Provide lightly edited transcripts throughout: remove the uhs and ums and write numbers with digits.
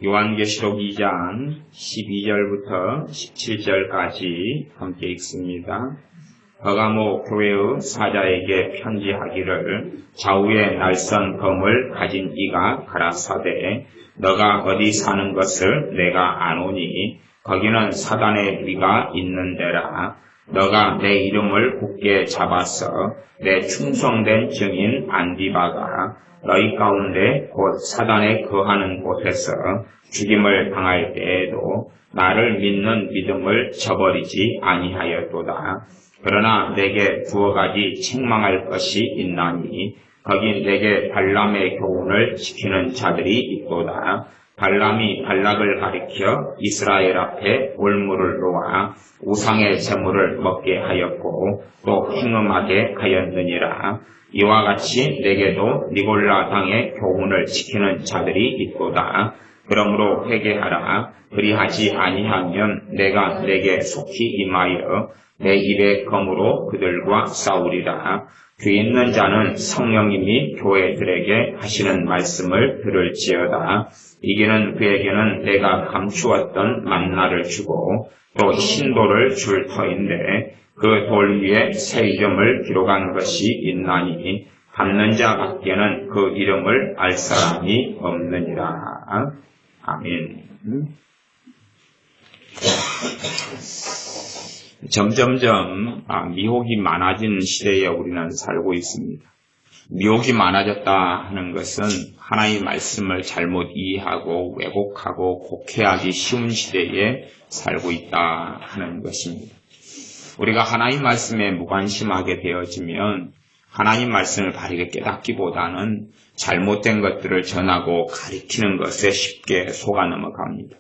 요한계시록 2장 12절부터 17절까지 함께 읽습니다. 버가모 교회의 사자에게 편지하기를 좌우에 날선 검을 가진 이가 가라사대 너가 어디 사는 것을 내가 아노니 거기는 사단의 위가 있는 데라. 너가 내 이름을 굳게 잡아서 내 충성된 증인 안디바가 너희 가운데 곧 사단에 거하는 곳에서 죽임을 당할 때에도 나를 믿는 믿음을 저버리지 아니하였도다. 그러나 내게 두어 가지 책망할 것이 있나니 거기 내게 발람의 교훈을 지키는 자들이 있도다. 발람이 발락을 가리켜 이스라엘 앞에 올무를 놓아 우상의 제물을 먹게 하였고 또 행음하게 하였느니라. 이와 같이 내게도 니골라 당의 교훈을 지키는 자들이 있도다. 그러므로 회개하라. 그리하지 아니하면 내가 내게 속히 임하여 내 입의 검으로 그들과 싸우리라. 귀 있는 자는 성령님이 교회들에게 하시는 말씀을 들을지어다. 이기는 그에게는 내가 감추었던 만나를 주고 또 신도를 줄 터인데 그 돌 위에 새 이름을 기록한 것이 있나니 받는 자 밖에는 그 이름을 알 사람이 없느니라. 아멘. 점점점 미혹이 많아진 시대에 우리는 살고 있습니다. 미혹이 많아졌다 하는 것은 하나님의 말씀을 잘못 이해하고 왜곡하고 곡해하기 쉬운 시대에 살고 있다 하는 것입니다. 우리가 하나님 말씀에 무관심하게 되어지면 하나님 말씀을 바르게 깨닫기보다는 잘못된 것들을 전하고 가리키는 것에 쉽게 속아 넘어갑니다.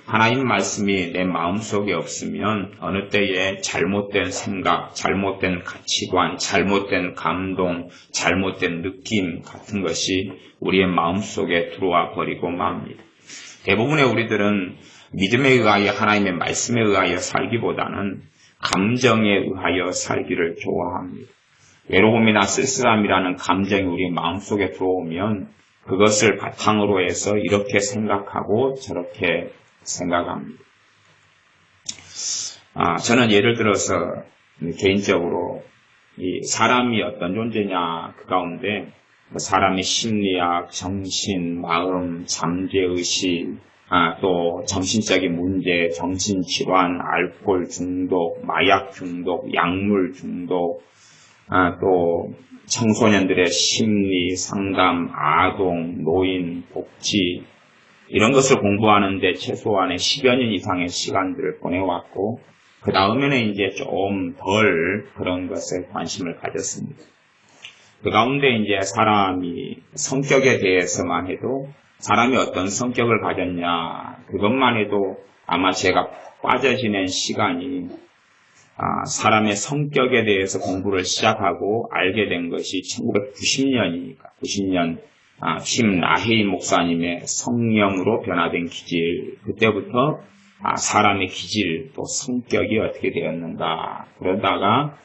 하나님 말씀이 내 마음속에 없으면 어느 때에 잘못된 생각, 잘못된 가치관, 잘못된 감동, 잘못된 느낌 같은 것이 우리의 마음속에 들어와 버리고 맙니다. 대부분의 우리들은 믿음에 의하여 하나님의 말씀에 의하여 살기보다는 감정에 의하여 살기를 좋아합니다. 외로움이나 쓸쓸함이라는 감정이 우리 마음속에 들어오면 그것을 바탕으로 해서 이렇게 생각하고 저렇게 생각합니다. 저는 예를 들어서 개인적으로 이 사람이 어떤 존재냐 그 가운데 사람의 심리학, 정신, 마음, 잠재의식, 또 정신적인 문제, 정신질환, 알코올 중독, 마약 중독, 약물 중독, 또 청소년들의 심리, 상담, 아동, 노인, 복지 이런 것을 공부하는데 최소한의 10여 년 이상의 시간들을 보내왔고 그 다음에는 이제 좀 덜 그런 것에 관심을 가졌습니다. 그 가운데 이제 사람이 성격에 대해서만 해도 사람이 어떤 성격을 가졌냐 그것만 해도 아마 제가 빠져 지낸 시간이 사람의 성격에 대해서 공부를 시작하고 알게 된 것이 1990년이니까 90년 팀 라헤이 목사님의 성령으로 변화된 기질 그때부터 사람의 기질 또 성격이 어떻게 되었는가 그러다가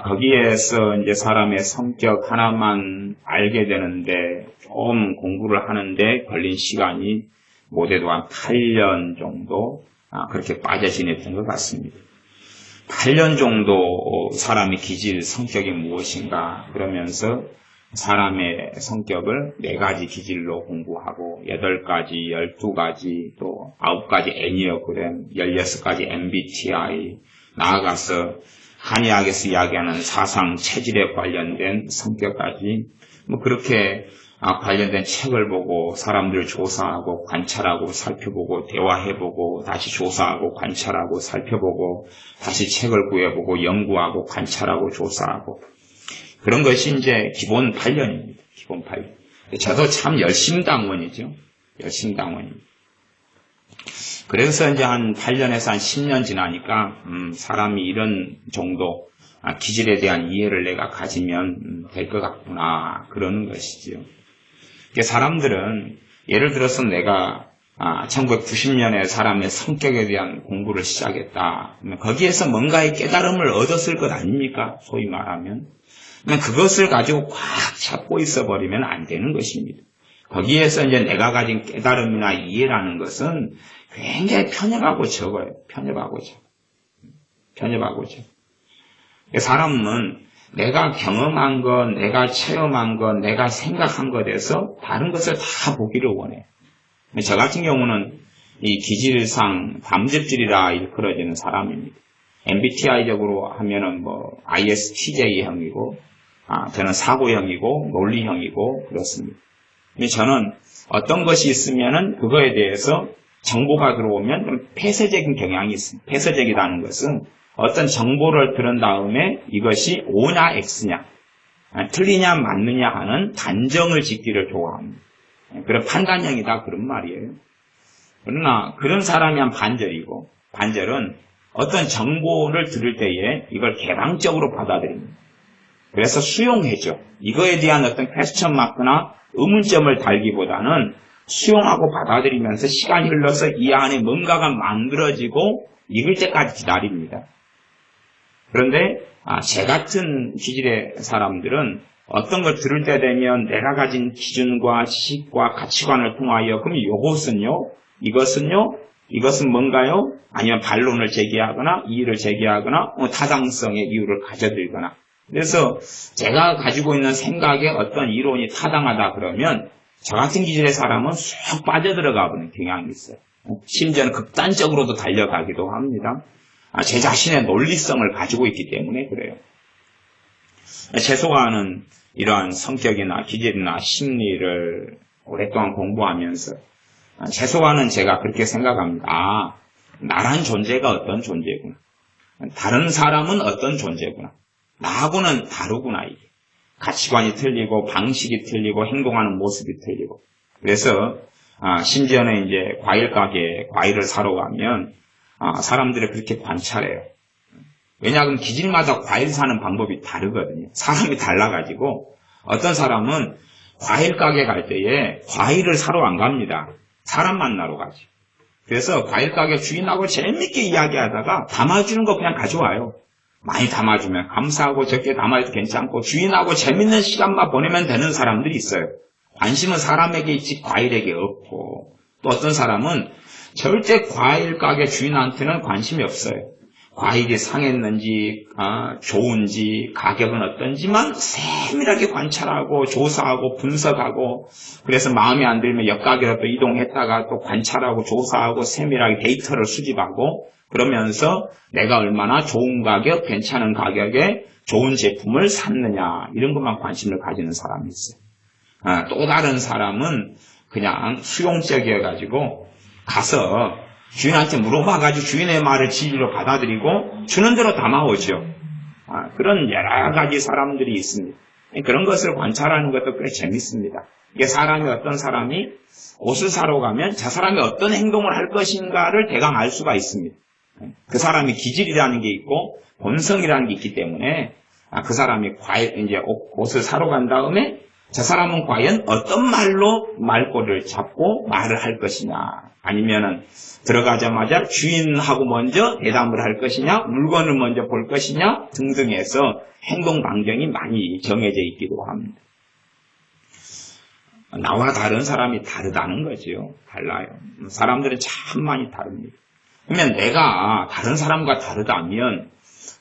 거기에서 이제 사람의 성격 하나만 알게 되는데 좀 공부를 하는데 걸린 시간이 못해도 한 8년 정도 그렇게 빠져 지냈던 것 같습니다. 8년 정도 사람의 기질, 성격이 무엇인가 그러면서 사람의 성격을 4가지 기질로 공부하고 8가지, 12가지, 또 9가지 애니어그램, 16가지 MBTI, 나아가서 한의학에서 이야기하는 사상, 체질에 관련된 성격까지 그렇게 관련된 책을 보고 사람들을 조사하고 관찰하고 살펴보고 대화해보고 다시 조사하고 관찰하고 살펴보고 다시 책을 구해보고 연구하고 관찰하고 조사하고 그런 것이 이제 기본 8년입니다. 기본 8년. 저도 참 열심당원이죠. 열심당원입니다. 그래서 이제 한 8년에서 한 10년 지나니까 사람이 이런 정도 기질에 대한 이해를 내가 가지면 될 것 같구나 그러는 것이죠. 사람들은 예를 들어서 내가 1990년에 사람의 성격에 대한 공부를 시작했다. 거기에서 뭔가의 깨달음을 얻었을 것 아닙니까? 소위 말하면. 그것을 가지고 꽉 잡고 있어 버리면 안 되는 것입니다. 거기에서 이제 내가 가진 깨달음이나 이해라는 것은 굉장히 편협하고 적어요. 편협하고 적어. 사람은 내가 경험한 것, 내가 체험한 것, 내가 생각한 것에서 다른 것을 다 보기를 원해요. 저 같은 경우는 이 기질상 담즙질이라 일컬어지는 사람입니다. MBTI적으로 하면은 ISTJ형이고, 저는 사고형이고, 논리형이고, 그렇습니다. 저는 어떤 것이 있으면은 그거에 대해서 정보가 들어오면 좀 폐쇄적인 경향이 있습니다. 폐쇄적이라는 것은 어떤 정보를 들은 다음에 이것이 O냐 X냐, 틀리냐 맞느냐 하는 단정을 짓기를 좋아합니다. 그런 판단형이다 그런 말이에요. 그러나 그런 사람이 한 반절이고, 반절은 어떤 정보를 들을 때에 이걸 개방적으로 받아들입니다. 그래서 수용해줘. 이거에 대한 어떤 퀘스천 마크나 의문점을 달기보다는 수용하고 받아들이면서 시간이 흘러서 이 안에 뭔가가 만들어지고 익을 때까지 기다립니다. 그런데 제 같은 기질의 사람들은 어떤 걸 들을 때 되면 내가 가진 기준과 지식과 가치관을 통하여 그럼 이것은 뭔가요? 아니면 반론을 제기하거나 이의를 제기하거나 타당성의 이유를 가져들거나. 그래서 제가 가지고 있는 생각에 어떤 이론이 타당하다 그러면 저 같은 기질의 사람은 쑥 빠져들어가 버리는 경향이 있어요. 심지어는 극단적으로도 달려가기도 합니다. 제 자신의 논리성을 가지고 있기 때문에 그래요. 최소한은 이러한 성격이나 기질이나 심리를 오랫동안 공부하면서 최소한은 제가 그렇게 생각합니다. 나란 존재가 어떤 존재구나. 다른 사람은 어떤 존재구나. 나하고는 다르구나, 이게. 가치관이 틀리고, 방식이 틀리고, 행동하는 모습이 틀리고. 그래서, 심지어는 이제 과일 가게에 과일을 사러 가면, 사람들을 그렇게 관찰해요. 왜냐하면 기질마다 과일 사는 방법이 다르거든요. 사람이 달라가지고, 어떤 사람은 과일 가게 갈 때에 과일을 사러 안 갑니다. 사람 만나러 가지. 그래서 과일 가게 주인하고 재밌게 이야기하다가 담아주는 거 그냥 가져와요. 많이 담아주면 감사하고 적게 담아도 괜찮고 주인하고 재밌는 시간만 보내면 되는 사람들이 있어요. 관심은 사람에게 있지 과일에게 없고, 또 어떤 사람은 절대 과일 가게 주인한테는 관심이 없어요. 과일이 상했는지 좋은지 가격은 어떤지만 세밀하게 관찰하고 조사하고 분석하고, 그래서 마음에 안 들면 옆 가게로 또 이동했다가 또 관찰하고 조사하고 세밀하게 데이터를 수집하고, 그러면서 내가 얼마나 좋은 가격, 괜찮은 가격에 좋은 제품을 샀느냐, 이런 것만 관심을 가지는 사람이 있어요. 또 다른 사람은 그냥 수용적이어가지고 가서 주인한테 물어봐가지고 주인의 말을 진리로 받아들이고 주는 대로 담아오죠. 그런 여러 가지 사람들이 있습니다. 그런 것을 관찰하는 것도 꽤 재밌습니다. 이게 어떤 사람이 옷을 사러 가면 저 사람이 어떤 행동을 할 것인가를 대강 알 수가 있습니다. 그 사람이 기질이라는 게 있고 본성이라는 게 있기 때문에 그 사람이 옷을 사러 간 다음에 저 사람은 과연 어떤 말로 말꼬리를 잡고 말을 할 것이냐, 아니면은 들어가자마자 주인하고 먼저 대담을 할 것이냐, 물건을 먼저 볼 것이냐 등등해서 행동 반경이 많이 정해져 있기도 합니다. 나와 다른 사람이 다르다는 거죠. 달라요. 사람들은 참 많이 다릅니다. 그러면 내가 다른 사람과 다르다면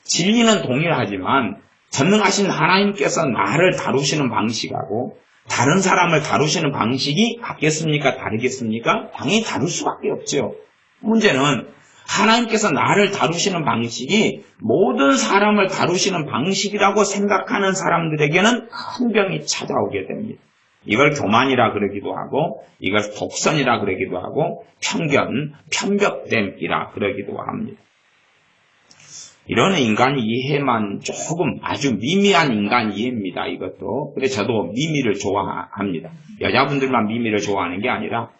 진리는 동일하지만 전능하신 하나님께서 나를 다루시는 방식하고 다른 사람을 다루시는 방식이 같겠습니까? 다르겠습니까? 당연히 다를 수밖에 없죠. 문제는 하나님께서 나를 다루시는 방식이 모든 사람을 다루시는 방식이라고 생각하는 사람들에게는 큰 병이 찾아오게 됩니다. 이걸 교만이라 그러기도 하고, 이걸 독선이라 그러기도 하고, 편벽됨이라 그러기도 합니다. 이런 인간 이해만 조금 아주 미미한 인간 이해입니다. 이것도. 근데 저도 미미를 좋아합니다. 여자분들만 미미를 좋아하는 게 아니라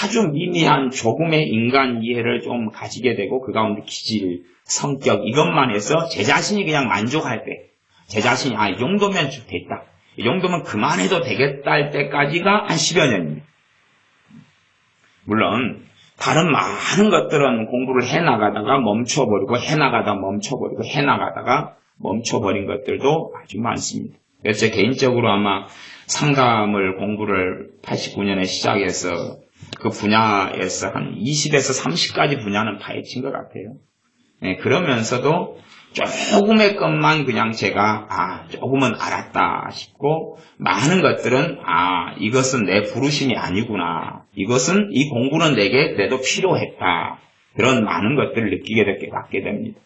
아주 미미한 조금의 인간 이해를 좀 가지게 되고, 그 가운데 기질, 성격 이것만 해서 제 자신이 그냥 만족할 때, 제 자신이 이 정도면 됐다, 이 정도면 그만해도 되겠다 할 때까지가 한 10여 년입니다. 물론 다른 많은 것들은 공부를 해나가다가 멈춰버리고 해나가다 멈춰버리고 해나가다가 멈춰버린 것들도 아주 많습니다. 제 개인적으로 아마 상담을 공부를 89년에 시작해서 그 분야에서 한 20에서 30가지 분야는 파헤친 것 같아요. 그러면서도 조금의 것만 그냥 제가 조금은 알았다 싶고, 많은 것들은 이것은 내 부르심이 아니구나, 이것은 이 공부는 내게 그래도 필요했다, 그런 많은 것들을 느끼게 받게 됩니다.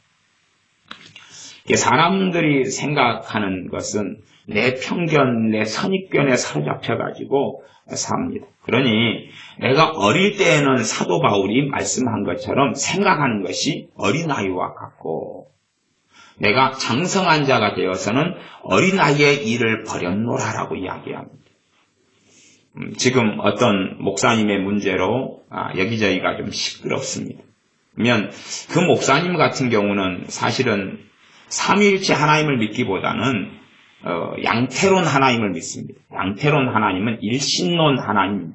사람들이 생각하는 것은 내 편견, 내 선입견에 사로잡혀가지고 삽니다. 그러니 내가 어릴 때에는 사도 바울이 말씀한 것처럼 생각하는 것이 어린아이와 같고, 내가 장성한 자가 되어서는 어린아이의 일을 버렸노라라고 이야기합니다. 지금 어떤 목사님의 문제로 여기저기가 좀 시끄럽습니다. 그러면 그 목사님 같은 경우는 사실은 삼위일체 하나님을 믿기보다는 양태론 하나님을 믿습니다. 양태론 하나님은 일신론 하나님.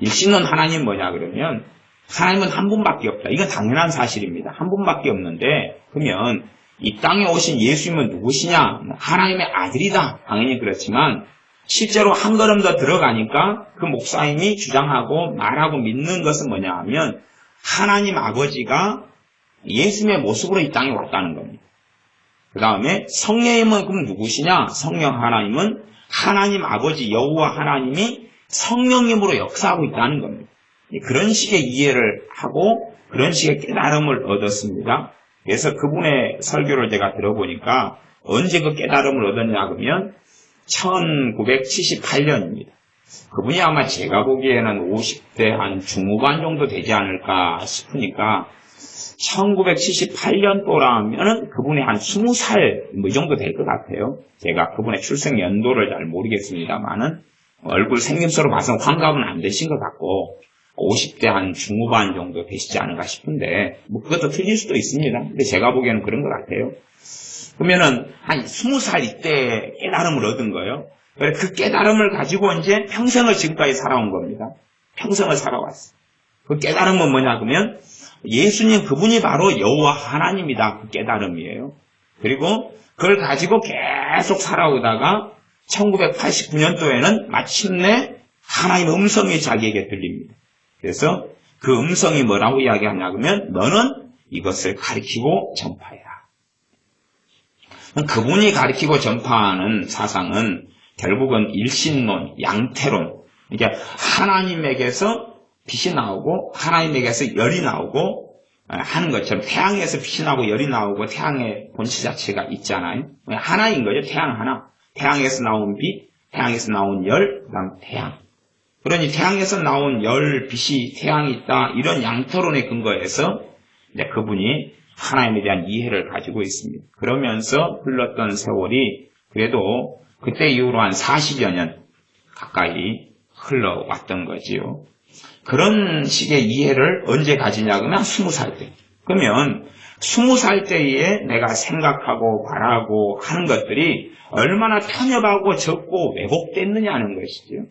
일신론 하나님 뭐냐 그러면, 하나님은 한 분밖에 없다. 이건 당연한 사실입니다. 한 분밖에 없는데, 그러면 이 땅에 오신 예수님은 누구시냐? 하나님의 아들이다. 당연히 그렇지만 실제로 한 걸음 더 들어가니까 그 목사님이 주장하고 말하고 믿는 것은 뭐냐 하면, 하나님 아버지가 예수님의 모습으로 이 땅에 왔다는 겁니다. 그 다음에 성령님은 그럼 누구시냐? 성령 하나님은 하나님 아버지 여호와 하나님이 성령님으로 역사하고 있다는 겁니다. 그런 식의 이해를 하고 그런 식의 깨달음을 얻었습니다. 그래서 그분의 설교를 제가 들어보니까 언제 그 깨달음을 얻었냐 그러면 1978년입니다. 그분이 아마 제가 보기에는 50대 한 중후반 정도 되지 않을까 싶으니까 1978년도라면 그분이 한 20살 이 정도 될 것 같아요. 제가 그분의 출생 연도를 잘 모르겠습니다만은 얼굴 생김새로 봐서 환갑은 안 되신 것 같고 50대 한 중후반 정도 되시지 않은가 싶은데, 그것도 틀릴 수도 있습니다. 근데 제가 보기에는 그런 것 같아요. 그러면은 한 20살 이때 깨달음을 얻은 거예요. 그 깨달음을 가지고 이제 평생을 지금까지 살아온 겁니다. 평생을 살아왔어요. 그 깨달음은 뭐냐 그러면 예수님 그분이 바로 여호와 하나님이다. 그 깨달음이에요. 그리고 그걸 가지고 계속 살아오다가 1989년도에는 마침내 하나님의 음성이 자기에게 들립니다. 그래서 그 음성이 뭐라고 이야기하냐 그러면, 너는 이것을 가르치고 전파해라. 그분이 가르치고 전파하는 사상은 결국은 일신론, 양태론, 그러니까 하나님에게서 빛이 나오고 하나님에게서 열이 나오고 하는 것처럼, 태양에서 빛이 나오고 열이 나오고 태양의 본체 자체가 있잖아요. 하나인 거죠. 태양 하나. 태양에서 나온 빛, 태양에서 나온 열, 그다음 태양. 그러니 태양에서 나온 열, 빛이 태양이 있다, 이런 양태론에 근거해서 이제 그분이 하나님에 대한 이해를 가지고 있습니다. 그러면서 흘렀던 세월이 그래도 그때 이후로 한 40여 년 가까이 흘러왔던 거지요. 그런 식의 이해를 언제 가지냐 그러면 20살 때. 그러면 20살 때에 내가 생각하고 바라고 하는 것들이 얼마나 편협하고 적고 왜곡됐느냐는 것이죠.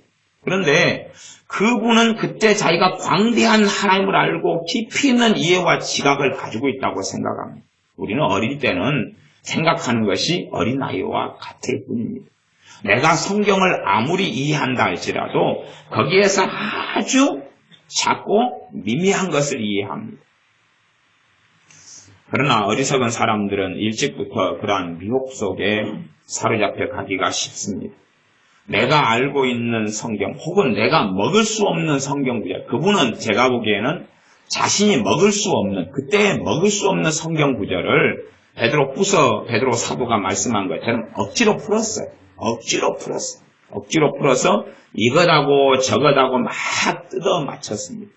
그런데 그분은 그때 자기가 광대한 하나님을 알고 깊이 있는 이해와 지각을 가지고 있다고 생각합니다. 우리는 어릴 때는 생각하는 것이 어린아이와 같을 뿐입니다. 내가 성경을 아무리 이해한다 할지라도 거기에서 아주 작고 미미한 것을 이해합니다. 그러나 어리석은 사람들은 일찍부터 그러한 미혹 속에 사로잡혀 가기가 쉽습니다. 내가 알고 있는 성경 혹은 내가 먹을 수 없는 성경 구절, 그분은 제가 보기에는 자신이 먹을 수 없는, 그때 먹을 수 없는 성경 구절을 베드로 사도가 말씀한 것처럼 억지로 풀었어요. 억지로 풀어서 이것하고 저것하고 막 뜯어 맞췄습니다.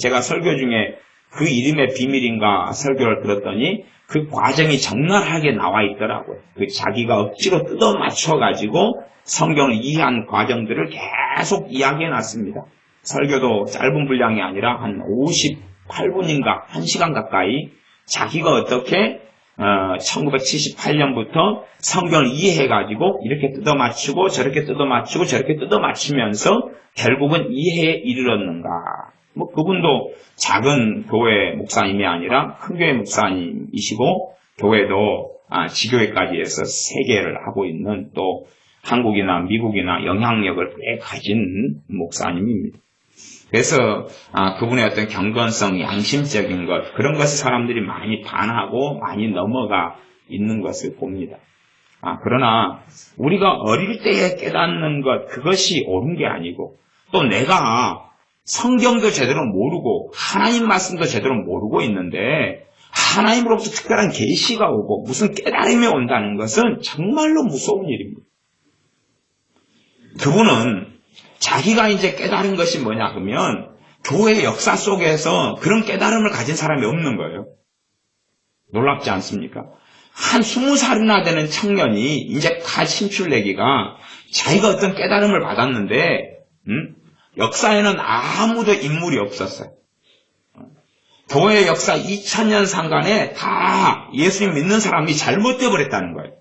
제가 설교 중에 그 이름의 비밀인가 설교를 들었더니 그 과정이 적나라하게 나와 있더라고요. 그 자기가 억지로 뜯어 맞춰가지고 성경을 이해한 과정들을 계속 이야기해 놨습니다. 설교도 짧은 분량이 아니라 한 58분인가 1시간 가까이 자기가 어떻게 1978년부터 성경을 이해해가지고 이렇게 뜯어맞추고 저렇게 뜯어맞추고 저렇게 뜯어맞추면서 결국은 이해에 이르렀는가. 그분도 작은 교회 목사님이 아니라 큰 교회 목사님이시고 교회도 지교회까지 해서 세계를 하고 있는 또 한국이나 미국이나 영향력을 꽤 가진 목사님입니다. 그래서 그분의 어떤 경건성, 양심적인 것, 그런 것을 사람들이 많이 반하고 많이 넘어가 있는 것을 봅니다. 그러나 우리가 어릴 때에 깨닫는 것, 그것이 옳은 게 아니고, 또 내가 성경도 제대로 모르고 하나님 말씀도 제대로 모르고 있는데 하나님으로부터 특별한 계시가 오고 무슨 깨달음이 온다는 것은 정말로 무서운 일입니다. 그분은 자기가 이제 깨달은 것이 뭐냐 그러면 교회 역사 속에서 그런 깨달음을 가진 사람이 없는 거예요. 놀랍지 않습니까? 한 20살이나 되는 청년이 이제 갓 신출내기가 자기가 어떤 깨달음을 받았는데 역사에는 아무도 인물이 없었어요. 교회 역사 2000년 상간에 다 예수님 믿는 사람이 잘못되어 버렸다는 거예요.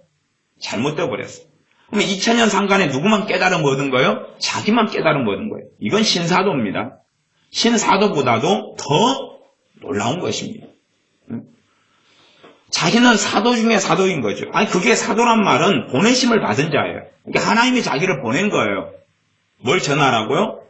잘못되어 버렸어요. 그러면 2000년 상간에 누구만 깨달음 얻은 거예요? 자기만 깨달음 얻은 거예요. 이건 신사도입니다. 신사도보다도 더 놀라운 것입니다. 자기는 사도 중에 사도인 거죠. 그게 사도란 말은 보내심을 받은 자예요. 그러니까 하나님이 자기를 보낸 거예요. 뭘 전하라고요?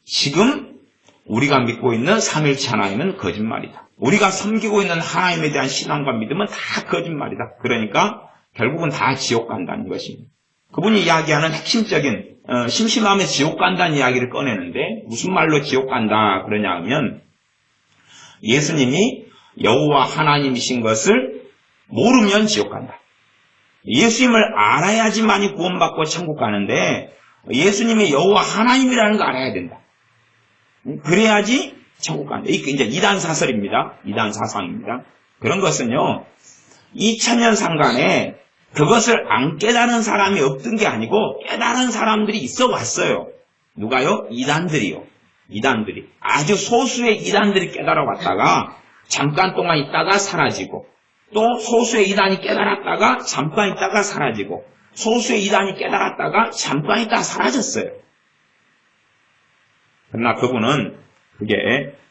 지금 우리가 믿고 있는 삼일체 하나님은 거짓말이다. 우리가 섬기고 있는 하나님에 대한 신앙과 믿음은 다 거짓말이다. 그러니까 결국은 다 지옥 간다는 것입니다. 그분이 이야기하는 핵심적인 심심하면 지옥 간다는 이야기를 꺼내는데 무슨 말로 지옥 간다 그러냐 하면 예수님이 여호와 하나님이신 것을 모르면 지옥 간다. 예수님을 알아야지만이 구원받고 천국 가는데 예수님이 여호와 하나님이라는 거 알아야 된다. 그래야지 천국 간다. 이게 이제 이단 사설입니다. 이단 사상입니다. 그런 것은요, 2000년 상간에 그것을 안 깨달은 사람이 없던 게 아니고 깨달은 사람들이 있어 왔어요. 누가요? 이단들이요. 이단들이. 아주 소수의 이단들이 깨달아 왔다가 잠깐 동안 있다가 사라지고 또 소수의 이단이 깨달았다가 잠깐 있다가 사라지고 소수의 이단이 깨달았다가 잠깐 있다가 사라졌어요. 그러나 그분은 그게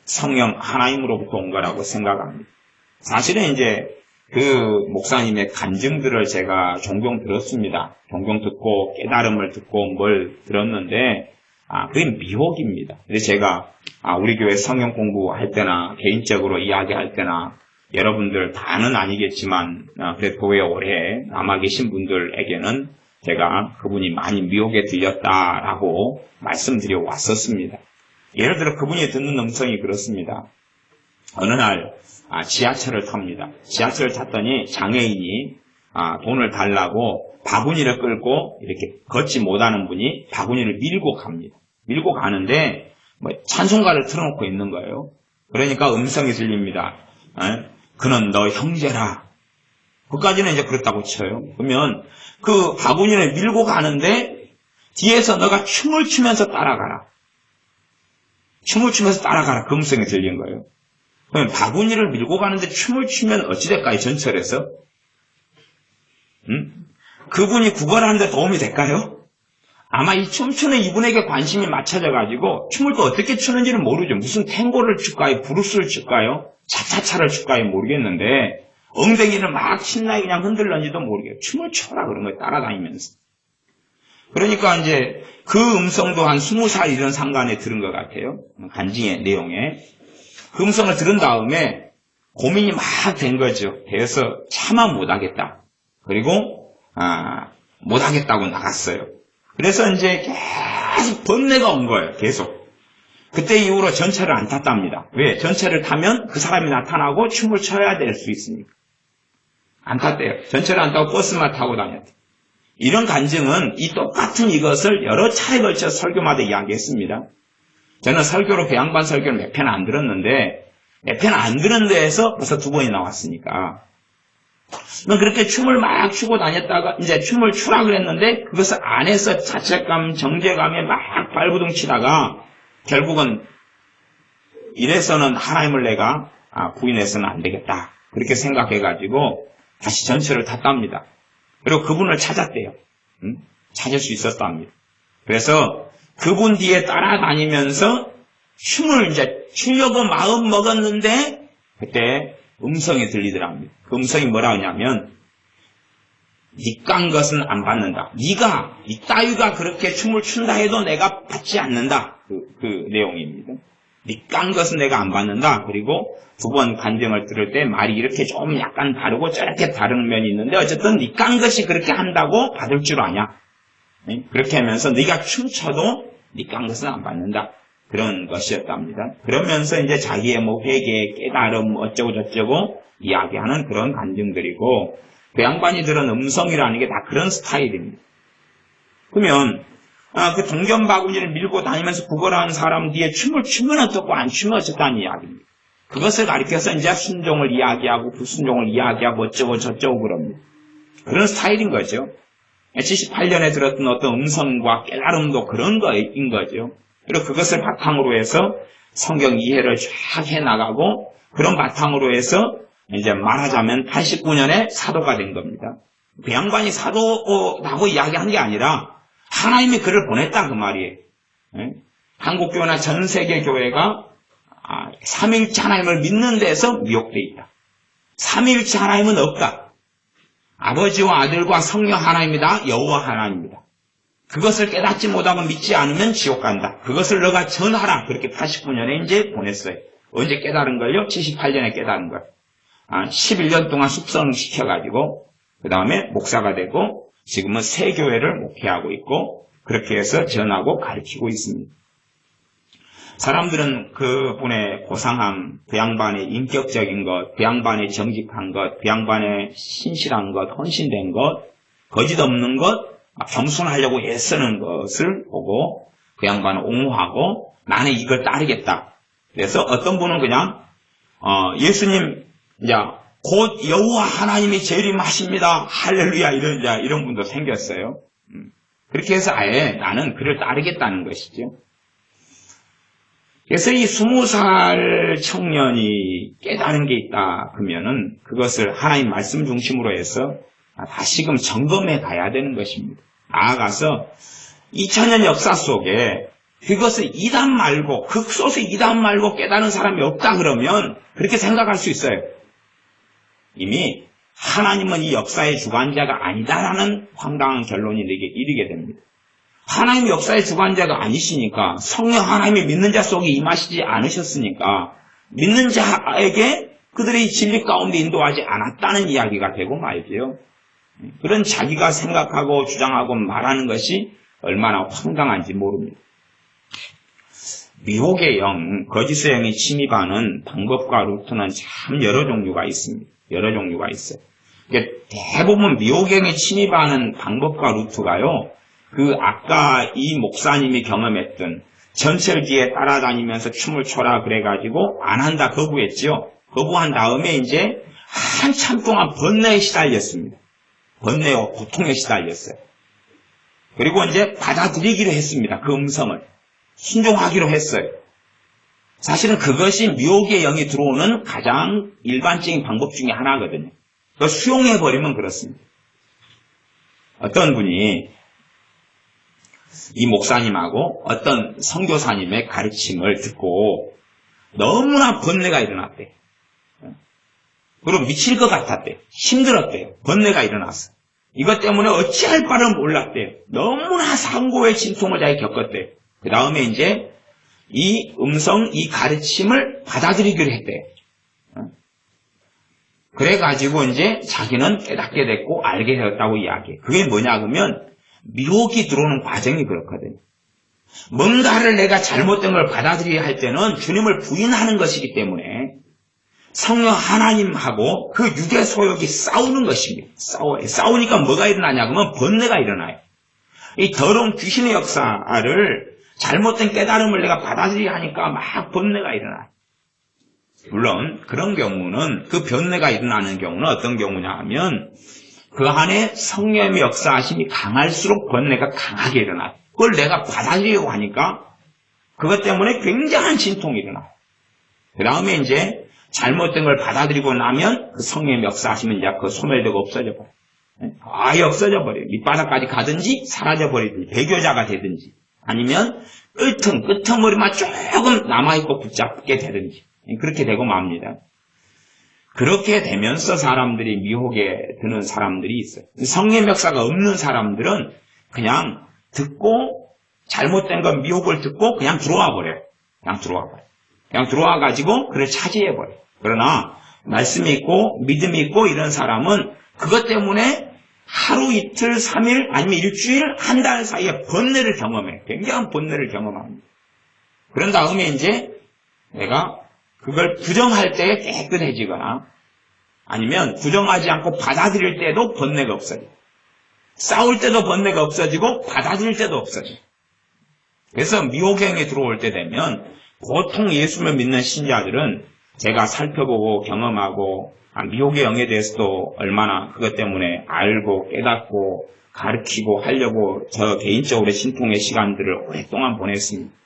성령 하나님으로부터 온 거라고 생각합니다. 사실은 이제 그 목사님의 간증들을 제가 종종 들었습니다. 종종 듣고 깨달음을 듣고 뭘 들었는데 그게 미혹입니다. 그래서 제가 우리 교회 성경 공부할 때나 개인적으로 이야기할 때나 여러분들 다는 아니겠지만 그래도 교회에 오래 남아 계신 분들에게는 제가 그분이 많이 미혹에 들렸다라고 말씀드려 왔었습니다. 예를 들어 그분이 듣는 음성이 그렇습니다. 어느 날 지하철을 탑니다. 지하철을 탔더니 장애인이 돈을 달라고 바구니를 끌고 이렇게 걷지 못하는 분이 바구니를 밀고 갑니다. 밀고 가는데 찬송가를 틀어놓고 있는 거예요. 그러니까 음성이 들립니다. 그는 너 형제라. 그까지는 이제 그렇다고 쳐요. 그러면 그 바구니를 밀고 가는데 뒤에서 너가 춤을 추면서 따라가라. 춤을 추면서 따라가라. 그 음성이 들린 거예요. 그러면 바구니를 밀고 가는데 춤을 추면 어찌 될까요? 전철에서? 그분이 구걸하는데 도움이 될까요? 아마 이 춤추는 이분에게 관심이 맞춰져가지고 춤을 또 어떻게 추는지는 모르죠. 무슨 탱고를 출까요? 브루스를 출까요? 차차차를 출까요? 모르겠는데 엉덩이를 막 신나게 그냥 흔들는지도 모르겠어요. 춤을 춰라 그런 거예요. 따라다니면서. 그러니까 이제 그 음성도 한 20살 이런 상간에 들은 것 같아요. 간증의 내용에. 그 음성을 들은 다음에 고민이 막 된 거죠. 그래서 차마 못하겠다. 그리고 못하겠다고 나갔어요. 그래서 이제 계속 번뇌가 온 거예요. 계속. 그때 이후로 전철을 안 탔답니다. 왜? 전철을 타면 그 사람이 나타나고 춤을 춰야 될 수 있으니까. 안 탔대요. 전철을 안 타고 버스만 타고 다녔대요. 이런 간증은 이 똑같은 이것을 여러 차례 걸쳐 설교마다 이야기했습니다. 저는 설교로 그 양반 설교를 몇 편 안 들었는데 몇 편 안 들은 데에서 벌써 2번이 나왔으니까 그렇게 춤을 막 추고 다녔다가 이제 춤을 추라 그랬는데 그것을 안에서 자책감, 정죄감에 막 발부둥 치다가 결국은 이래서는 하나님을 내가 부인해서는 안 되겠다. 그렇게 생각해가지고 다시 전철을 탔답니다. 그리고 그분을 찾았대요. 찾을 수 있었답니다. 그래서 그분 뒤에 따라다니면서 춤을 이제 추려고 마음 먹었는데 그때 음성이 들리더랍니다. 그 음성이 뭐라 하냐면 니 깐 것은 안 받는다. 니가 니 따위가 그렇게 춤을 춘다 해도 내가 받지 않는다. 그 내용입니다. 니 깐 것은 내가 안 받는다. 그리고 두 번 간증을 들을 때 말이 이렇게 좀 약간 다르고 저렇게 다른 면이 있는데 어쨌든 니 깐 것이 그렇게 한다고 받을 줄 아냐. 그렇게 하면서 네가 춤춰도 니 깐 것은 안 받는다. 그런 것이었답니다. 그러면서 이제 자기의 뭐 회개, 깨달음, 어쩌고 저쩌고 이야기하는 그런 간증들이고 그 양반이 들은 음성이라는 게 다 그런 스타일입니다. 그러면 그 동전바구니를 밀고 다니면서 구걸하는 사람 뒤에 춤을 추면 어떻고 안 추면 어쨌다는 이야기입니다. 그것을 가리켜서 이제 순종을 이야기하고 불순종을 이야기하고 어쩌고 저쩌고 그럽니다. 그런 스타일인 거죠. 78년에 들었던 어떤 음성과 깨달음도 그런 거인 거죠. 그리고 그것을 바탕으로 해서 성경 이해를 쫙 해나가고 그런 바탕으로 해서 이제 말하자면 89년에 사도가 된 겁니다. 그 양반이 사도라고 이야기한 게 아니라 하나님이 그를 보냈다 그 말이에요. 한국교회나 전 세계 교회가 삼위일체 하나님을 믿는 데서 미혹되어 있다. 삼위일체 하나님은 없다. 아버지와 아들과 성령 하나님이다. 여호와 하나님이다. 그것을 깨닫지 못하고 믿지 않으면 지옥 간다. 그것을 너가 전하라. 그렇게 89년에 이제 보냈어요. 언제 깨달은 걸요? 78년에 깨달은 걸. 11년 동안 숙성시켜가지고 그 다음에 목사가 되고 지금은 새 교회를 목회하고 있고 그렇게 해서 전하고 가르치고 있습니다. 사람들은 그 분의 고상함, 그 양반의 인격적인 것, 그 양반의 정직한 것, 그 양반의 신실한 것, 헌신된 것, 거짓 없는 것, 겸손하려고 애쓰는 것을 보고 그 양반을 옹호하고 나는 이걸 따르겠다. 그래서 어떤 분은 그냥 예수님 이제 곧 여호와 하나님이 재림하십니다. 할렐루야 이런 분도 생겼어요. 그렇게 해서 아예 나는 그를 따르겠다는 것이죠. 그래서 이 20살 청년이 깨달은 게 있다 그러면은 그것을 하나님 말씀 중심으로 해서 다시금 점검해 가야 되는 것입니다. 나아가서 2000년 역사 속에 그것을 이단 말고 극소수 이단 말고 깨달은 사람이 없다 그러면 그렇게 생각할 수 있어요. 이미 하나님은 이 역사의 주관자가 아니다라는 황당한 결론이 이르게 됩니다. 하나님 역사의 주관자가 아니시니까 성령 하나님이 믿는 자 속에 임하시지 않으셨으니까 믿는 자에게 그들의 진리 가운데 인도하지 않았다는 이야기가 되고 말이죠. 그런 자기가 생각하고 주장하고 말하는 것이 얼마나 황당한지 모릅니다. 미혹의 영, 거짓의 영이 침입하는 방법과 루트는 참 여러 종류가 있습니다. 여러 종류가 있어요. 대부분 미혹의 영이 침입하는 방법과 루트가요. 그 아까 이 목사님이 경험했던 전철기에 따라다니면서 춤을 춰라 그래가지고 안 한다 거부했죠. 거부한 다음에 이제 한참 동안 번뇌에 시달렸습니다. 번뇌와 고통에 시달렸어요. 그리고 이제 받아들이기로 했습니다. 그 음성을. 순종하기로 했어요. 사실은 그것이 미혹의 영이 들어오는 가장 일반적인 방법 중에 하나거든요. 그걸 수용해버리면 그렇습니다. 어떤 분이 이 목사님하고 어떤 선교사님의 가르침을 듣고 너무나 번뇌가 일어났대요. 그리고 미칠 것 같았대요. 힘들었대요. 번뇌가 일어났어요. 이것 때문에 어찌할 바를 몰랐대요. 너무나 상고의 진통을 자기 겪었대요. 그 다음에 이제 이 음성, 이 가르침을 받아들이기로 했대요. 그래가지고 이제 자기는 깨닫게 됐고 알게 되었다고 이야기해요. 그게 뭐냐 그러면 미혹이 들어오는 과정이 그렇거든요. 뭔가를 내가 잘못된 걸 받아들여야 할 때는 주님을 부인하는 것이기 때문에 성령 하나님하고 그 육의 소욕이 싸우는 것입니다. 싸우니까 뭐가 일어나냐 그러면 번뇌가 일어나요. 이 더러운 귀신의 역사를 잘못된 깨달음을 내가 받아들여야 하니까 막 번뇌가 일어나요. 물론 그런 경우는 그 번뇌가 일어나는 경우는 어떤 경우냐 하면 그 안에 성령의 역사하심이 강할수록 번뇌가 강하게 일어나요. 그걸 내가 받아들이려고 하니까 그것 때문에 굉장한 진통이 일어나요. 그 다음에 이제 잘못된 걸 받아들이고 나면 그 성령의 역사하시면 이제 그 소멸되고 없어져 버려요. 아예 없어져 버려요. 밑바닥까지 가든지 사라져 버리든지 배교자가 되든지 아니면 끄트머리만 조금 남아있고 붙잡게 되든지 그렇게 되고 맙니다. 그렇게 되면서 사람들이 미혹에 드는 사람들이 있어요. 성령 역사가 없는 사람들은 그냥 듣고 잘못된 건 미혹을 듣고 그냥 들어와 버려요. 그냥 들어와 가지고 그를 차지해 버려요. 그러나 말씀이 있고 믿음이 있고 이런 사람은 그것 때문에 하루 이틀 3일 아니면 일주일 한 달 사이에 번뇌를 경험해. 굉장한 번뇌를 경험합니다. 그런 다음에 이제 내가 그걸 부정할 때 깨끗해지거나 아니면 부정하지 않고 받아들일 때도 번뇌가 없어져. 싸울 때도 번뇌가 없어지고 받아들일 때도 없어져. 그래서 미혹행에 들어올 때 되면 보통 예수를 믿는 신자들은 제가 살펴보고 경험하고 미혹의 영에 대해서도 얼마나 그것 때문에 알고 깨닫고 가르치고 하려고 저 개인적으로 신통의 시간들을 오랫동안 보냈습니다.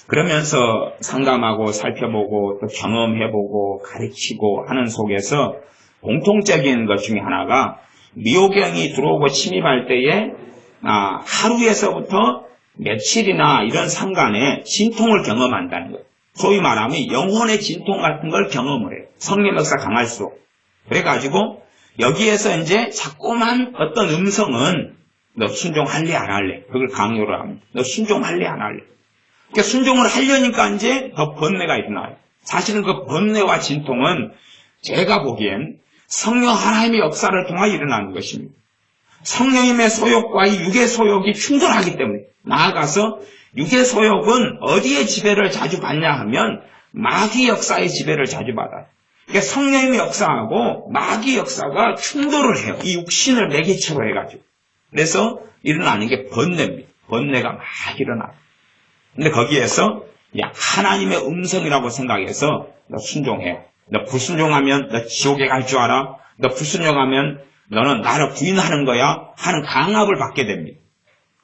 그러면서 상담하고 살펴보고 또 경험해보고 가르치고 하는 속에서 공통적인 것 중에 하나가 미혹영이 들어오고 침입할 때에 하루에서부터 며칠이나 이런 상간에 진통을 경험한다는 거예요. 소위 말하면 영혼의 진통 같은 걸 경험을 해요. 성령 역사 강할수록. 그래가지고 여기에서 이제 자꾸만 어떤 음성은 너 순종할래 안 할래? 그걸 강요를 합니다. 너 순종할래 안 할래? 그러니까 순종을 하려니까 이제 더 번뇌가 일어나요. 사실은 그 번뇌와 진통은 제가 보기엔 성령 하나님의 역사를 통하여 일어나는 것입니다. 성령님의 소욕과 이 육의 소욕이 충돌하기 때문에 나아가서 육의 소욕은 어디에 지배를 자주 받냐 하면 마귀 역사의 지배를 자주 받아요. 그러니까 성령님의 역사하고 마귀 역사가 충돌을 해요. 이 육신을 매개체로 해가지고. 그래서 일어나는 게 번뇌입니다. 번뇌가 막 일어나요. 근데 거기에서 하나님의 음성이라고 생각해서 너 순종해. 너 불순종하면 너 지옥에 갈 줄 알아? 너 불순종하면 너는 나를 부인하는 거야? 하는 강압을 받게 됩니다.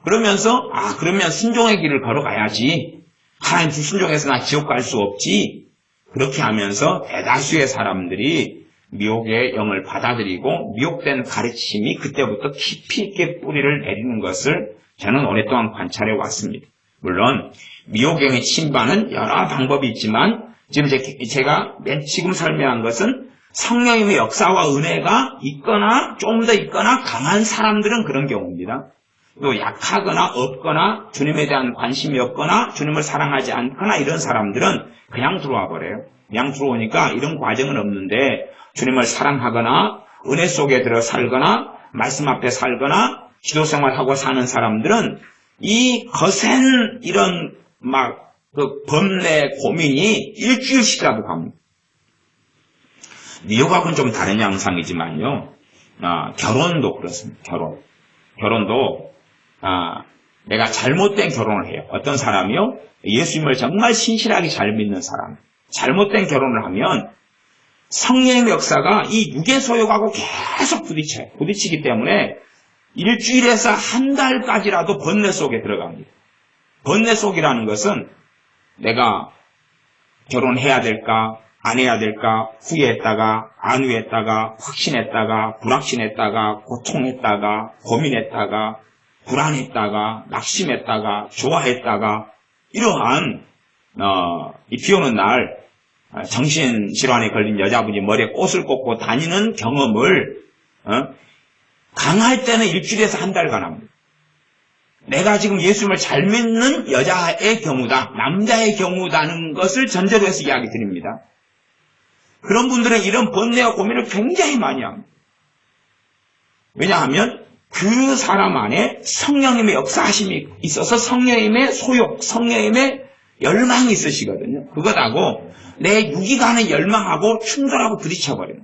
그러면서 그러면 순종의 길을 걸어가야지. 하나님 불순종해서 나 지옥 갈 수 없지. 그렇게 하면서 대다수의 사람들이 미혹의 영을 받아들이고 미혹된 가르침이 그때부터 깊이 있게 뿌리를 내리는 것을 저는 오랫동안 관찰해 왔습니다. 물론 미혹영의 침입하는 여러 방법이 있지만 지금 제가 지금 설명한 것은 성령님의 역사와 은혜가 있거나 좀 더 있거나 강한 사람들은 그런 경우입니다. 또 약하거나 없거나 주님에 대한 관심이 없거나 주님을 사랑하지 않거나 이런 사람들은 그냥 들어와 버려요. 그냥 들어오니까 이런 과정은 없는데 주님을 사랑하거나 은혜 속에 들어 살거나 말씀 앞에 살거나 기도 생활하고 사는 사람들은 이 거센 이런 그 번뇌 고민이 일주일씩이라도 갑니다. 미혹하고는 좀 다른 양상이지만요. 결혼도 그렇습니다. 결혼도 내가 잘못된 결혼을 해요. 어떤 사람이요? 예수님을 정말 신실하게 잘 믿는 사람. 잘못된 결혼을 하면 성령의 역사가 이 육의 소욕하고 계속 부딪혀요. 부딪히기 때문에 일주일에서 한 달까지라도 번뇌 속에 들어갑니다. 번뇌 속이라는 것은 내가 결혼해야 될까, 안 해야 될까, 후회했다가, 안 후회했다가, 확신했다가, 불확신했다가, 고통했다가, 고민했다가, 불안했다가, 낙심했다가, 좋아했다가, 이러한, 이 비 오는 날, 정신질환에 걸린 여자분이 머리에 꽃을 꽂고 다니는 경험을, 강할 때는 일주일에서 한 달간 합니다. 내가 지금 예수님을 잘 믿는 여자의 경우다, 남자의 경우다는 것을 전제로 해서 이야기 드립니다. 그런 분들은 이런 번뇌와 고민을 굉장히 많이 합니다. 왜냐하면 그 사람 안에 성령님의 역사하심이 있어서 성령님의 소욕, 성령님의 열망이 있으시거든요. 그것하고 내 육이 가는 열망하고 충돌하고 부딪혀버려요.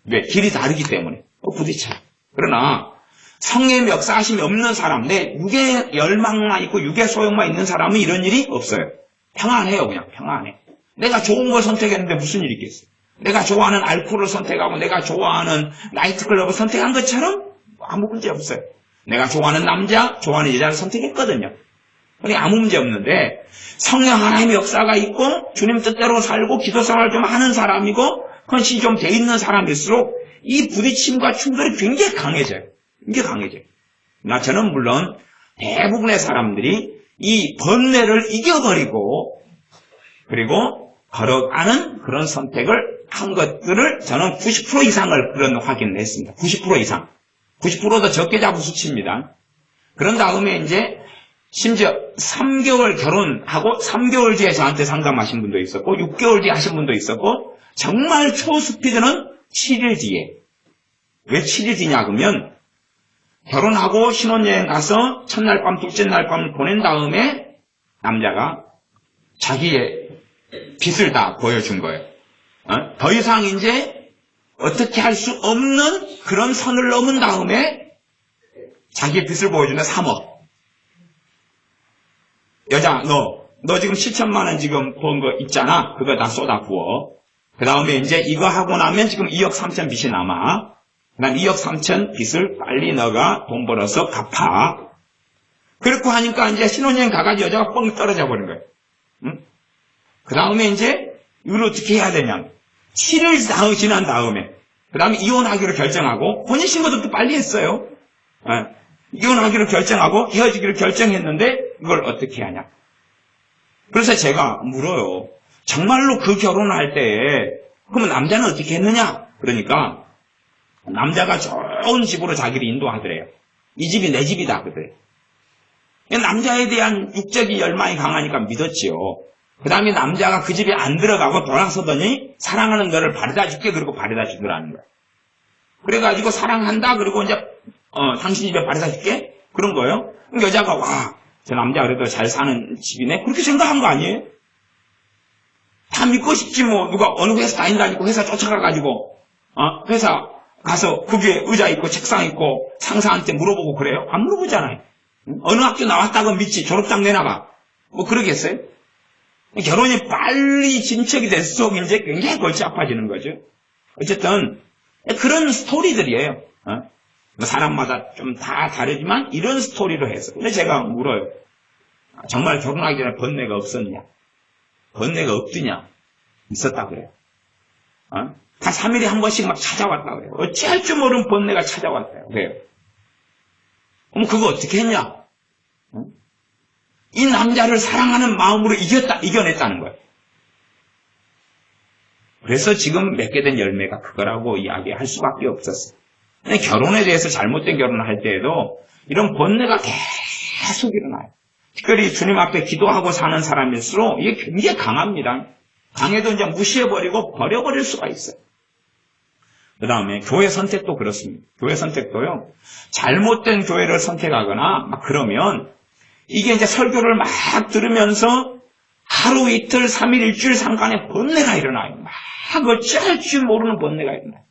왜? 길이 다르기 때문에 부딪혀요. 그러나 성령의 역사하심이 없는 사람, 내 육의 열망만 있고 육의 소욕만 있는 사람은 이런 일이 없어요. 평안해요. 그냥 평안해. 내가 좋은 걸 선택했는데 무슨 일이 있겠어요? 내가 좋아하는 알코올을 선택하고 내가 좋아하는 나이트클럽을 선택한 것처럼 아무 문제 없어요. 내가 좋아하는 남자, 좋아하는 여자를 선택했거든요. 그러니까 아무 문제 없는데 성령 하나님의 역사가 있고 주님 뜻대로 살고 기도생활을 좀 하는 사람이고 헌신이 좀 돼 있는 사람일수록 이 부딪힘과 충돌이 굉장히 강해져요. 굉장히 강해져요. 저는 물론 대부분의 사람들이 이 번뇌를 이겨버리고 그리고 걸어가는 그런 선택을 한 것들을 저는 90% 이상을 그런 확인을 했습니다. 90% 이상. 90%도 적게 잡은 수치입니다. 그런 다음에 이제 심지어 3개월 결혼하고 3개월 뒤에 저한테 상담하신 분도 있었고 6개월 뒤에 하신 분도 있었고 정말 초스피드는 7일 뒤에. 왜 7일 뒤냐 그러면 결혼하고 신혼여행 가서 첫날 밤 둘째 날 밤 보낸 다음에 남자가 자기의 빚을 다 보여준 거예요. 더 이상 이제 어떻게 할 수 없는 그런 선을 넘은 다음에 자기의 빚을 보여주는 3억. 여자 너 지금 7천만 원 지금 번 거 있잖아. 그거 다 쏟아 부어. 그 다음에 이제 이거 하고 나면 지금 2억 3천 빚이 남아. 난 2억 3천 빚을 빨리 너가 돈 벌어서 갚아. 그렇게 하니까 이제 신혼여행 가가지고 여자가 뻥 떨어져 버린 거예요. 응? 그 다음에 이제 이걸 어떻게 해야 되냐. 7일 지난 다음에 그 다음에 이혼하기로 결정하고 혼인신고도 또 빨리 했어요. 이혼하기로 결정하고 헤어지기로 결정했는데 이걸 어떻게 하냐. 그래서 제가 물어요. 정말로 그 결혼할 때 그러면 남자는 어떻게 했느냐. 그러니까 남자가 좋은 집으로 자기를 인도하더래요. 이 집이 내 집이다 그래. 남자에 대한 육적인 열망이 강하니까 믿었지요. 그 다음에 남자가 그 집에 안 들어가고 돌아서더니 사랑하는 너를 바래다 줄게 그러고 바래다 주더라는 거야. 그래가지고 사랑한다 그리고 이제 당신 집에 바래다 줄게 그런 거예요. 여자가 와 저 남자 그래도 잘 사는 집이네 그렇게 생각한 거 아니에요? 다 믿고 싶지 뭐. 누가 어느 회사 다닌다니까 회사 쫓아가가지고 회사 가서 거기에 의자 있고 책상 있고 상사한테 물어보고 그래요? 안 물어보잖아요. 어느 학교 나왔다고 믿지 졸업장 내놔봐 뭐 그러겠어요? 결혼이 빨리 진척이 될수록 이제 굉장히 골치 아파지는 거죠. 어쨌든 그런 스토리들이에요. 사람마다 좀 다 다르지만 이런 스토리로 해서. 근데 제가 물어요. 정말 결혼하기 전에 번뇌가 없었냐? 번뇌가 없더냐? 있었다 그래요. 한 3일에 한 번씩 막 찾아왔다 그래요. 어찌할 줄 모르는 번뇌가 찾아왔대요. 그래요. 그럼 그거 어떻게 했냐? 이 남자를 사랑하는 마음으로 이겨냈다는 거예요. 그래서 지금 맺게 된 열매가 그거라고 이야기할 수밖에 없었어요. 결혼에 대해서 잘못된 결혼을 할 때에도 이런 번뇌가 계속 일어나요. 특별히 주님 앞에 기도하고 사는 사람일수록 이게 굉장히 강합니다. 강해도 이제 무시해버리고 버려버릴 수가 있어요. 그 다음에 교회 선택도 그렇습니다. 교회 선택도요. 잘못된 교회를 선택하거나 막 그러면 이게 이제 설교를 막 들으면서 하루 이틀 3일 일주일 상간에 번뇌가 일어나요. 막 어찌할 줄 모르는 번뇌가 일어나요.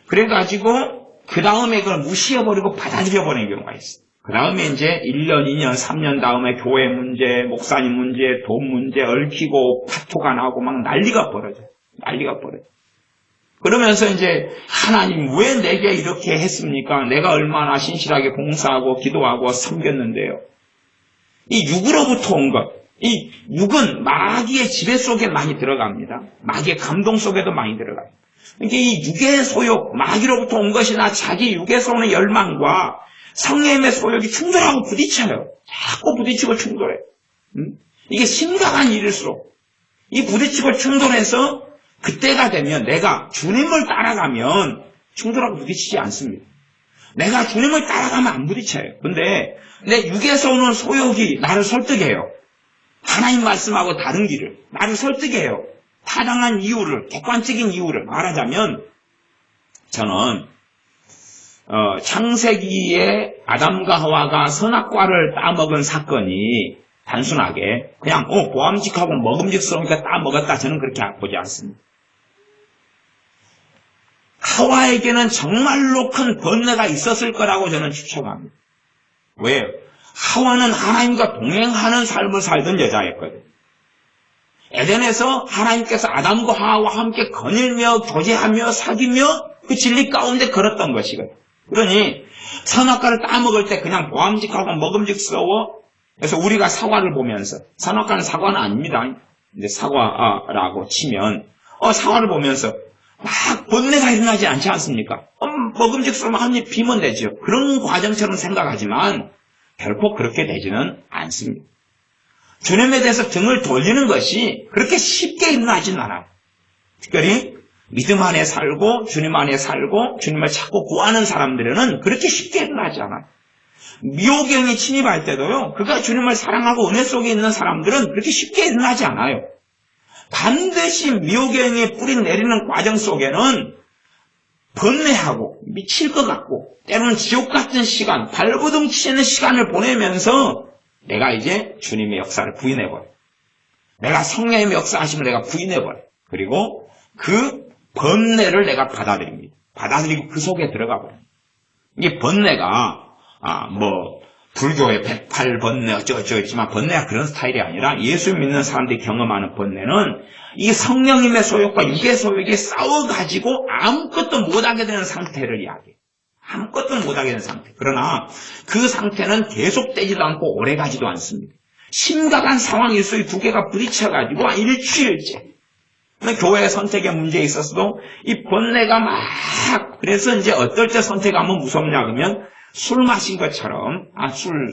그래가지고 그 다음에 그걸 무시해버리고 받아들여버리는 경우가 있어요. 그 다음에 이제 1년, 2년, 3년 다음에 교회 문제, 목사님 문제, 돈 문제 얽히고 파토가 나고 막 난리가 벌어져요. 난리가 벌어져요. 그러면서 이제 하나님 왜 내게 이렇게 했습니까? 내가 얼마나 신실하게 봉사하고 기도하고 섬겼는데요. 이 육으로부터 온 것, 이 육은 마귀의 지배 속에 많이 들어갑니다. 마귀의 감동 속에도 많이 들어가요. 그러니까 이 육의 소욕, 마귀로부터 온 것이나 자기 육에서 오는 열망과 성령의 소욕이 충돌하고 부딪혀요. 자꾸 부딪히고 충돌해요. 이게 심각한 일일수록 이 부딪히고 충돌해서 그때가 되면 내가 주님을 따라가면 충돌하고 부딪히지 않습니다. 내가 주님을 따라가면 안 부딪혀요. 근데 내 육에서 오는 소욕이 나를 설득해요. 하나님 말씀하고 다른 길을 나를 설득해요. 타당한 이유를, 객관적인 이유를 말하자면 저는 창세기에 아담과 하와가 선악과를 따먹은 사건이 단순하게 그냥 보암직하고 먹음직스러우니까 따먹었다 저는 그렇게 보지 않습니다. 하와에게는 정말로 큰 번뇌가 있었을 거라고 저는 추측합니다. 왜요? 하와는 하나님과 동행하는 삶을 살던 여자였거든요. 에덴에서 하나님께서 아담과 하와와 함께 거닐며 교제하며 사귀며 그 진리 가운데 걸었던 것이거든요. 그러니 선악과를 따먹을 때 그냥 보암직하고 먹음직스러워. 그래서 우리가 사과를 보면서 선악과는 사과는 아닙니다. 이제 사과라고 치면 사과를 보면서 막 번뇌가 일어나지 않지 않습니까? 먹음직스러우면 한 입 비면 되죠. 그런 과정처럼 생각하지만 결코 그렇게 되지는 않습니다. 주님에 대해서 등을 돌리는 것이 그렇게 쉽게 일어나지는 않아요. 특별히 믿음 안에 살고 주님 안에 살고 주님을 찾고 구하는 사람들은 그렇게 쉽게 일어나지 않아요. 미혹경이 침입할 때도요, 그가 주님을 사랑하고 은혜 속에 있는 사람들은 그렇게 쉽게 일어나지 않아요. 반드시 미혹경이 뿌리 내리는 과정 속에는 번뇌하고 미칠 것 같고 때로는 지옥 같은 시간, 발버둥 치는 시간을 보내면서 내가 이제 주님의 역사를 부인해버려. 내가 성령의 역사하심을 내가 부인해버려. 그리고 그 번뇌를 내가 받아들입니다. 받아들이고 그 속에 들어가 버려. 이게 번뇌가 불교의 108번뇌 어쩌고저쩌고 있지만 번뇌가 그런 스타일이 아니라 예수 믿는 사람들이 경험하는 번뇌는 이 성령님의 소욕과 육의 소욕이 싸워가지고 아무것도 못하게 되는 상태를 이야기해요. 아무것도 못하게 되는 상태. 그러나 그 상태는 계속되지도 않고 오래가지도 않습니다. 심각한 상황일 수 두 개가 부딪혀가지고 일주일째. 교회 선택의 문제에 있어서도 이 번뇌가 그래서 이제 어떨 때 선택하면 무섭냐 그러면 술 마신 것처럼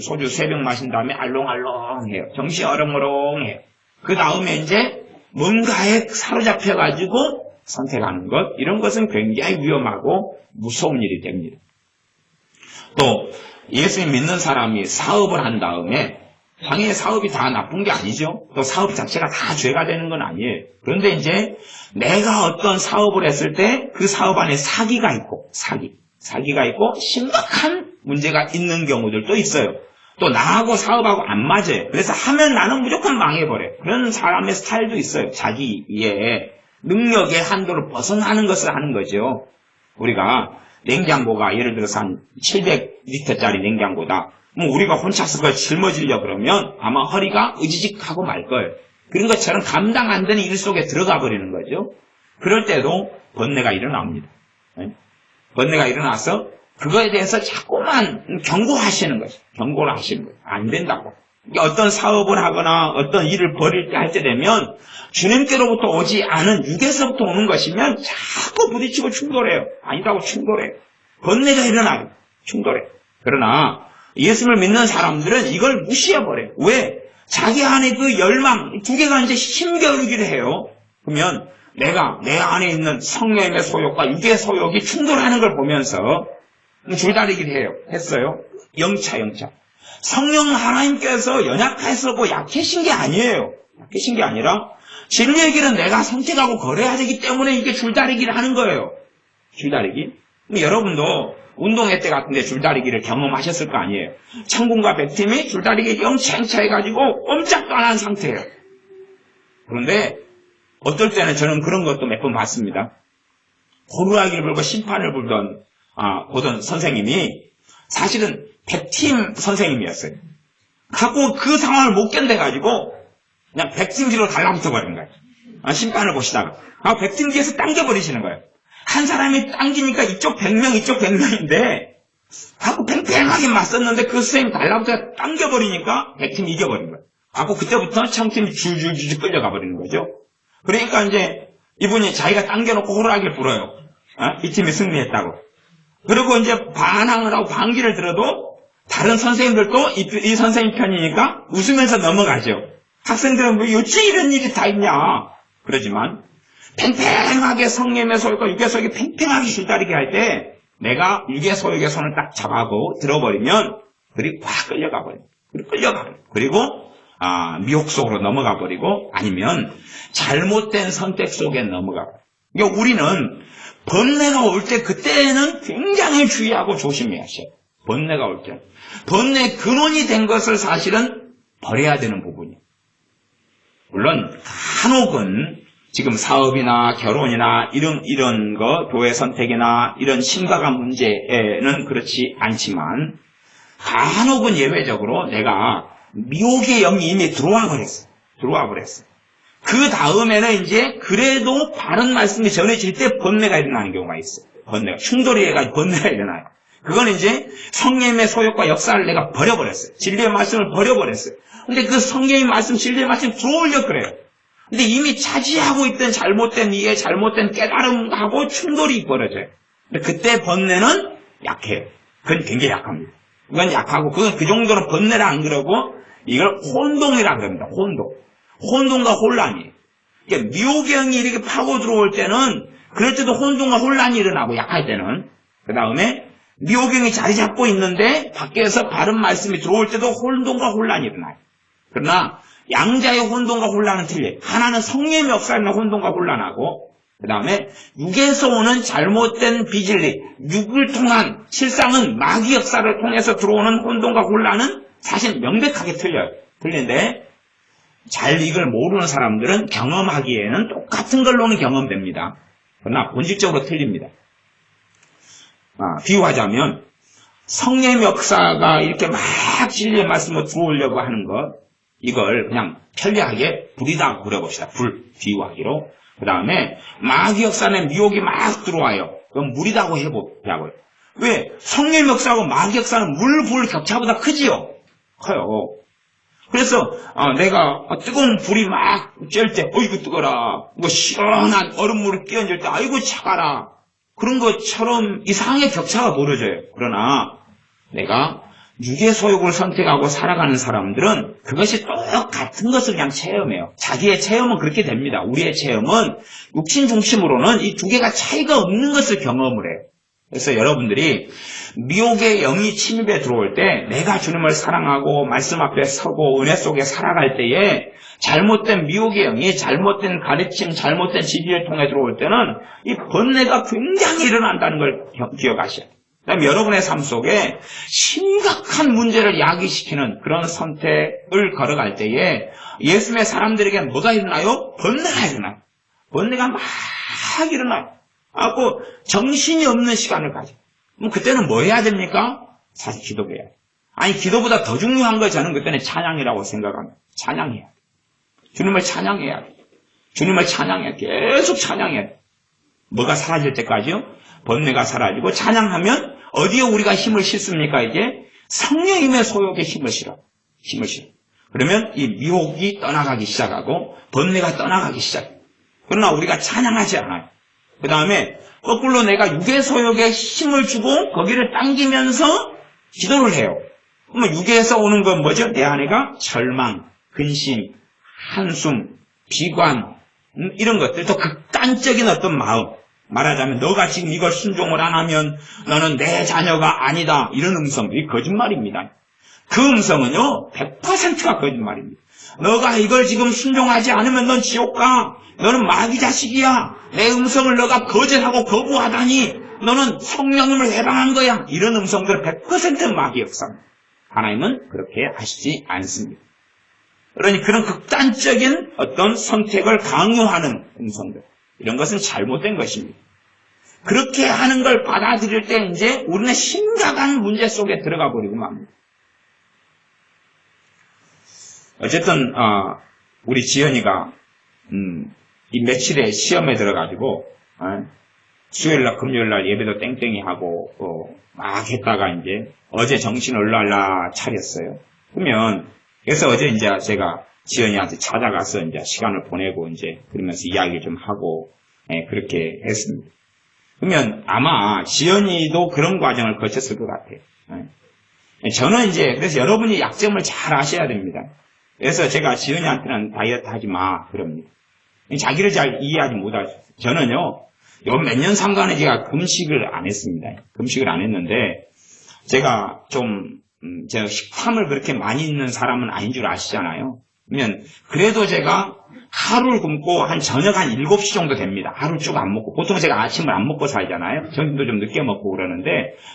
소주 3병 마신 다음에 알롱알롱해요. 정신이 어렁어렁해요. 그 다음에 이제 뭔가에 사로잡혀가지고 선택하는 것, 이런 것은 굉장히 위험하고 무서운 일이 됩니다. 또 예수 믿는 사람이 사업을 한 다음에 당연히 사업이 다 나쁜 게 아니죠. 또 사업 자체가 다 죄가 되는 건 아니에요. 그런데 이제 내가 어떤 사업을 했을 때 그 사업 안에 사기가 있고 심각한 문제가 있는 경우들도 있어요. 또 나하고 사업하고 안 맞아요. 그래서 하면 나는 무조건 망해버려요. 그런 사람의 스타일도 있어요. 자기의 능력의 한도를 벗어나는 것을 하는 거죠. 우리가 냉장고가 예를 들어서 한 700리터짜리 냉장고다. 우리가 혼자서 그걸 짊어지려 그러면 아마 허리가 으지직하고 말 거예요. 그런 것처럼 감당 안 되는 일 속에 들어가 버리는 거죠. 그럴 때도 번뇌가 일어납니다. 번뇌가 일어나서 그거에 대해서 자꾸만 경고하시는 거죠. 경고를 하시는 거예요. 안 된다고. 어떤 사업을 하거나 어떤 일을 벌일 때 할 때 되면 주님께로부터 오지 않은 육에서부터 오는 것이면 자꾸 부딪히고 충돌해요. 아니라고 충돌해요. 번뇌가 일어나요. 충돌해요. 그러나 예수를 믿는 사람들은 이걸 무시해버려요. 왜? 자기 안에 그 열망, 두 개가 이제 힘겨루기를 해요. 그러면 내가 내 안에 있는 성령의 소욕과 육의 소욕이 충돌하는 걸 보면서 줄다리기를 했어요. 영차. 성령 하나님께서 연약하시고 약해신 게 아니에요. 약해신 게 아니라 진리의 길은 내가 선택하고 걸어야 되기 때문에 이게 줄다리기를 하는 거예요. 줄다리기. 여러분도 운동회 때 같은데 줄다리기를 경험하셨을 거 아니에요. 천군과 백팀이 줄다리기 영차 해가지고 꼼짝도 안 한 상태예요. 그런데 어떨 때는 저는 그런 것도 몇 번 봤습니다. 호루라기를 불고 심판을 보던 선생님이 사실은 백팀 선생님이었어요. 갖고 그 상황을 못 견뎌가지고 그냥 백팀 뒤로 달라붙어 버린 거예요. 심판을 보시다가. 백팀 뒤에서 당겨버리시는 거예요. 한 사람이 당기니까 이쪽 100명, 이쪽 100명인데 갖고 팽팽하게 맞섰는데 그 선생님이 달라붙어 당겨버리니까 백팀이 이겨버린 거예요. 갖고 그때부터 청팀이 줄줄줄 끌려가 버리는 거죠. 그러니까 이제 이분이 자기가 당겨놓고 호루라기를 불어요. 이 팀이 승리했다고. 그리고 이제 반항을 하고 반기를 들어도 다른 선생님들도 이 선생님 편이니까 웃으면서 넘어가죠. 학생들은 왜 어찌 이런 일이 다 있냐. 그러지만 팽팽하게 성령의 소욕과 육의 소욕이 팽팽하게 줄다리게 할 때 내가 육의 소욕의 손을 딱 잡아고 들어버리면 그리고 확 끌려가 버려요. 그리고 미혹 속으로 넘어가 버리고 아니면 잘못된 선택 속에 넘어가 버려요. 그러니까 우리는 번뇌가 올 때 그때는 굉장히 주의하고 조심해야 하셔요. 번뇌가 올 때. 번뇌의 근원이 된 것을 사실은 버려야 되는 부분이에요. 물론 간혹은 지금 사업이나 결혼이나 이런 거, 교회 선택이나 이런 심각한 문제에는 그렇지 않지만 간혹은 예외적으로 내가 미혹의 영이 이미 들어와 버렸어. 그 다음에는 이제 그래도 바른 말씀이 전해질 때 번뇌가 일어나는 경우가 있어요. 충돌이 해가지고 번뇌가 일어나요. 그건 이제 성령의 소욕과 역사를 내가 버려버렸어요. 진리의 말씀을 버려버렸어요. 근데 그 성령의 말씀, 진리의 말씀 들어오려고 그래요. 근데 이미 차지하고 있던 잘못된 이해, 잘못된 깨달음하고 충돌이 벌어져요. 근데 그때 번뇌는 약해요. 그건 굉장히 약합니다. 그건 약하고, 그건 그 정도로 번뇌라 안 그러고, 이걸 혼동이라 그럽니다. 혼동과 혼란이에요. 미혹의 영이 이렇게 파고 들어올 때는 그럴 때도 혼돈과 혼란이 일어나고 약할 때는 그 다음에 미혹의 영이 자리 잡고 있는데 밖에서 바른 말씀이 들어올 때도 혼돈과 혼란이 일어나요. 그러나 양자의 혼돈과 혼란은 틀려요. 하나는 성령의 역사에 혼돈과 혼란하고 그 다음에 육에서 오는 잘못된 비진리, 육을 통한 실상은 마귀 역사를 통해서 들어오는 혼돈과 혼란은 사실 명백하게 틀려요. 틀린데 잘 이걸 모르는 사람들은 경험하기에는 똑같은 걸로는 경험됩니다. 그러나 본질적으로 틀립니다. 비유하자면 성령의 역사가 이렇게 막 진리의 말씀으로 들어오려고 하는 것, 이걸 그냥 편리하게 불이다 그려봅시다. 불, 비유하기로. 그 다음에 마귀 역사는 미혹이 막 들어와요. 그럼 물이라고 해보자고요. 왜? 성령의 역사하고 마귀 역사는 물, 불 격차보다 크지요? 커요. 그래서 내가 뜨거운 불이 막 쬐을 때 어이구 뜨거라, 뭐 시원한 얼음물을 끼얹을 때 아이고 차가라, 그런 것처럼 이상하게 격차가 벌어져요. 그러나 내가 육의 소욕을 선택하고 살아가는 사람들은 그것이 똑같은 것을 그냥 체험해요. 자기의 체험은 그렇게 됩니다. 우리의 체험은 육신 중심으로는 이 두 개가 차이가 없는 것을 경험을 해요. 그래서 여러분들이 미혹의 영이 침입에 들어올 때 내가 주님을 사랑하고 말씀 앞에 서고 은혜 속에 살아갈 때에 잘못된 미혹의 영이 잘못된 가르침, 잘못된 지지를 통해 들어올 때는 이 번뇌가 굉장히 일어난다는 걸 기억하셔야 돼요. 그다음에 여러분의 삶 속에 심각한 문제를 야기시키는 그런 선택을 걸어갈 때에 예수님의 사람들에게 뭐가 일어나요? 번뇌가 일어나요. 번뇌가 막 일어나요. 하고 정신이 없는 시간을 가져. 그럼 그때는 뭐 해야 됩니까? 사실 기도해야 돼요. 아니 기도보다 더 중요한 거 저는 그때는 찬양이라고 생각합니다. 찬양해야 돼요. 주님을 찬양해야 돼요. 주님을 찬양해야 돼요. 계속 찬양해야 돼요. 뭐가 사라질 때까지요? 번뇌가 사라지고 찬양하면 어디에 우리가 힘을 싣습니까? 이제 성령님의 소욕에 힘을 실어. 힘을 실어. 그러면 이 미혹이 떠나가기 시작하고 번뇌가 떠나가기 시작해요. 그러나 우리가 찬양하지 않아요. 그 다음에 거꾸로 내가 육의 소욕에 힘을 주고 거기를 당기면서 기도를 해요. 그러면 육에서 오는 건 뭐죠? 내 안에가 절망, 근심, 한숨, 비관, 이런 것들, 또 극단적인 어떤 마음. 말하자면 너가 지금 이걸 순종을 안 하면 너는 내 자녀가 아니다. 이런 음성들이 거짓말입니다. 그 음성은요 100%가 거짓말입니다. 너가 이걸 지금 순종하지 않으면 넌 지옥 가. 너는 마귀 자식이야. 내 음성을 너가 거절하고 거부하다니 너는 성령님을 해방한 거야. 이런 음성들은 100% 마귀 역사입니다. 하나님은 그렇게 하시지 않습니다. 그러니 그런 극단적인 어떤 선택을 강요하는 음성들, 이런 것은 잘못된 것입니다. 그렇게 하는 걸 받아들일 때 이제 우리는 심각한 문제 속에 들어가 버리고 맙니다. 어쨌든 우리 지연이가 이 며칠에 시험에 들어가지고 수요일날 금요일날 예배도 땡땡이 하고 막 했다가 이제 어제 정신 올라라 차렸어요. 그러면 그래서 어제 이제 제가 지연이한테 찾아가서 이제 시간을 보내고 이제 그러면서 이야기 좀 하고 그렇게 했습니다. 그러면 아마 지연이도 그런 과정을 거쳤을 것 같아요. 저는 이제 그래서 여러분이 약점을 잘 아셔야 됩니다. 그래서 제가 지연이한테는 다이어트 하지 마 그럽니다. 자기를 잘 이해하지 못하죠. 저는요 요 몇 년 상간에 제가 금식을 안 했습니다. 금식을 안 했는데 제가 좀 제가 식탐을 그렇게 많이 있는 사람은 아닌 줄 아시잖아요. 그러면 그래도 제가 하루를 굶고 한 저녁 한 7시 정도 됩니다. 하루 쭉 안 먹고. 보통 제가 아침을 안 먹고 살잖아요. 점심도 좀 늦게 먹고 그러는데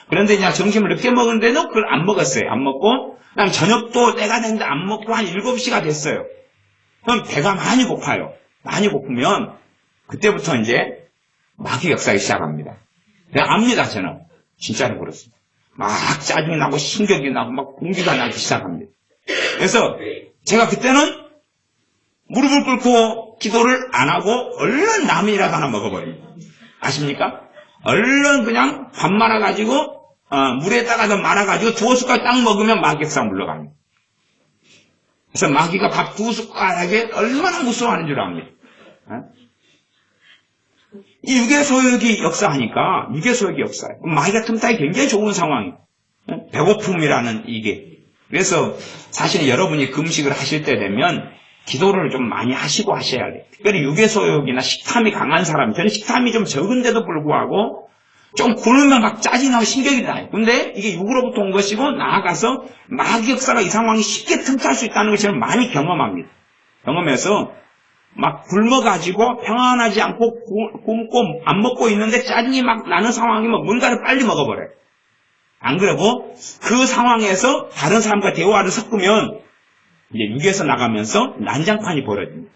그런데 그냥 점심을 늦게 먹은데도 그걸 안 먹었어요. 안 먹고 그다음 저녁도 때가 됐는데 안 먹고 한 7시가 됐어요. 그럼 배가 많이 고파요. 많이 고프면 그때부터 이제 마귀 역사하기 시작합니다. 내가 압니다. 저는 진짜로 그렇습니다. 막 짜증이 나고 신경이 나고 막 공기가 나기 시작합니다. 그래서 제가 그때는 무릎을 꿇고 기도를 안 하고 얼른 라면이라도 하나 먹어버립니다. 아십니까? 얼른 그냥 밥 말아가지고 물에다가 말아가지고 2숟갈 딱 먹으면 마귀 역사 물러갑니다. 그래서 마귀가 밥 2숟가락에 얼마나 무서워하는 줄 압니다. 이 육의 소욕이 역사하니까 육의 소욕이 역사해요. 마귀가 틈타기 굉장히 좋은 상황이에요. 배고픔이라는 이게. 그래서 사실 여러분이 금식을 하실 때 되면 기도를 좀 많이 하시고 하셔야 돼요. 특별히 유괴소욕이나 식탐이 강한 사람, 저는 식탐이 좀 적은데도 불구하고 좀 굶으면 막 짜증나고 신경이 나요. 근데 이게 육으로부터 온 것이고 나아가서 마귀 역사가 이 상황이 쉽게 틈탈 수 있다는 걸 저는 많이 경험합니다. 경험해서 막 굶어가지고 평안하지 않고 굶고 안 먹고 있는데 짜증이 막 나는 상황이면 뭔가를 빨리 먹어버려요. 안 그러고 그 상황에서 다른 사람과 대화를 섞으면 이제 육에서 나가면서 난장판이 벌어집니다.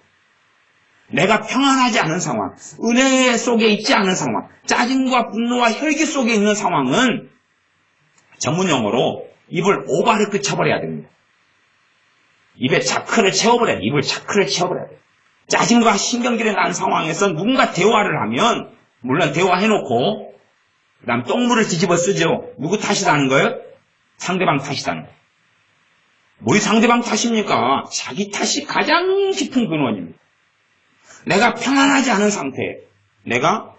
내가 평안하지 않은 상황, 은혜 속에 있지 않은 상황, 짜증과 분노와 혈기 속에 있는 상황은 전문용어로 입을 오바르크 쳐버려야 됩니다. 입에 자크를 채워버려야 돼요. 입을 자크를 채워버려야 돼요. 짜증과 신경질이 나는 상황에서 누군가 대화를 하면 물론 대화해놓고 그 다음 똥물을 뒤집어 쓰죠. 누구 탓이라는 거예요? 상대방 탓이라는 거예요. 뭐이 상대방 탓입니까? 자기 탓이 가장 깊은 근원입니다. 내가 평안하지 않은 상태, 내가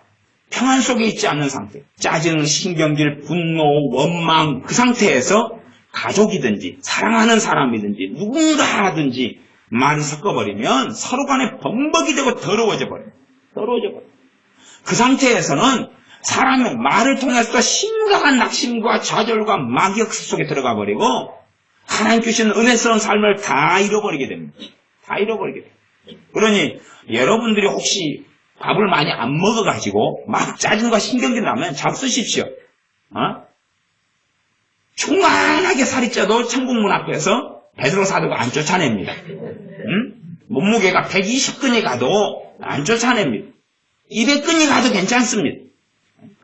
평안 속에 있지 않은 상태, 짜증, 신경질, 분노, 원망 그 상태에서 가족이든지 사랑하는 사람이든지 누군가든지 말을 섞어버리면 서로 간에 범벅이 되고 더러워져 버려요. 그 상태에서는 사람의 말을 통해서 심각한 낙심과 좌절과 마귀 역사 속에 들어가 버리고 하나님 주신 은혜스러운 삶을 다 잃어버리게 됩니다. 다 잃어버리게 됩니다. 그러니 여러분들이 혹시 밥을 많이 안 먹어가지고 막 짜증과 신경질 나면 잡수십시오. 충만하게 살이 쪄도 천국문 앞에서 베드로 사도가 안 쫓아냅니다. 몸무게가 120근이 가도 안 쫓아냅니다. 200근이 가도 괜찮습니다.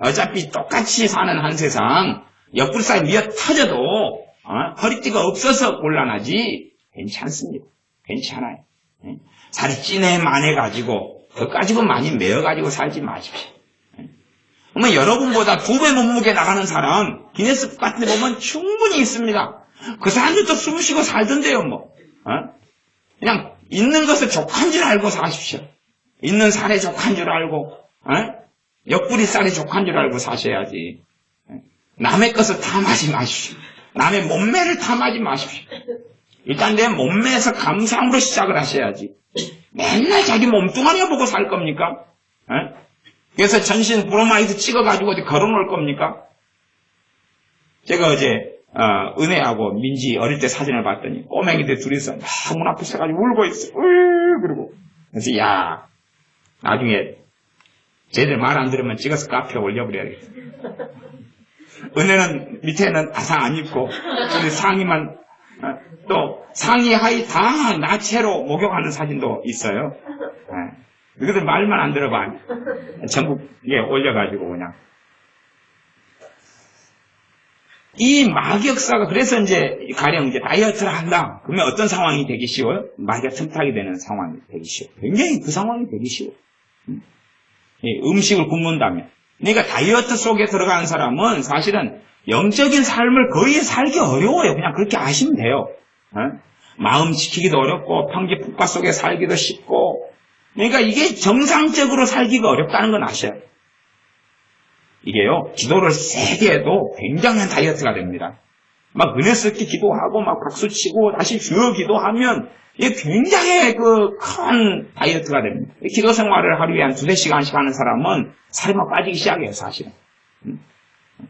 어차피 똑같이 사는 한 세상 옆구리살이 미어 터져도 허리띠가 없어서 곤란하지 괜찮습니다. 괜찮아요. 살이 찌내만해가지고 더 가지고 많이 메어가지고 살지 마십시오. 그러면 여러분보다 2배 몸무게 나가는 사람 기네스북 같은 데 보면 충분히 있습니다. 그 사람들도 숨 쉬고 살던데요. 그냥 있는 것을 족한 줄 알고 사십시오. 있는 살이 족한 줄 알고 옆구리 살이 족한 줄 알고 사셔야지. 남의 것을 탐하지 마십시오. 남의 몸매를 탐하지 마십시오. 일단 내 몸매에서 감사함으로 시작을 하셔야지. 맨날 자기 몸뚱아리만 보고 살 겁니까? 그래서 전신 브로마이드 찍어가지고 어디 걸어놓을 겁니까? 제가 어제 은혜하고 민지 어릴 때 사진을 봤더니 꼬맹이들 둘이서 문 앞에 서가지고 울고 있어. 그러고 그래서 야 나중에 쟤들 말 안 들으면 찍어서 카페에 올려버려야겠어. 은혜는 밑에는 아상 안 입고 우리 상의만 또 상의 하의 다 나체로 목욕하는 사진도 있어요. 이것들 말만 안 들어봐. 전국에 올려가지고 그냥. 이 마귀 역사가 그래서 이제 가령 이제 다이어트를 한다. 그러면 어떤 상황이 되기 쉬워요? 마귀가 틈타게 되는 상황이 되기 쉬워요. 굉장히 그 상황이 되기 쉬워요. 음식을 굶는다면. 그러니까 다이어트 속에 들어가는 사람은 사실은 영적인 삶을 거의 살기 어려워요. 그냥 그렇게 아시면 돼요. 마음 지키기도 어렵고 평지 풍파 속에 살기도 쉽고 그러니까 이게 정상적으로 살기가 어렵다는 건 아셔요. 이게요 기도를 세게 해도 굉장한 다이어트가 됩니다. 막 은혜스럽게 기도하고 막 박수치고 다시 주여 기도하면 이게 굉장히 큰 다이어트가 됩니다. 기도 생활을 하루에 한 2-3시간씩 하는 사람은 살이 막 빠지기 시작해요 사실은.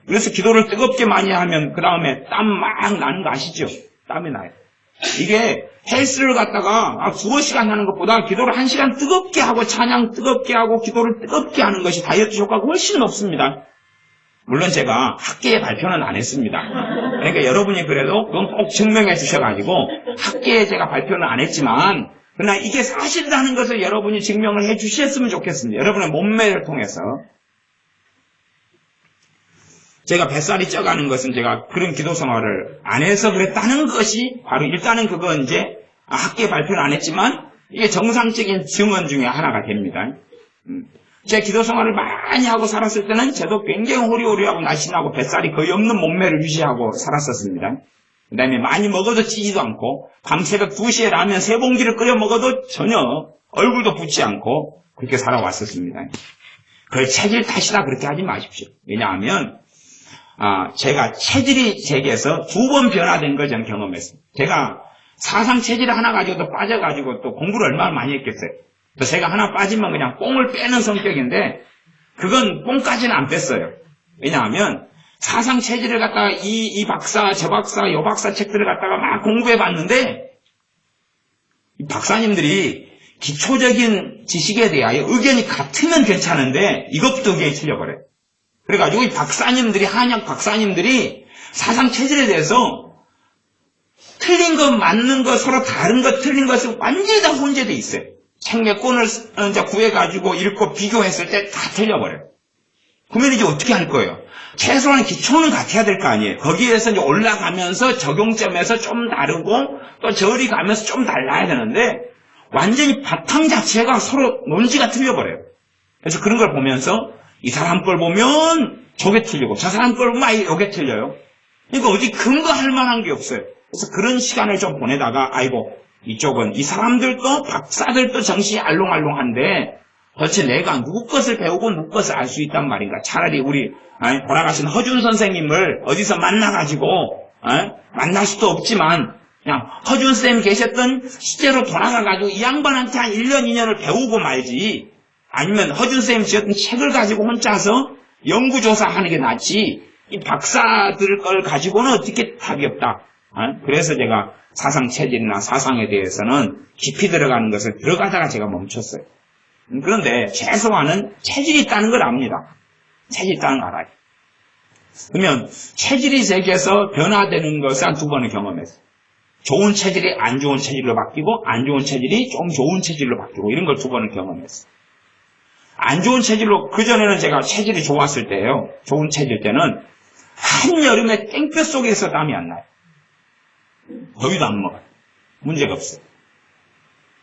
그래서 기도를 뜨겁게 많이 하면 그 다음에 땀 막 나는 거 아시죠? 땀이 나요. 이게 헬스를 갖다가 2-5시간 하는 것보다 기도를 1시간 뜨겁게 하고 찬양 뜨겁게 하고 기도를 뜨겁게 하는 것이 다이어트 효과가 훨씬 높습니다. 물론 제가 학계에 발표는 안 했습니다. 그러니까 여러분이 그래도 그건 꼭 증명해 주셔가지고 학계에 제가 발표는 안 했지만 그러나 이게 사실이라는 것을 여러분이 증명을 해 주셨으면 좋겠습니다. 여러분의 몸매를 통해서. 제가 뱃살이 쪄가는 것은 제가 그런 기도 생활을 안 해서 그랬다는 것이 바로 일단은 그건 이제 학계 발표는 안 했지만 이게 정상적인 증언 중에 하나가 됩니다. 제 기도 생활을 많이 하고 살았을 때는 저도 굉장히 호리호리하고 날씬하고 뱃살이 거의 없는 몸매를 유지하고 살았었습니다. 그 다음에 많이 먹어도 찌지도 않고 밤새벽 2시에 라면 3봉지를 끓여 먹어도 전혀 얼굴도 붓지 않고 그렇게 살아왔었습니다. 그걸 체질 탓이다 그렇게 하지 마십시오. 왜냐하면 제가 체질이 제게서 2번 변화된 걸 저는 경험했습니다. 제가 사상 체질 하나 가지고도 빠져가지고 또 공부를 얼마나 많이 했겠어요. 그래서 제가 하나 빠지면 그냥 뽕을 빼는 성격인데 그건 뽕까지는 안 뺐어요. 왜냐하면 사상 체질을 갖다가 이 박사, 저 박사, 요 박사 책들을 갖다가 막 공부해 봤는데 이 박사님들이 기초적인 지식에 대하여 의견이 같으면 괜찮은데 이것부터 의견이 틀려버려요. 그래가지고 이 박사님들이, 한약 박사님들이 사상 체질에 대해서 틀린 것, 맞는 것, 서로 다른 것, 틀린 것은 완전히 다 혼재되어 있어요. 책 몇 권을 이제 구해가지고 읽고 비교했을 때 다 틀려버려요. 그러면 이제 어떻게 할 거예요? 최소한 기초는 같아야 될 거 아니에요. 거기에서 이제 올라가면서 적용점에서 좀 다르고 또 저리 가면서 좀 달라야 되는데 완전히 바탕 자체가 서로 논지가 틀려버려요. 그래서 그런 걸 보면서 이 사람 걸 보면 저게 틀리고 저 사람 걸 보면 요게 틀려요. 그러니까 어디 근거할 만한 게 없어요. 그래서 그런 시간을 좀 보내다가 아이고 이쪽은 이 사람들도 박사들도 정신이 알롱알롱한데 도대체 내가 누구 것을 배우고 누구 것을 알 수 있단 말인가. 차라리 우리 돌아가신 허준 선생님을 어디서 만나가지고 만날 수도 없지만 그냥 허준 쌤 계셨던 실제로 돌아가가지고 이 양반한테 한 1년 2년을 배우고 말지 아니면 허준 쌤 지었던 책을 가지고 혼자서 연구조사하는 게 낫지 이 박사들 걸 가지고는 어떻게 답이 없다. 그래서 제가 사상 체질이나 사상에 대해서는 깊이 들어가는 것을 들어가다가 제가 멈췄어요. 그런데 최소한은 체질이 있다는 걸 압니다. 체질이 있다는 걸 알아요. 그러면 체질이 제게서 변화되는 것을 한 2번을 경험했어요. 좋은 체질이 안 좋은 체질로 바뀌고 안 좋은 체질이 좀 좋은 체질로 바뀌고 이런 걸 2번을 경험했어요. 안 좋은 체질로 그전에는 제가 체질이 좋았을 때예요. 좋은 체질 때는 한여름에 땡볕 속에서 땀이 안 나요. 더위도 안 먹어요. 문제가 없어요.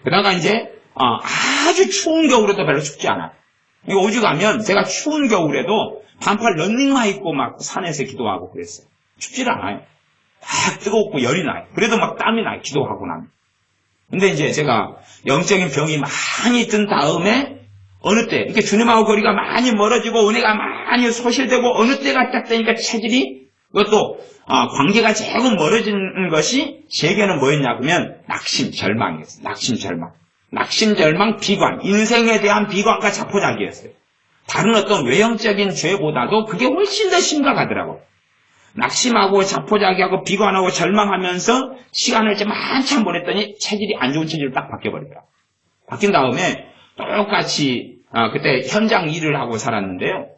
그러다가 이제 아주 추운 겨울에도 별로 춥지 않아요. 오죽하면 제가 추운 겨울에도 반팔 런닝화 입고 막 산에서 기도하고 그랬어요. 춥질 않아요. 막 뜨겁고 열이 나요. 그래도 막 땀이 나요. 기도하고 나면. 근데 이제 제가 영적인 병이 많이 든 다음에 어느 때 이렇게 주님하고 거리가 많이 멀어지고 은혜가 많이 소실되고 어느 때가 딱 되니까 체질이 그것도 관계가 조금 멀어지는 것이 제게는 뭐였냐 그러면 낙심, 절망이었어요. 낙심, 절망. 낙심, 절망, 비관. 인생에 대한 비관과 자포자기였어요. 다른 어떤 외형적인 죄보다도 그게 훨씬 더 심각하더라고요. 낙심하고 자포자기하고 비관하고 절망하면서 시간을 좀 한참 보냈더니 체질이 안 좋은 체질로 딱 바뀌어버리더라고요. 바뀐 다음에 똑같이 그때 현장 일을 하고 살았는데요.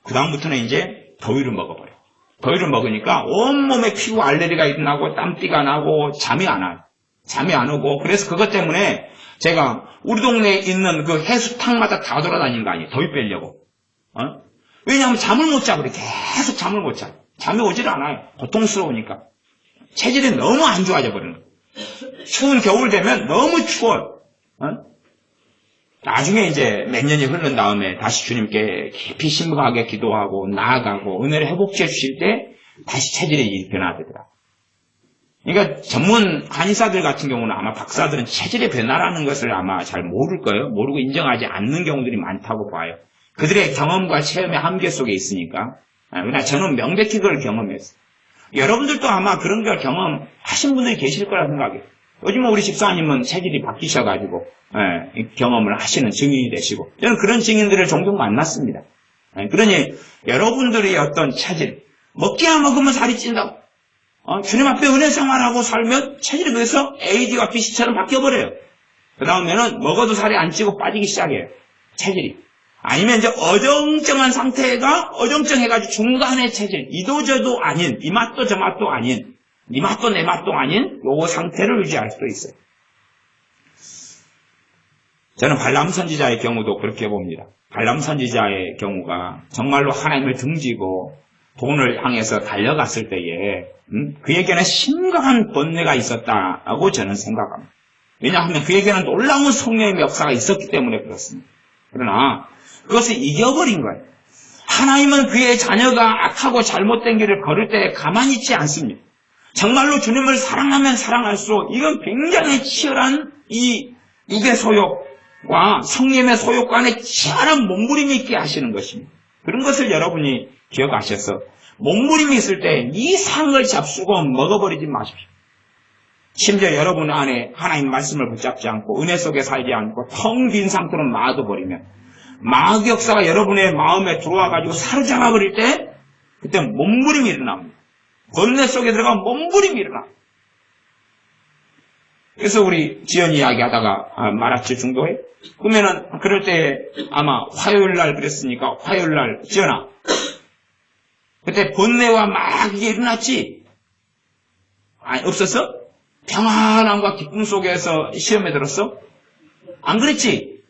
그 다음부터는 이제 더위를 먹어버려요. 더위를 먹으니까 온몸에 피부 알레르기가 나고 땀띠가 나고 잠이 안 와요. 잠이 안 오고 그래서 그것 때문에 제가 우리 동네에 있는 그 해수탕마다 다 돌아다니는 거 아니에요. 더위 빼려고. 왜냐하면 잠을 못 자고 그래. 계속 잠을 못 자요. 잠이 오질 않아요. 고통스러우니까. 체질이 너무 안 좋아져 버리는 거예요. 추운 겨울 되면 너무 추워요. 나중에 이제 몇 년이 흐른 다음에 다시 주님께 깊이 심각하게 기도하고 나아가고 은혜를 회복해 주실 때 다시 체질이 변화되더라. 그러니까 전문 한의사들 같은 경우는 아마 박사들은 체질의 변화라는 것을 아마 잘 모를 거예요. 모르고 인정하지 않는 경우들이 많다고 봐요. 그들의 경험과 체험의 한계 속에 있으니까. 그러나 저는 명백히 그걸 경험했어요. 여러분들도 아마 그런 걸 경험하신 분들이 계실 거라 생각해요. 요즘 우리 집사님은 체질이 바뀌셔가지고 경험을 하시는 증인이 되시고 저는 그런 증인들을 종종 만났습니다. 그러니 여러분들의 어떤 체질 먹기나 먹으면 살이 찐다고 주님 앞에 은혜 생활하고 살면 체질이 그래서 AD와 BC처럼 바뀌어버려요. 그 다음에는 먹어도 살이 안 찌고 빠지기 시작해요. 체질이. 아니면 이제 어정쩡한 상태가 어정쩡해가지고 중간의 체질 이도저도 아닌 이 맛도 저 맛도 아닌 네 맛도 내 맛도 아닌 요 상태를 유지할 수도 있어요. 저는 발람 선지자의 경우도 그렇게 봅니다. 발람 선지자의 경우가 정말로 하나님을 등지고 돈을 향해서 달려갔을 때에 그에게는 심각한 번뇌가 있었다고 저는 생각합니다. 왜냐하면 그에게는 놀라운 성령의 역사가 있었기 때문에 그렇습니다. 그러나 그것을 이겨버린 거예요. 하나님은 그의 자녀가 악하고 잘못된 길을 걸을 때 가만히 있지 않습니다. 정말로 주님을 사랑하면 사랑할수록 이건 굉장히 치열한 이 육의 소욕과 성령의 소욕 간에 치열한 몸부림이 있게 하시는 것입니다. 그런 것을 여러분이 기억하셔서 몸부림이 있을 때 이 상을 잡수고 먹어버리지 마십시오. 심지어 여러분 안에 하나님 말씀을 붙잡지 않고 은혜 속에 살지 않고 텅 빈 상태로 놔둬버리면 마귀 역사가 여러분의 마음에 들어와가지고 사로잡아 버릴 때 그때 몸부림이 일어납니다. 번뇌 속에 들어가면 몸부림이 일어나. 그래서 우리 지연이 이야기하다가 말았지 중도에 그러면은 그럴 때 아마 화요일날 그랬으니까 화요일날 지연아 그때 번뇌와 막 이게 일어났지? 아니 없었어? 평안함과 기쁨 속에서 시험에 들었어? 안 그랬지?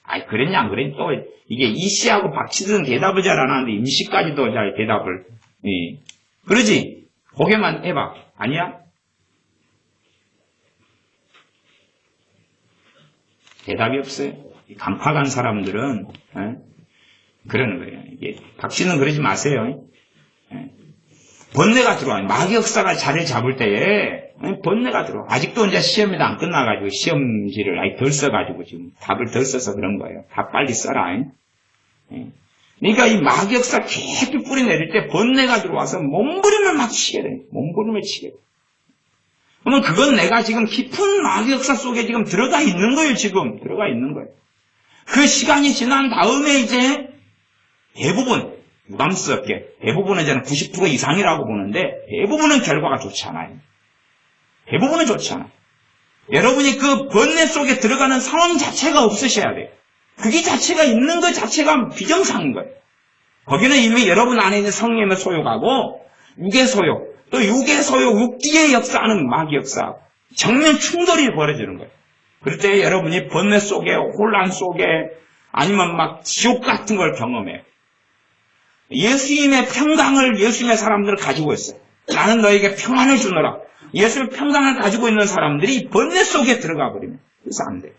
아니 그랬냐 안 그랬냐 또 이게 이씨하고 박치든 대답을 잘 안 하는데 임씨까지도 잘 대답을 그러지? 고개만 해봐. 아니야? 대답이 없어요. 간파간 사람들은 그러는 거예요. 이게 박씨는 그러지 마세요. 번뇌가 들어와요. 마귀 역사가 자리를 잡을 때에 번뇌가 들어와. 아직도 이제 시험이 안 끝나가지고 시험지를 아예 덜 써가지고 지금 답을 덜 써서 그런 거예요. 답 빨리 써라. 그러니까 이 마귀 역사 깊이 뿌리 내릴 때 번뇌가 들어와서 몸부림을 막 치게 돼. 몸부림을 치게 돼. 그러면 그건 내가 지금 깊은 마귀 역사 속에 지금 들어가 있는 거예요. 지금 들어가 있는 거예요. 그 시간이 지난 다음에 이제 대부분 부담스럽게 대부분은 저는 90% 이상이라고 보는데 대부분은 결과가 좋지 않아요. 대부분은 좋지 않아요. 여러분이 그 번뇌 속에 들어가는 상황 자체가 없으셔야 돼요. 그게 자체가 있는 것 자체가 비정상인 거예요. 거기는 이미 여러분 안에 있는 성령의 소욕하고 육의 소욕, 또 육의 소욕, 육뒤에 역사하는 마귀 역사, 정면 충돌이 벌어지는 거예요. 그럴 때 여러분이 번뇌 속에, 혼란 속에, 아니면 막 지옥 같은 걸 경험해요. 예수님의 평강을 예수님의 사람들을 가지고 있어요. 나는 너에게 평안을 주노라. 예수님의 평강을 가지고 있는 사람들이 번뇌 속에 들어가 버리면 그래서 안 돼요.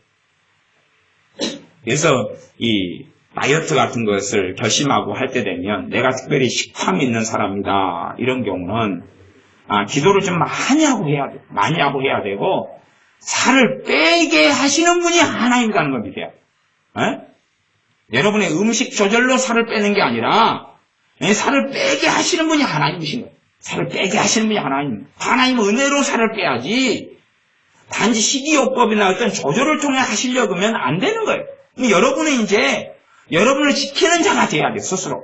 그래서 이 다이어트 같은 것을 결심하고 할 때 되면 내가 특별히 식탐이 있는 사람이다. 이런 경우는 기도를 좀 많이 하고 해야 돼. 많이 하고 해야 되고 살을 빼게 하시는 분이 하나님이라는 걸 믿어야 돼. 여러분의 음식 조절로 살을 빼는 게 아니라 살을 빼게 하시는 분이 하나님이신 거예요. 살을 빼게 하시는 분이 하나님. 하나님은 은혜로 살을 빼야지 단지 식이요법이나 어떤 조절을 통해 하시려고 하면 안 되는 거예요. 여러분은 이제 여러분을 지키는 자가 돼야 돼요. 스스로.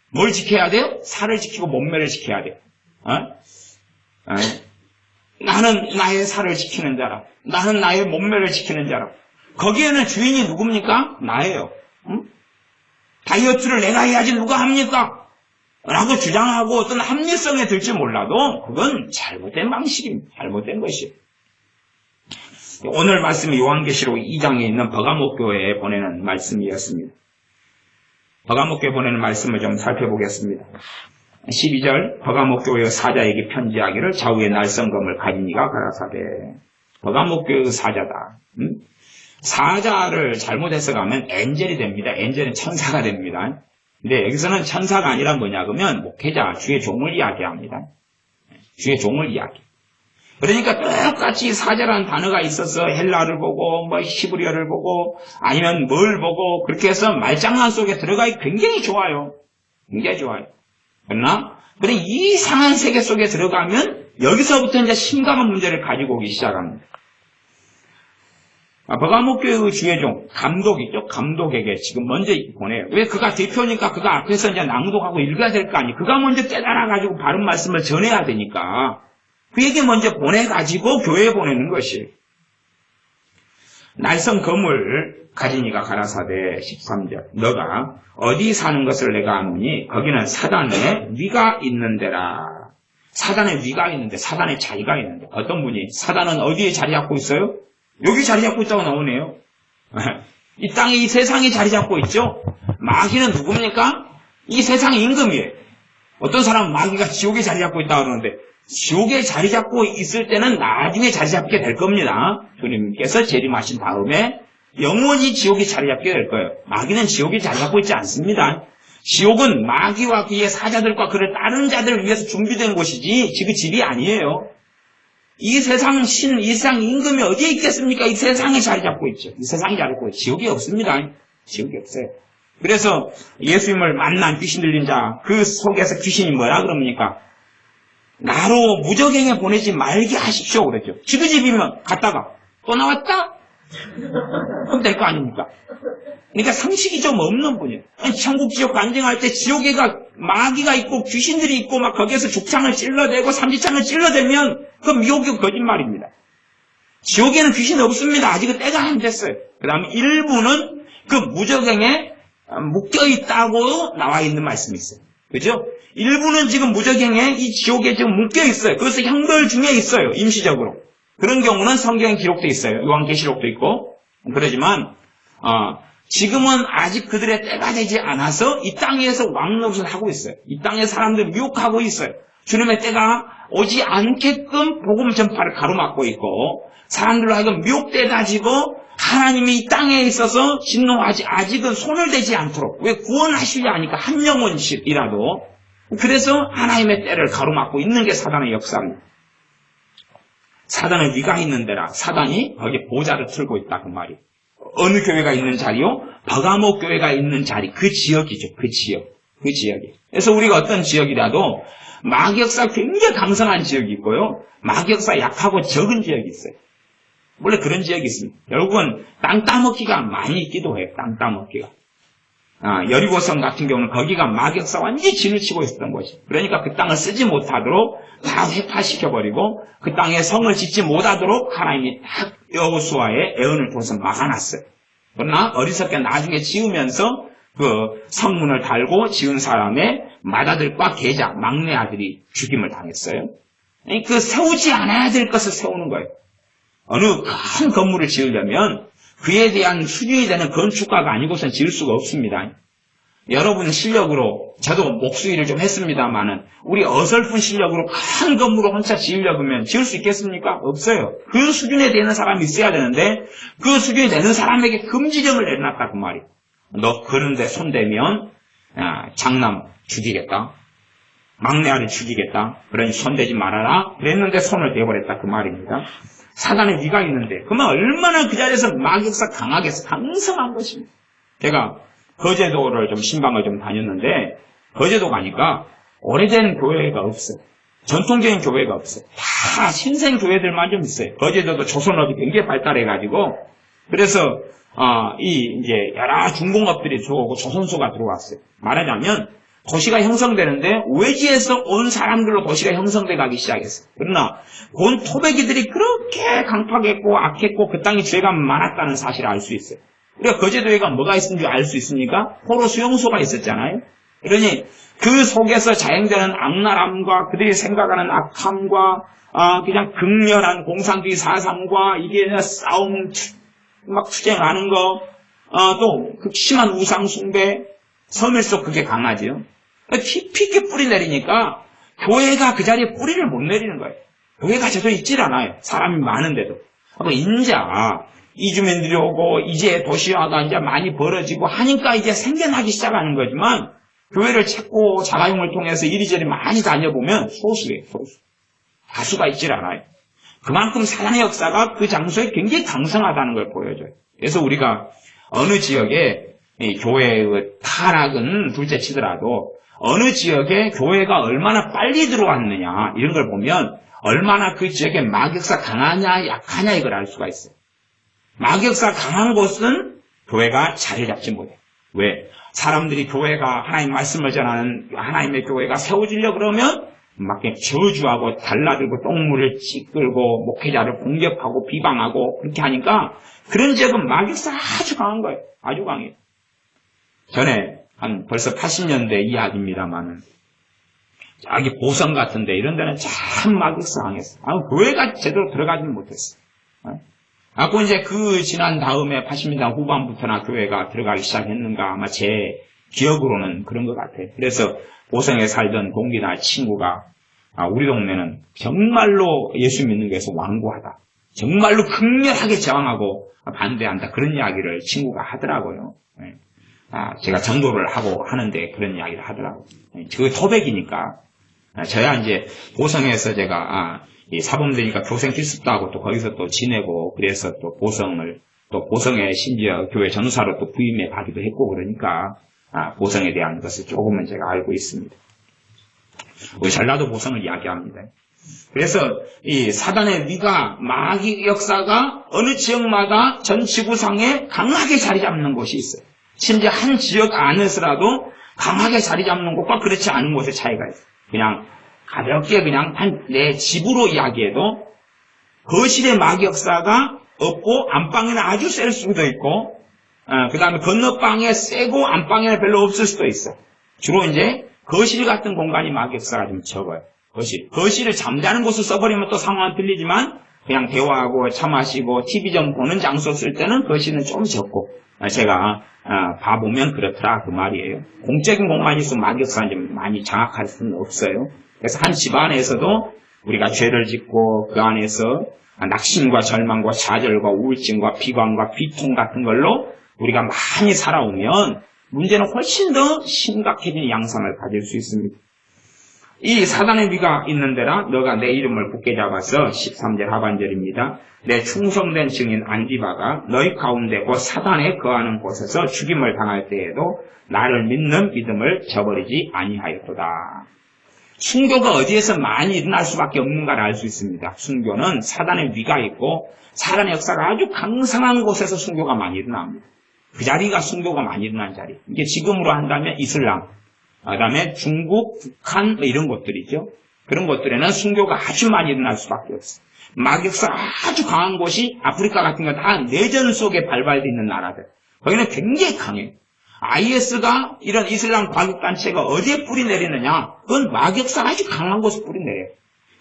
뭘 지켜야 돼요? 살을 지키고 몸매를 지켜야 돼요. 나는 나의 살을 지키는 자라. 나는 나의 몸매를 지키는 자라. 거기에는 주인이 누굽니까? 나예요. 다이어트를 내가 해야지 누가 합니까? 라고 주장하고 어떤 합리성에 들지 몰라도 그건 잘못된 방식입니다. 잘못된 것이에요. 오늘 말씀이 요한계시록 2장에 있는 버가모 교회에 보내는 말씀이었습니다. 버가모 교회에 보내는 말씀을 좀 살펴보겠습니다. 12절 버가모 교회 사자에게 편지하기를 좌우에 날성검을 가진 이가 가라사대. 버가모 교회 사자다. 사자를 잘못 해석하면 엔젤이 됩니다. 엔젤은 천사가 됩니다. 근데 여기서는 천사가 아니라 뭐냐 그러면 목회자, 주의 종을 이야기합니다. 주의 종을 이야기. 그러니까 똑같이 사자라는 단어가 있어서 헬라를 보고 히브리어를 보고 아니면 뭘 보고 그렇게 해서 말장난 속에 들어가기 굉장히 좋아요. 굉장히 좋아요. 그러나 이상한 세계 속에 들어가면 여기서부터 이제 심각한 문제를 가지고 오기 시작합니다. 버가모 교회의 주의종 감독이죠. 감독에게 지금 먼저 보내요. 왜 그가 대표니까 그가 앞에서 이제 낭독하고 읽어야 될 거 아니에요. 그가 먼저 깨달아가지고 바른 말씀을 전해야 되니까 그에게 먼저 보내가지고 교회에 보내는 것이에요. 날성검을 가진 이가 가라사대 13절 너가 어디 사는 것을 내가 아노니 거기는 사단의 위가 있는 데라. 사단의 위가 있는데 사단의 자리가 있는데 어떤 분이 사단은 어디에 자리 잡고 있어요? 여기 자리 잡고 있다고 나오네요. 이 땅에 이 세상에 자리 잡고 있죠. 마귀는 누굽니까? 이 세상의 임금이에요. 어떤 사람은 마귀가 지옥에 자리 잡고 있다고 그러는데 지옥에 자리 잡고 있을 때는 나중에 자리 잡게 될 겁니다. 주님께서 재림하신 다음에 영원히 지옥에 자리 잡게 될 거예요. 마귀는 지옥에 자리 잡고 있지 않습니다. 지옥은 마귀와 그의 사자들과 그를 따르는 자들을 위해서 준비된 곳이지 그 집이 아니에요. 이 세상 이 세상 임금이 어디에 있겠습니까? 이 세상에 자리 잡고 있죠. 이 세상에 자리 잡고 있죠. 지옥이 없습니다. 지옥이 없어요. 그래서 예수님을 만난 귀신 들린 자, 그 속에서 귀신이 뭐라 그럽니까? 나로 무적행에 보내지 말게 하십시오 그랬죠. 지그집이면 갔다가 또 나왔다? 그럼 될 거 아닙니까? 그러니까 상식이 좀 없는 분이에요. 아니, 천국 지옥 간증할 때 지옥에가 마귀가 있고 귀신들이 있고 막 거기에서 죽창을 찔러대고 삼지창을 찔러대면 그 미혹이 거짓말입니다. 지옥에는 귀신이 없습니다. 아직은 때가 안 됐어요. 그 다음에 일부는 그 무적행에 묶여있다고 나와 있는 말씀이 있어요. 그죠? 일부는 지금 무적행에 이 지옥에 지금 묶여있어요. 그래서 형벌 중에 있어요. 임시적으로. 그런 경우는 성경에 기록되어 있어요. 요한계시록도 있고. 그러지만 지금은 아직 그들의 때가 되지 않아서 이 땅에서 왕노릇을 하고 있어요. 이 땅의 사람들 미혹하고 있어요. 주님의 때가 오지 않게끔 복음 전파를 가로막고 있고 사람들로 하여금 미혹돼 가지고 하나님이 이 땅에 있어서 진노하지 아직은 손을 대지 않도록 왜 구원하시려 하니까 한 영혼씩이라도 그래서 하나님의 때를 가로막고 있는 게 사단의 역사입니다. 사단의 위가 있는 데라 사단이 거기에 보좌를 틀고 있다 그 말이에요. 어느 교회가 있는 자리요? 버가모 교회가 있는 자리 그 지역이죠. 그 지역이. 그래서 우리가 어떤 지역이라도 마귀역사 굉장히 강성한 지역이 있고요. 마귀역사 약하고 적은 지역이 있어요. 원래 그런 지역이 있습니다. 결국은 땅 따먹기가 많이 있기도 해요. 땅 따먹기가. 여리고성 같은 경우는 거기가 마귀역사 완전히 진을 치고 있었던 곳이. 그러니까 그 땅을 쓰지 못하도록 다 회파시켜버리고 그 땅에 성을 짓지 못하도록 하나님이 딱 여호수아의 애언을 둬서 막아놨어요. 그러나 어리석게 나중에 지으면서 그 성문을 달고 지은 사람의 맏아들과 계자, 막내 아들이 죽임을 당했어요. 그 세우지 않아야 될 것을 세우는 거예요. 어느 큰 건물을 지으려면 그에 대한 수준이 되는 건축가가 아니고선 지을 수가 없습니다. 여러분 실력으로 저도 목수일을 좀 했습니다만은 우리 어설픈 실력으로 큰 건물을 혼자 지으려고 하면 지을 수 있겠습니까? 없어요. 그 수준에 되는 사람이 있어야 되는데 그 수준이 되는 사람에게 금지령을 내려놨다 그 말이에요. 너 그런데 손대면 장남 죽이겠다. 막내 아들 죽이겠다. 그러니 손대지 말아라. 그랬는데 손을 대버렸다 그 말입니다. 사단의 위가 있는데 그러면 얼마나 그 자리에서 마귀역사 강하겠어. 강성한 것입니다. 제가 거제도를 좀 신방을 좀 다녔는데 거제도 가니까 오래된 교회가 없어요. 전통적인 교회가 없어요. 다 신생 교회들만 좀 있어요. 거제도도 조선업이 굉장히 발달해가지고 그래서 이제 여러 중공업들이 들어오고 조선소가 들어왔어요. 말하자면 도시가 형성되는데 외지에서 온 사람들로 도시가 형성돼 가기 시작했어요. 그러나 본 토백이들이 그렇게 강팍했고 악했고 그 땅에 죄가 많았다는 사실을 알 수 있어요. 우리가 거제도에가 뭐가 있는지 알 수 있습니까? 포로 수용소가 있었잖아요. 그러니 그 속에서 자행되는 악랄함과 그들이 생각하는 악함과 그냥 극렬한 공산주의 사상과 이게 싸움 막 투쟁하는 거 또 극심한 우상 숭배 섬일속 그게 강하지요. 깊이 있게 뿌리 내리니까 교회가 그 자리에 뿌리를 못 내리는 거예요. 교회가 제대로 있질 않아요. 사람이 많은데도. 인자 이주민들이 오고 이제 도시화가 이제 많이 벌어지고 하니까 이제 생겨나기 시작하는 거지만 교회를 찾고 자가용을 통해서 이리저리 많이 다녀보면 소수예요. 소수. 다수가 있질 않아요. 그만큼 사단의 역사가 그 장소에 굉장히 강성하다는 걸 보여줘요. 그래서 우리가 어느 지역에 교회의 타락은 둘째 치더라도 어느 지역에 교회가 얼마나 빨리 들어왔느냐 이런 걸 보면 얼마나 그 지역에 마귀역사 강하냐 약하냐 이걸 알 수가 있어요. 마귀역사 강한 곳은 교회가 자리 잡지 못해요. 왜? 사람들이 교회가 하나님 말씀을 전하는 하나님의 교회가 세워지려고 그러면 막 저주하고 달라들고 똥물을 찌끌고 목회자를 공격하고 비방하고 그렇게 하니까 그런 지역은 마귀역사 아주 강한 거예요. 아주 강해요. 전에 한 벌써 80년대 이야기입니다만은 여기 보성 같은데 이런 데는 참 마귀역사 강했어요. 교회가 제대로 들어가지는 못했어요. 그 이제 그 지난 다음에 80년대 후반부터나 교회가 들어가기 시작했는가 아마 제 기억으로는 그런 것 같아요. 그래서 보성에 살던 동기나 친구가 우리 동네는 정말로 예수 믿는 것에서 완고하다. 정말로 극렬하게 저항하고 반대한다. 그런 이야기를 친구가 하더라고요. 제가 전도를 하고 하는데 그런 이야기를 하더라고요. 그 토백이니까. 저야 이제 보성에서 제가 사범되니까 교생 필습도 하고 또 거기서 또 지내고 그래서 또 보성에 심지어 교회 전사로 또 부임해 가기도 했고 그러니까 보성에 대한 것을 조금은 제가 알고 있습니다. 전라도 보성을 이야기합니다. 그래서 이 사단의 위가 마귀 역사가 어느 지역마다 전 지구상에 강하게 자리 잡는 곳이 있어요. 심지어 한 지역 안에서라도 강하게 자리 잡는 곳과 그렇지 않은 곳의 차이가 있어요. 그냥 가볍게 그냥 내 집으로 이야기해도 거실의 마귀 역사가 없고 안방에는 아주 셀 수도 있고 그 다음에 건너방에 세고 안방에는 별로 없을 수도 있어. 주로 이제 거실 같은 공간이 마귀 역사가 좀 적어요. 거실을 잠자는 곳을 써버리면 또 상황은 틀리지만 그냥 대화하고 차 마시고 TV 좀 보는 장소 쓸 때는 거실은 좀 적고 제가 봐보면 그렇더라 그 말이에요. 공적인 공간이 있으면 마귀 역사는 좀 많이 장악할 수는 없어요. 그래서 한 집안에서도 우리가 죄를 짓고 그 안에서 낙심과 절망과 좌절과 우울증과 비관과 비통 같은 걸로 우리가 많이 살아오면 문제는 훨씬 더 심각해진 양상을 가질 수 있습니다. 이 사단의 위가 있는 데라 너가 내 이름을 굳게 잡아서 13절 하반절입니다. 내 충성된 증인 안디바가 너희 가운데 곧 사단에 거하는 곳에서 죽임을 당할 때에도 나를 믿는 믿음을 저버리지 아니하였도다. 순교가 어디에서 많이 일어날 수밖에 없는가를 알 수 있습니다. 순교는 사단의 위가 있고 사단의 역사가 아주 강성한 곳에서 순교가 많이 일어납니다. 그 자리가 순교가 많이 일어난 자리. 이게 지금으로 한다면 이슬람, 그 다음에 중국, 북한 이런 곳들이죠. 그런 곳들에는 순교가 아주 많이 일어날 수밖에 없어요. 마귀 역사가 아주 강한 곳이 아프리카 같은 거 다 내전 속에 발발되어 있는 나라들. 거기는 굉장히 강해요. IS가 이런 이슬람 과격단체가 어디에 뿌리 내리느냐? 그건 마귀 역사가 아주 강한 곳에 뿌리 내려요.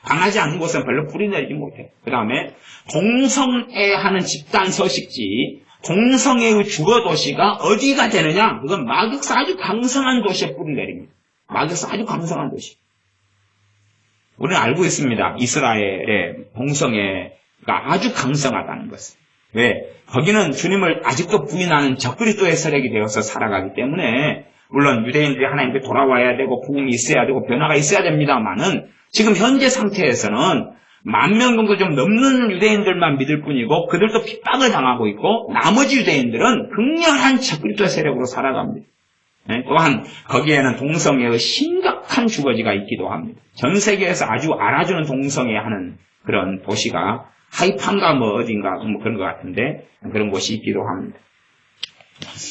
강하지 않은 곳은 별로 뿌리 내리지 못해요. 그 다음에 동성애 하는 집단 서식지, 동성애의 주거 도시가 어디가 되느냐? 그건 마귀 역사 아주 강성한 도시에 뿌리 내립니다. 마귀 역사 아주 강성한 도시. 우리는 알고 있습니다. 이스라엘의 동성애가 아주 강성하다는 것을. 왜? 거기는 주님을 아직도 부인하는 적그리스도의 세력이 되어서 살아가기 때문에 물론 유대인들이 하나님께 돌아와야 되고 부흥이 있어야 되고 변화가 있어야 됩니다만은 지금 현재 상태에서는 10,000명 정도 좀 넘는 유대인들만 믿을 뿐이고 그들도 핍박을 당하고 있고 나머지 유대인들은 극렬한 적그리스도의 세력으로 살아갑니다. 또한 거기에는 동성애의 심각한 주거지가 있기도 합니다. 전 세계에서 아주 알아주는 동성애하는 그런 도시가 하이판가 뭐 어딘가 뭐 그런 것 같은데 그런 곳이 있기도 합니다.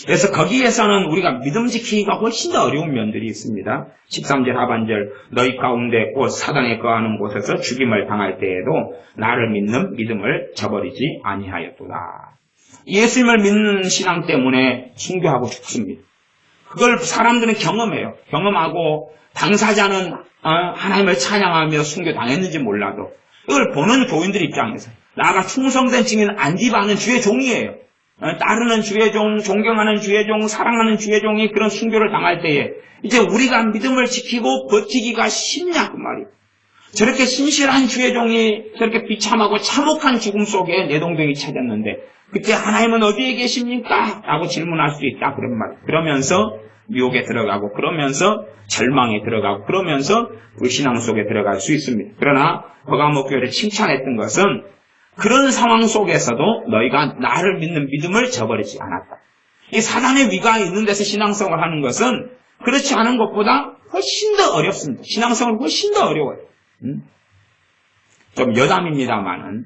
그래서 거기에서는 우리가 믿음 지키기가 훨씬 더 어려운 면들이 있습니다. 13절 하반절 너희 가운데 곧 사단에 거하는 곳에서 죽임을 당할 때에도 나를 믿는 믿음을 저버리지 아니하였도다. 예수님을 믿는 신앙 때문에 순교하고 죽습니다. 그걸 사람들은 경험해요. 경험하고 당사자는 하나님을 찬양하며 순교당했는지 몰라도 이걸 보는 교인들 입장에서 나가 충성된 증인 안디바는 주의 종이에요. 따르는 주의 종, 존경하는 주의 종, 사랑하는 주의 종이 그런 순교를 당할 때에 이제 우리가 믿음을 지키고 버티기가 쉽냐 그 말이에요. 저렇게 신실한 주의 종이 저렇게 비참하고 참혹한 죽음 속에 내 동생이 찾았는데 그때 하나님은 어디에 계십니까? 라고 질문할 수 있다 그런 말이에요. 그러면서 미혹에 들어가고 그러면서 절망에 들어가고 그러면서 불신앙 속에 들어갈 수 있습니다. 그러나 버가모 교회를 칭찬했던 것은 그런 상황 속에서도 너희가 나를 믿는 믿음을 저버리지 않았다. 이 사단의 위가 있는 데서 신앙생활을 하는 것은 그렇지 않은 것보다 훨씬 더 어렵습니다. 신앙생활은 훨씬 더 어려워요. 좀 여담입니다만은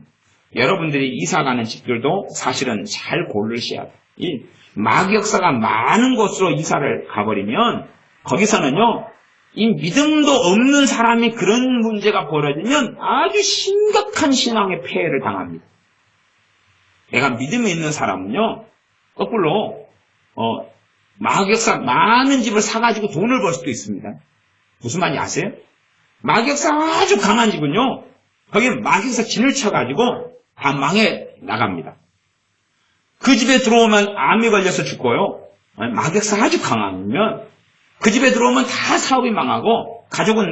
여러분들이 이사가는 집들도 사실은 잘 고르셔야 돼요. 이 마귀 역사가 많은 곳으로 이사를 가버리면 거기서는요 이 믿음도 없는 사람이 그런 문제가 벌어지면 아주 심각한 신앙의 폐해를 당합니다. 내가 믿음이 있는 사람은요 거꾸로 마귀 역사 많은 집을 사가지고 돈을 벌 수도 있습니다. 무슨 말인지 아세요? 마귀 역사가 아주 강한 집은요 거기에 마귀 역사 진을 쳐가지고 다 망해 나갑니다. 그 집에 들어오면 암이 걸려서 죽고요. 마귀 역사가 아주 강하면 그 집에 들어오면 다 사업이 망하고 가족은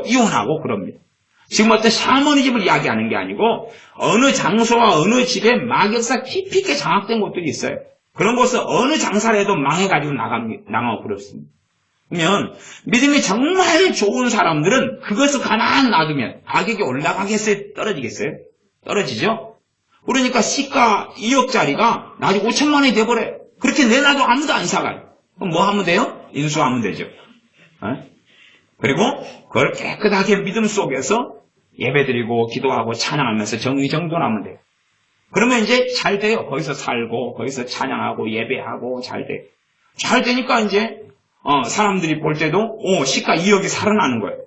이혼하고 그럽니다. 지금 어떤 샤머니즘을 이야기하는 게 아니고 어느 장소와 어느 집에 마귀 역사 깊이 있게 장악된 곳들이 있어요. 그런 곳은 어느 장사를 해도 망해가지고 나가고 그렇습니다. 그러면 믿음이 정말 좋은 사람들은 그것을 가만히 놔두면 가격이 올라가겠어요? 떨어지겠어요? 떨어지죠? 그러니까 시가 2억짜리가 나중에 5천만 원이 돼버려요. 그렇게 내놔도 아무도 안 사가요. 그럼 뭐 하면 돼요? 인수하면 되죠. 그리고 그걸 깨끗하게 믿음 속에서 예배드리고 기도하고 찬양하면서 정의정돈하면 돼요. 그러면 이제 잘 돼요. 거기서 살고 거기서 찬양하고 예배하고 잘 돼요. 잘 되니까 이제 사람들이 볼 때도 시가 2억이 살아나는 거예요.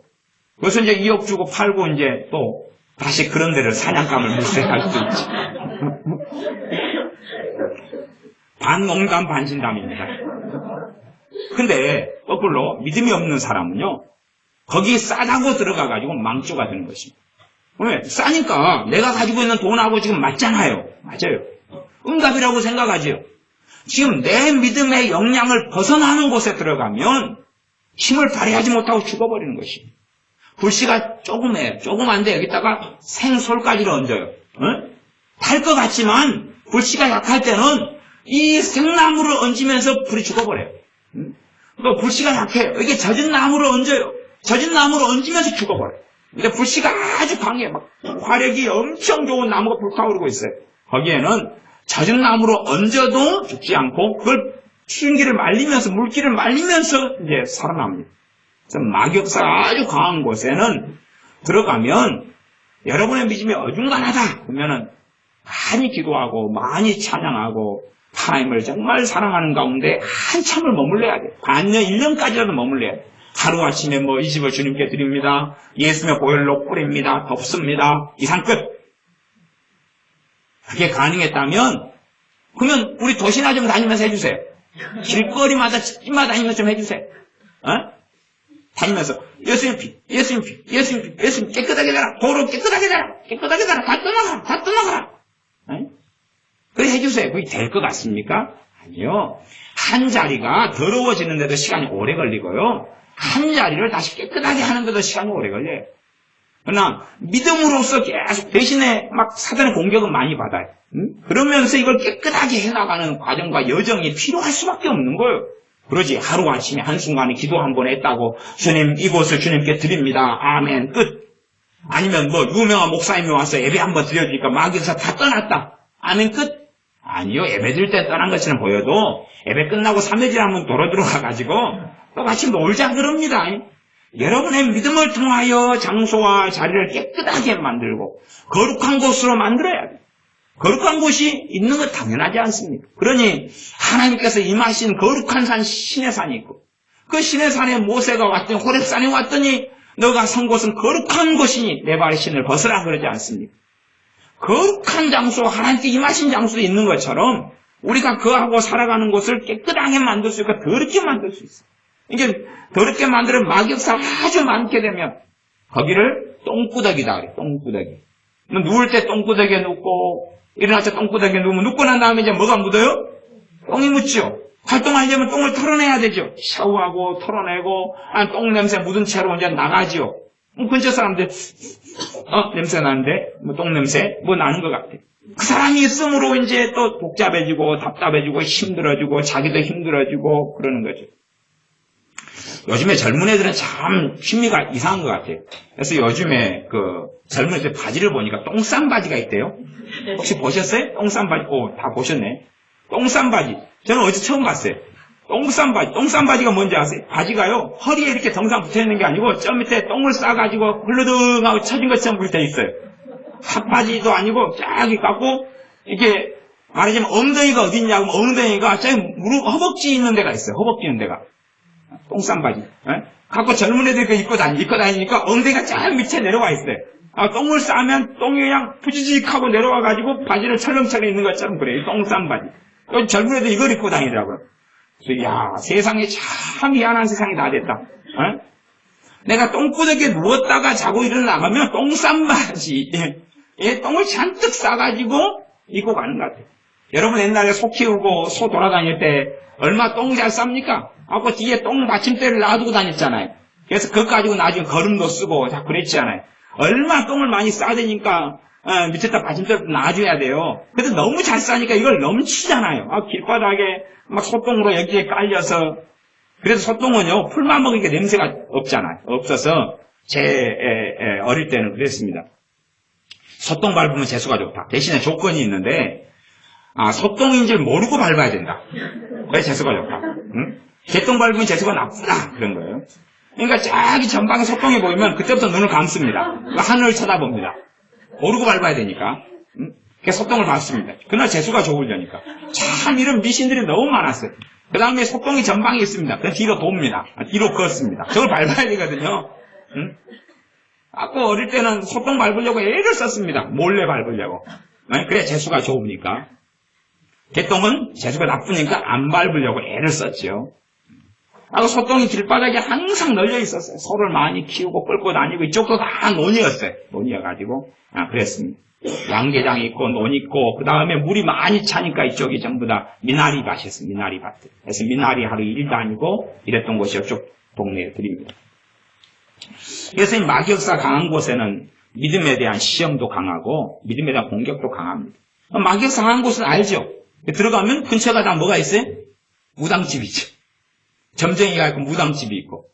그래서 이제 2억 주고 팔고 이제 또 다시 그런 데를 사냥감을 물색할 수 있지. 반농담 반진담입니다. 근데 거꾸로 믿음이 없는 사람은요, 거기 싸다고 들어가가지고 망조가 되는 것입니다. 왜? 싸니까 내가 가지고 있는 돈하고 지금 맞잖아요. 맞아요. 응답이라고 생각하지요. 지금 내 믿음의 역량을 벗어나는 곳에 들어가면 힘을 발휘하지 못하고 죽어버리는 것입니다. 불씨가 조그만데 여기다가 생솔까지를 얹어요. 탈 것 같지만 불씨가 약할 때는 이 생나무를 얹으면서 불이 죽어버려요. 그러니까 불씨가 약해요. 이게 젖은 나무를 얹어요. 젖은 나무를 얹으면서 죽어버려요. 근데 불씨가 아주 강해요. 막 화력이 엄청 좋은 나무가 불타오르고 있어요. 거기에는 젖은 나무로 얹어도 죽지 않고 그걸 기름기를 말리면서 물기를 말리면서 이제 살아납니다. 그래서 마격사가 아주 강한 곳에는 들어가면 여러분의 믿음이 어중간하다 그러면은 많이 기도하고 많이 찬양하고 하나님을 정말 사랑하는 가운데 한참을 머물러야 돼요. 반년, 1년까지라도 머물러야 돼요. 하루아침에 이 집을 주님께 드립니다. 예수님의 보혈로 뿌립니다. 덮습니다. 이상 끝. 그게 가능했다면 그러면 우리 도시나 좀 다니면서 해주세요. 길거리마다 집집마다 다니면서 좀 해주세요. 다니면서 예수님 피, 예수님 피, 예수님 피, 예수님 깨끗하게 되라. 도로 깨끗하게 되라. 깨끗하게 되라. 다 떠나가라. 다 떠나가라. 그래 해주세요. 그게 될 것 같습니까? 아니요. 한 자리가 더러워지는데도 시간이 오래 걸리고요. 한 자리를 다시 깨끗하게 하는데도 시간이 오래 걸려요. 그러나 믿음으로써 계속 대신에 막 사단의 공격은 많이 받아요. 그러면서 이걸 깨끗하게 해나가는 과정과 여정이 필요할 수밖에 없는 거예요. 그러지 하루아침에 한순간에 기도 한 번 했다고 주님 이곳을 주님께 드립니다. 아멘 끝. 아니면 유명한 목사님이 와서 예배 한 번 드려주니까 마귀에서 다 떠났다. 아멘 끝. 아니요. 예배 드릴 때 떠난 것처럼 보여도 예배 끝나고 3일째 한번 돌아 들어가가지고 또 같이 놀자 그럽니다. 여러분의 믿음을 통하여 장소와 자리를 깨끗하게 만들고 거룩한 곳으로 만들어야 돼요. 거룩한 곳이 있는 건 당연하지 않습니까? 그러니 하나님께서 임하신 거룩한 산 신의 산이 있고 그 신의 산에 모세가 왔더니 호렙산에 왔더니 너가 선 곳은 거룩한 곳이니 내 발의 신을 벗으라 그러지 않습니까? 거룩한 장소, 하나님께 임하신 장소에 있는 것처럼 우리가 그하고 살아가는 곳을 깨끗하게 만들 수 있고 더럽게 만들 수 있어요. 이게 더럽게 만드는 마격사가 아주 많게 되면 거기를 똥구더기다 그래. 똥구더기. 누울 때 똥구더기에 눕고 일어날 때 똥구더기에 누우면 눕고 난 다음에 이제 뭐가 묻어요? 똥이 묻죠. 활동하려면 똥을 털어내야 되죠. 샤워하고 털어내고 똥 냄새 묻은 채로 이제 나가죠. 근처 사람들 냄새 나는데 똥 냄새 나는 것 같아. 그 사람이 있음으로 이제 또 복잡해지고 답답해지고 힘들어지고 자기도 힘들어지고 그러는 거죠. 요즘에 젊은 애들은 참 취미가 이상한 것 같아요. 그래서 요즘에 젊은 애들 바지를 보니까 똥싼 바지가 있대요. 혹시 보셨어요? 똥싼 바지. 다 보셨네. 똥싼 바지. 저는 어제 처음 봤어요. 똥싼 바지. 똥싼 바지가 뭔지 아세요? 바지가요, 허리에 이렇게 덩상 붙어 있는 게 아니고, 저 밑에 똥을 싸가지고 흘러덩하고 쳐진 것처럼 붙어 있어요. 핫바지도 아니고, 쫙 갖고, 이게, 말하자면 엉덩이가 어디 있냐고, 엉덩이가 저기 무릎, 허벅지 있는 데가 있어요. 허벅지 있는 데가. 똥싼 바지. 갖고 젊은 애들 입고 다니니까 엉덩이가 쫙 밑에 내려와 있어요. 똥을 싸면 똥이 그냥 푸지직하고 내려와가지고 바지를 철렁철렁 있는 것처럼 그래요. 똥싼 바지. 젊은 애들 이걸 입고 다니더라고요. 그래서 세상에 참 미안한 세상이 다 됐다. 내가 똥구덩이에 누웠다가 자고 일어나가면 똥싼 바지, 똥을 잔뜩 싸가지고 입고 가는 것 같아요. 여러분 옛날에 소 키우고 소 돌아다닐 때 얼마 똥 잘 쌉니까? 하고 뒤에 똥 받침대를 놔두고 다녔잖아요. 그래서 그거 가지고 나중에 걸음도 쓰고 다 그랬잖아요. 얼마 똥을 많이 싸대니까 밑에다 받침대를 놔줘야 돼요. 그래도 너무 잘 싸니까 이걸 넘치잖아요. 길바닥에 막 소똥으로 여기에 깔려서. 그래서 소똥은요, 풀만 먹으니까 냄새가 없잖아요. 없어서 어릴 때는 그랬습니다. 소똥 밟으면 재수가 좋다. 대신에 조건이 있는데 소똥인지를 모르고 밟아야 된다. 그래서 재수가 좋다. 응? 개똥 밟으면 재수가 나쁘다. 그런 거예요. 그러니까 저기 전방에 소똥이 보이면 그때부터 눈을 감습니다. 하늘을 쳐다봅니다. 오르고 밟아야 되니까. 그래서 소똥을 밟습니다. 그날 재수가 좋으려니까. 참 이런 미신들이 너무 많았어요. 그 다음에 소똥이 전방에 있습니다. 그래서 뒤로 돕니다. 뒤로 걷습니다. 저걸 밟아야 되거든요. 아까 어릴 때는 소똥 밟으려고 애를 썼습니다. 몰래 밟으려고. 그래 재수가 좋으니까. 개똥은 재수가 나쁘니까 안 밟으려고 애를 썼죠. 아까 소똥이 길바닥에 항상 널려 있었어요. 소를 많이 키우고 끌고 다니고 이쪽도 다 논이었어요. 논이어가지고 그랬습니다. 양계장이 있고 논 있고 그 다음에 물이 많이 차니까 이쪽이 전부 다 미나리 밭이었어요. 미나리 밭. 그래서 미나리 하루 1일 다니고 이랬던 곳이 이쪽 동네에 드립니다. 그래서 이 마귀역사 강한 곳에는 믿음에 대한 시험도 강하고 믿음에 대한 공격도 강합니다. 마귀역사 강한 곳은 알죠? 들어가면 근처가 다 뭐가 있어요? 무당집이죠. 점쟁이가 있고 무당집이 있고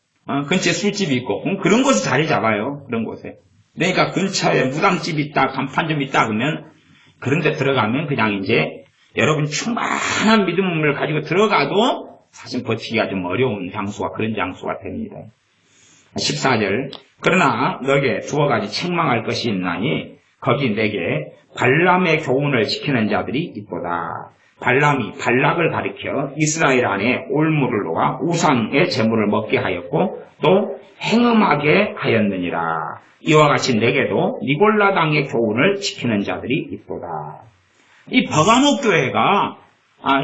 근처에 술집이 있고 그런 곳에 자리 잡아요. 그런 곳에. 그러니까 근처에 무당집이 있다, 간판점이 있다 그러면 그런 데 들어가면 그냥 이제 여러분 충만한 믿음을 가지고 들어가도 사실 버티기가 좀 어려운 장소가 그런 장소가 됩니다. 14절 그러나 너에게 두어 가지 책망할 것이 있나니 거기 내게 발람의 교훈을 지키는 자들이 있도다. 발람이 발락을 가리켜 이스라엘 안에 올무를 놓아 우상의 제물을 먹게 하였고 또 행음하게 하였느니라. 이와 같이 내게도 니골라 당의 교훈을 지키는 자들이 있도다. 이 버가모 교회가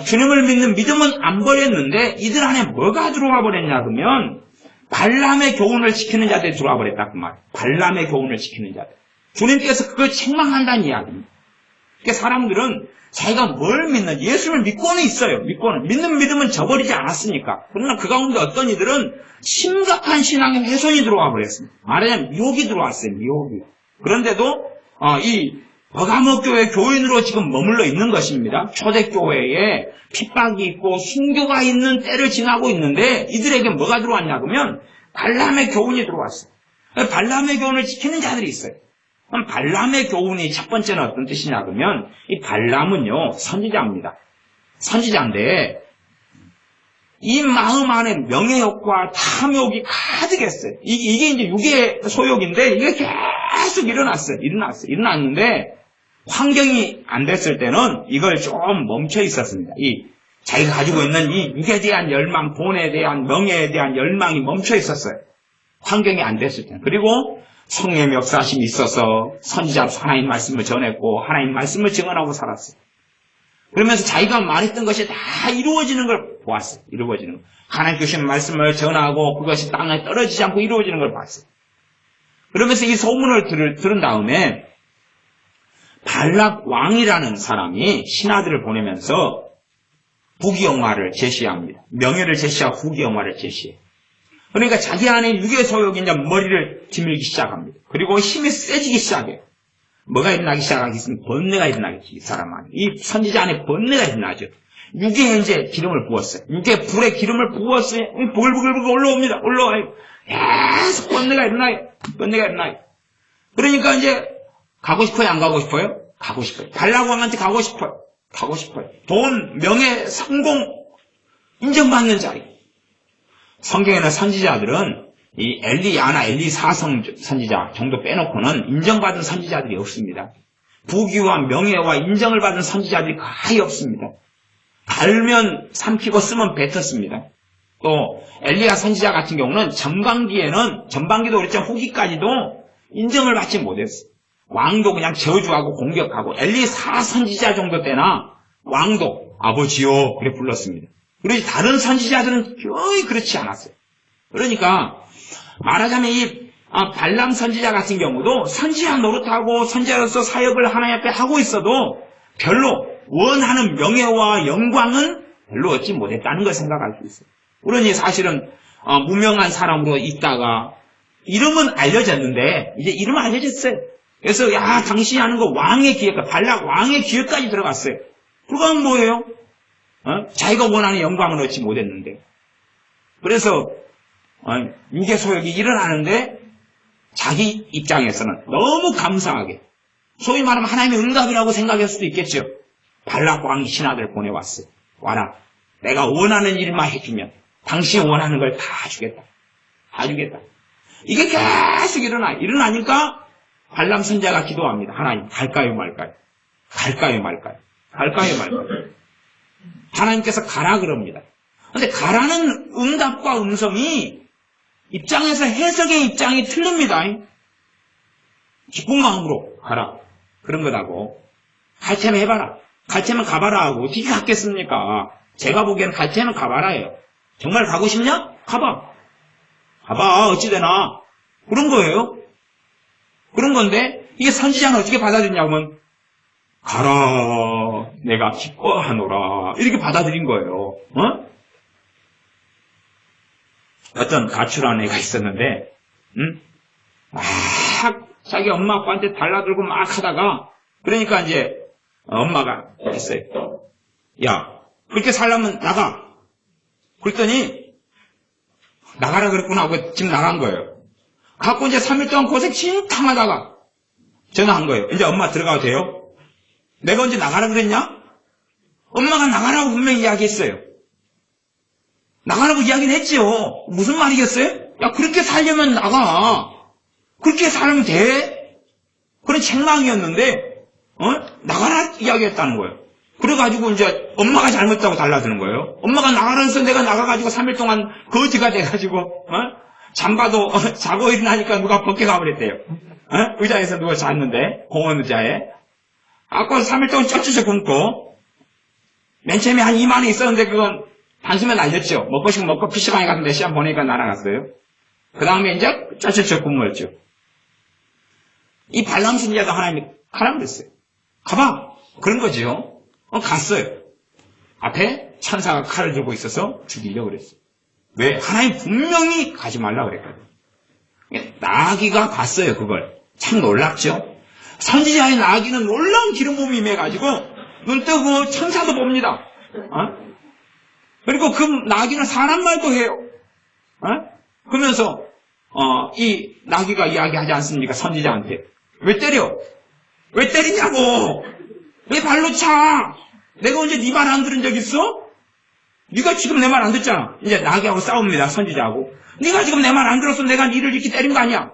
주님을 믿는 믿음은 안 버렸는데 이들 안에 뭐가 들어와 버렸냐 그러면 발람의 교훈을 지키는 자들이 들어와 버렸다 그 말. 발람의 교훈을 지키는 자들. 주님께서 그걸 책망한다는 이야기입니다. 그러니까 사람들은 자기가 뭘 믿는지 예수를 믿고는 있어요. 믿는 믿음은 저버리지 않았으니까. 그러나 그 가운데 어떤 이들은 심각한 신앙의 훼손이 들어와 버렸습니다. 말하자면 미혹이 들어왔어요. 미혹이. 그런데도 이 버가모 교회 교인으로 지금 머물러 있는 것입니다. 초대교회에 핍박이 있고 순교가 있는 때를 지나고 있는데 이들에게 뭐가 들어왔냐 그러면 발람의 교훈이 들어왔어요. 발람의 교훈을 지키는 자들이 있어요. 그럼 발람의 교훈이 첫 번째는 어떤 뜻이냐 그러면 이 발람은요 선지자입니다. 선지자인데 이 마음 안에 명예욕과 탐욕이 가득했어요. 이게 이제 육의 소욕인데 이게 계속 일어났는데 환경이 안 됐을 때는 이걸 좀 멈춰 있었습니다. 이 자기가 가지고 있는 이 육에 대한 열망, 돈에 대한 명예에 대한 열망이 멈춰 있었어요. 환경이 안 됐을 때는. 그리고 성령의 역사심이 있어서 선지자로 하나님 말씀을 전했고 하나님 말씀을 증언하고 살았어요. 그러면서 자기가 말했던 것이 다 이루어지는 걸 보았어요. 이루어지는 거. 하나님 주신 말씀을 전하고 그것이 땅에 떨어지지 않고 이루어지는 걸 봤어요. 그러면서 이 소문을 들은 다음에 발락 왕이라는 사람이 신하들을 보내면서 부귀영화를 제시합니다. 명예를 제시하고 부귀영화를 제시해요. 그러니까 자기 안에 육의 소욕이 이제 머리를 지밀기 시작합니다. 그리고 힘이 세지기 시작해요. 뭐가 일어나기 시작하겠습니까? 번뇌가 일어나기 사람 안에. 이 선지자 안에 번뇌가 일어나죠. 육에 이제 기름을 부었어요. 육에 불에 기름을 부었어요. 부글부글 올라옵니다. 올라와요. 계속 번뇌가 일어나요. 그러니까 이제 가고 싶어요? 안 가고 싶어요? 가고 싶어요. 발락 왕한테 가고 싶어요. 돈, 명예, 성공, 인정받는 자리. 성경에는 선지자들은 이 엘리야나 엘리사성 선지자 정도 빼놓고는 인정받은 선지자들이 없습니다. 부귀와 명예와 인정을 받은 선지자들이 거의 없습니다. 달면 삼키고 쓰면 뱉었습니다. 또 엘리야 선지자 같은 경우는 전반기도 그랬지만 후기까지도 인정을 받지 못했어요. 왕도 그냥 저주하고 공격하고 엘리사 선지자 정도 때나 왕도 아버지요 그래 불렀습니다. 그러지 다른 선지자들은 거의 그렇지 않았어요. 그러니까 말하자면 이 발람 선지자 같은 경우도 선지자 노릇하고 선지자로서 사역을 하나님 앞에 하고 있어도 별로 원하는 명예와 영광은 별로 얻지 못했다는 걸 생각할 수 있어요. 그러니 사실은 무명한 사람으로 있다가 이름은 알려졌는데 이제 이름은 알려졌어요. 그래서 당신이 하는 거 왕의 기회까지 발락 왕의 기회까지 들어갔어요. 그건 뭐예요? 자기가 원하는 영광을 얻지 못했는데. 그래서 육의 소욕이 일어나는데 자기 입장에서는 너무 감사하게 소위 말하면 하나님의 응답이라고 생각할 수도 있겠죠. 발락 왕이 신하들 보내왔어요. 와라. 내가 원하는 일만 해주면 당신이 원하는 걸 다 주겠다. 다 주겠다. 이게 계속 일어나니까 발람 선지자가 기도합니다. 하나님, 갈까요, 말까요? 갈까요, 말까요? 갈까요, 말까요? 하나님께서 가라 그럽니다. 근데 가라는 응답과 음성이 입장에서 해석의 입장이 틀립니다. 기쁜 마음으로 가라. 그런 거라고. 갈 테면 해봐라. 갈 테면 가봐라 하고 어떻게 갔겠습니까? 제가 보기에는 갈 테면 가봐라예요. 정말 가고 싶냐? 가봐. 가봐. 어찌되나. 그런 거예요. 그런 건데 이게 선지자는 어떻게 받아들이냐면 가라. 내가 기뻐하노라. 이렇게 받아들인 거예요. 어떤 가출한 애가 있었는데 막 자기 엄마 아빠한테 달라들고 막 하다가 그러니까 이제 엄마가 했어요. 야, 그렇게 살려면 나가. 그랬더니 나가라 그랬구나 하고 지금 나간 거예요. 갖고 이제 3일 동안 고생 진짜 하다가 전화한 거예요. 이제 엄마 들어가도 돼요? 내가 언제 나가라 그랬냐? 엄마가 나가라고 분명히 이야기했어요. 나가라고 이야기는 했지요. 무슨 말이겠어요? 야, 그렇게 살려면 나가. 그렇게 살면 돼? 그런 책망이었는데, 나가라 이야기했다는 거예요. 그래가지고 이제 엄마가 잘못했다고 달라드는 거예요. 엄마가 나가라 해서 내가 나가가지고 3일 동안 거지가 돼가지고, 잠바도 자고 일어나니까 누가 벗겨 가버렸대요. 의자에서 누가 잤는데, 공원 의자에. 아까 3일 동안 쩌쭈쭈 굶고, 맨 처음에 한 2만 원 있었는데 그건 단숨에 날렸죠. 먹고 싶으면 먹고 PC방에 가서 몇 시간 보내니까 날아갔어요. 그 다음에 이제 쩌쭈쭈 굶었죠. 이 발람 선지자도 하나님이 가라고 그랬어요. 가봐. 그런 거죠. 갔어요. 앞에 천사가 칼을 들고 있어서 죽이려고 그랬어요. 왜? 하나님 분명히 가지 말라고 그랬거든요. 나귀가 봤어요, 그걸. 참 놀랍죠? 선지자의 나귀는 놀라운 기름 부음이 임해가지고 눈 뜨고 천사도 봅니다. 그리고 그 나귀는 사람 말도 해요. 그러면서 이 나귀가 이야기하지 않습니까? 선지자한테. 왜 때려? 왜 때리냐고! 왜 발로 차? 내가 언제 네 말 안 들은 적 있어? 네가 지금 내 말 안 듣잖아. 이제 나귀하고 싸웁니다. 선지자하고. 네가 지금 내 말 안 들었어. 내가 니를 이렇게 때린 거 아니야.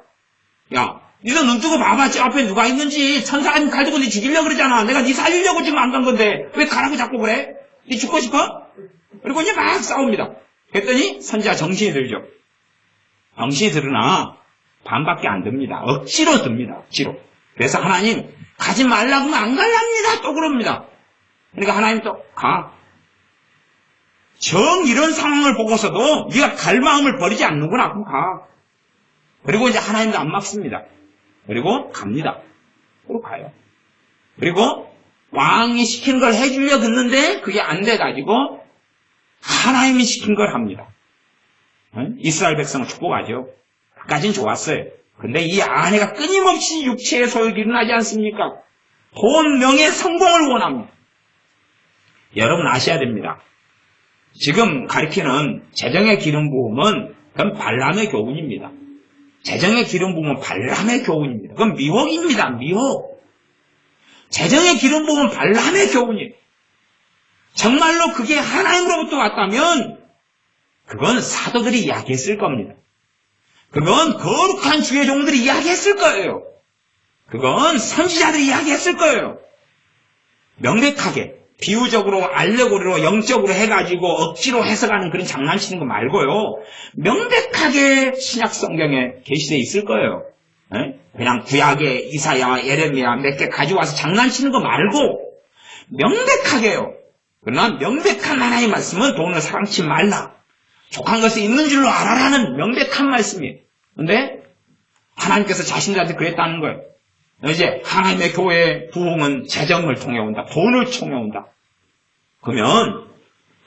야, 니도 눈 뜨고 봐봐. 저 앞에 누가 있는지. 천사가 칼 들고 니 죽이려고 그러잖아. 내가 니 살리려고 지금 안 간 건데 왜 가라고 자꾸 그래? 니 죽고 싶어? 그리고 이제 막 싸웁니다. 그랬더니 선지자 정신이 들죠. 정신이 들으나 반밖에 안 듭니다. 억지로 듭니다. 억지로. 그래서 하나님 가지 말라고 하면 안 갈랍니다. 또 그럽니다. 그러니까 하나님 또 가. 정 이런 상황을 보고서도 네가 갈 마음을 버리지 않는구나. 그럼 가. 그리고 이제 하나님도 안 막습니다. 그리고 갑니다. 그리고 가요. 그리고 왕이 시킨 걸 해주려고 했는데 그게 안 돼가지고 하나님이 시킨 걸 합니다. 이스라엘 백성을 축복하죠. 그까진 좋았어요. 근데 이 아내가 끊임없이 육체의 소욕이 일어나지 않습니까? 돈, 명예, 성공을 원합니다. 여러분 아셔야 됩니다. 지금 가리키는 재정의 기름 부음은 그건 발람의 교훈입니다. 재정의 기름 부음은 발람의 교훈입니다. 그건 미혹입니다. 미혹. 재정의 기름 부음은 발람의 교훈이에요. 정말로 그게 하나님으로부터 왔다면 그건 사도들이 이야기했을 겁니다. 그건 거룩한 주의 종들이 이야기했을 거예요. 그건 선지자들이 이야기했을 거예요. 명백하게 비유적으로 알레고리로 영적으로 해가지고 억지로 해석하는 그런 장난치는 거 말고요. 명백하게 신약 성경에 계시되어 있을 거예요. 그냥 구약의 이사야, 예레미야 몇 개 가져와서 장난치는 거 말고 명백하게요. 그러나 명백한 하나님의 말씀은 돈을 사랑치 말라. 족한 것이 있는 줄로 알아라는 명백한 말씀이에요. 그런데 하나님께서 자신들한테 그랬다는 거예요. 이제 하나님의 교회의 부흥은 재정을 통해 온다. 돈을 통해 온다. 그러면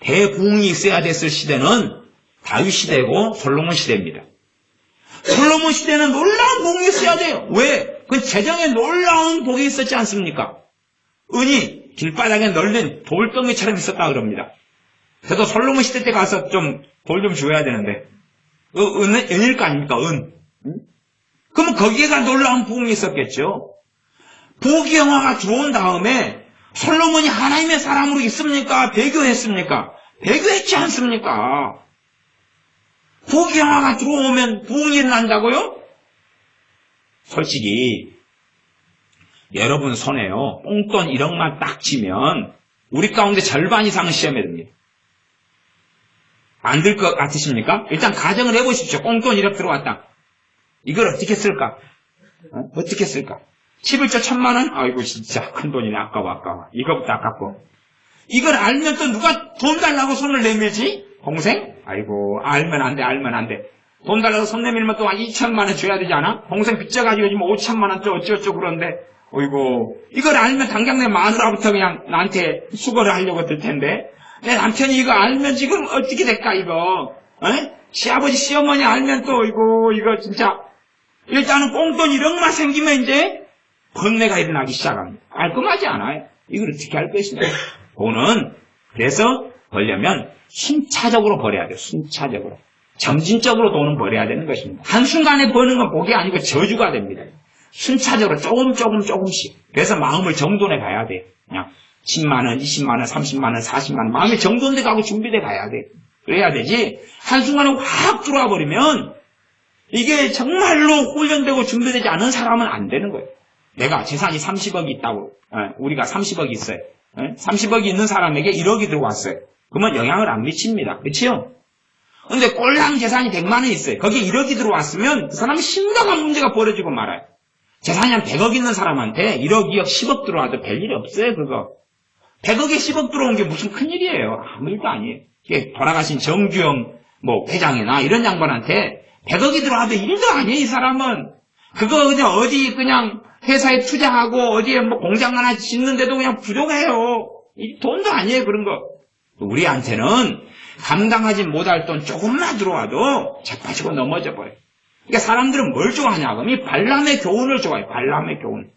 대부흥이 있어야 됐을 시대는 다윗 시대고 솔로몬 시대입니다. 솔로몬 시대는 놀라운 부흥이 있어야 돼요. 왜? 그 재정에 놀라운 복이 있었지 않습니까? 은이 길바닥에 널린 돌덩이처럼 있었다 그럽니다. 저도 솔로몬 시대 때 가서 좀 돌 좀 주어야 되는데 은일 거 아닙니까? 은. 그러면 거기에가 놀라운 부흥이 있었겠죠. 부귀영화가 들어온 다음에 솔로몬이 하나님의 사람으로 있습니까? 배교했습니까? 배교했지 않습니까? 부귀영화가 들어오면 부흥이 일어난다고요? 솔직히 여러분 손에요, 꽁돈 1억만 딱 쥐면 우리 가운데 절반 이상은 시험에 듭니다. 안 들 것 같으십니까? 일단 가정을 해보십시오. 꽁돈 1억 들어왔다. 이걸 어떻게 쓸까? 어떻게 쓸까? 11조 1,000만 원? 아이고 진짜 큰 돈이네. 아까워. 이거부터 아깝고. 이걸 알면 또 누가 돈 달라고 손을 내밀지? 동생? 아이고 알면 안 돼. 돈 달라고 손 내밀면 또 한 2,000만 원 줘야 되지 않아? 동생 빚져가지고 지금 5,000만 원 또 어쩌고 그런데 어이고 이걸 알면 당장 내 마누라부터 그냥 나한테 수거를 하려고 들 텐데 내 남편이 이거 알면 지금 어떻게 될까 이거? 시아버지 시어머니 알면 또 이거 진짜 일단은 꽁돈 1억만 생기면 이제 번뇌가 일어나기 시작합니다. 깔끔하지 않아요. 이걸 어떻게 할 것이냐. 돈은 그래서 벌려면 순차적으로 벌어야 돼요. 순차적으로. 점진적으로 돈은 벌어야 되는 것입니다. 한순간에 버는 건 복이 아니고 저주가 됩니다. 순차적으로 조금씩. 그래서 마음을 정돈해 가야 돼. 그냥 10만 원, 20만 원, 30만 원, 40만 원 마음이 정돈돼 가고 준비돼 가야 돼. 그래야 되지. 한순간에 확 들어와 버리면 이게 정말로 훈련되고 준비되지 않은 사람은 안 되는 거예요. 내가 재산이 30억이 있다고. 우리가 30억이 있어요. 30억이 있는 사람에게 1억이 들어왔어요. 그러면 영향을 안 미칩니다. 그렇죠? 근데 꼴랑 재산이 100만 원 있어요. 거기에 1억이 들어왔으면 그 사람은 심각한 문제가 벌어지고 말아요. 재산이 한 100억 있는 사람한테 1억, 2억, 10억 들어와도 별일이 없어요. 그거. 100억에 10억 들어온 게 무슨 큰일이에요. 아무 일도 아니에요. 돌아가신 정규영 회장이나 이런 양반한테 100억이 들어와도 일도 아니에요. 이 사람은. 그거 그냥 어디 그냥 회사에 투자하고 어디에 공장 하나 짓는데도 그냥 부족해요. 이 돈도 아니에요. 그런 거. 우리한테는 감당하지 못할 돈 조금만 들어와도 자빠지고 넘어져 버려요. 그러니까 사람들은 뭘 좋아하냐 그러면 이 발람의 교훈을 좋아해요. 발람의 교훈.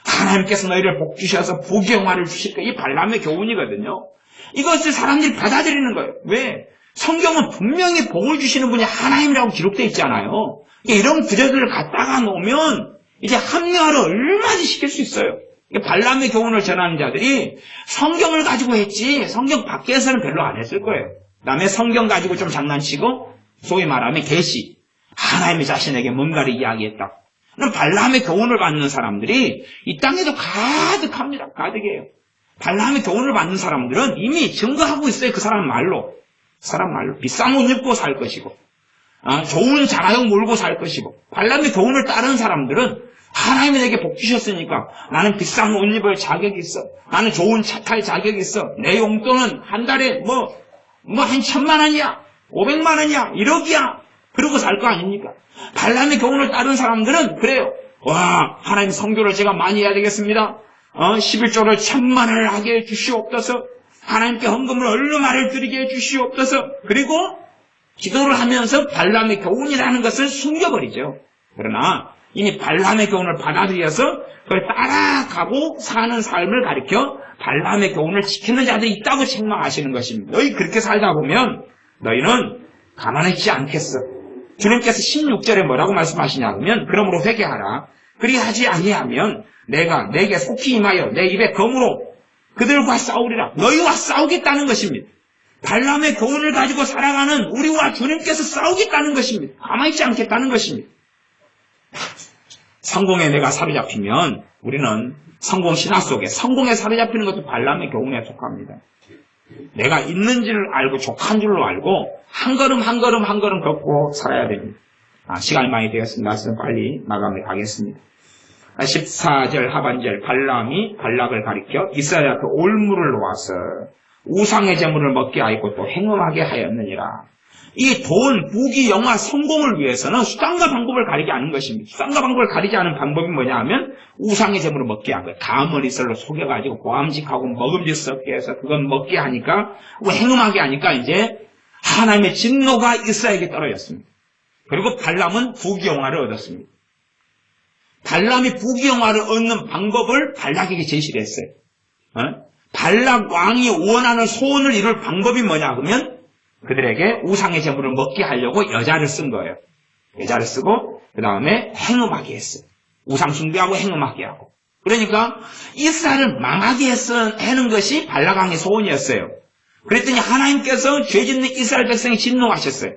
하나님께서 너희를 복 주셔서 부귀영화를 주실 거예요. 이 발람의 교훈이거든요. 이것을 사람들이 받아들이는 거예요. 왜? 성경은 분명히 복을 주시는 분이 하나님이라고 기록되어 있잖아요. 이런 구절들을 갖다가 놓으면 이제 합리화를 얼마든지 시킬 수 있어요. 발람의 교훈을 전하는 자들이 성경을 가지고 했지 성경 밖에서는 별로 안 했을 거예요. 그다음에 성경 가지고 좀 장난치고 소위 말하면 계시 하나님이 자신에게 뭔가를 이야기했다. 그럼 발람의 교훈을 받는 사람들이 이 땅에도 가득합니다. 가득해요. 발람의 교훈을 받는 사람들은 이미 증거하고 있어요. 그 사람 말로. 비싼 옷 입고 살 것이고 좋은 자가용 몰고 살 것이고 발람의 교훈을 따르는 사람들은 하나님이 내게 복 주셨으니까 나는 비싼 옷 입을 자격이 있어. 나는 좋은 차 탈 자격이 있어. 내 용돈은 한 달에 한 1,000만 원이야. 500만 원이야. 1억이야. 그러고 살 거 아닙니까? 발람의 교훈을 따르는 사람들은 그래요. 와, 하나님 성교를 제가 많이 해야 되겠습니다. 11조를 1,000만 원을 하게 해주시옵소서. 하나님께 헌금을 얼마를 드리게 해주시옵소서. 그리고 기도를 하면서 발람의 교훈이라는 것을 숨겨버리죠. 그러나 이미 발람의 교훈을 받아들여서 그걸 따라가고 사는 삶을 가리켜 발람의 교훈을 지키는 자들이 있다고 책망하시는 것입니다. 너희 그렇게 살다 보면 너희는 가만히 있지 않겠어. 주님께서 16절에 뭐라고 말씀하시냐 하면 그러므로 회개하라. 그리하지 아니하면 내가 내게 속히 임하여 내 입에 검으로 그들과 싸우리라. 너희와 싸우겠다는 것입니다. 발람의 교훈을 가지고 살아가는 우리와 주님께서 싸우겠다는 것입니다. 가만히 있지 않겠다는 것입니다. 성공에 내가 사로잡히면 우리는 성공 신화 속에 성공에 사로잡히는 것도 발람의 교훈에 속합니다. 내가 있는지를 알고 족한 줄로 알고 한 걸음 걷고 살아야 됩니다. 시간이 많이 되었습니다. 그래서 빨리 마감을 하겠습니다. 14절 하반절 발람이 발락을 가리켜 이스라엘 앞에 올무를 놓아서 우상의 제물을 먹게 하였고 또 행음하게 하였느니라. 이 돈, 부귀, 영화, 성공을 위해서는 수단과 방법을 가리지 않은 것입니다. 수단과 방법을 가리지 않은 방법이 뭐냐 하면 우상의 제물을 먹게 한 거예요. 가머리설로 속여가지고 고함직하고 먹음직스럽게 해서 그건 먹게 하니까 행음하게 하니까 이제 하나님의 진노가 이스라엘에게 떨어졌습니다. 그리고 발람은 부귀, 영화를 얻었습니다. 발람이 부귀, 영화를 얻는 방법을 발락에게 제시를 했어요. 발락 왕이 원하는 소원을 이룰 방법이 뭐냐 그러면 그들에게 우상의 제물을 먹게 하려고 여자를 쓴 거예요. 여자를 쓰고 그 다음에 행음하게 했어요. 우상 숭배하고 행음하게 하고. 그러니까 이스라엘을 망하게 하는 것이 발락 왕의 소원이었어요. 그랬더니 하나님께서 죄짓는 이스라엘 백성이 진노하셨어요.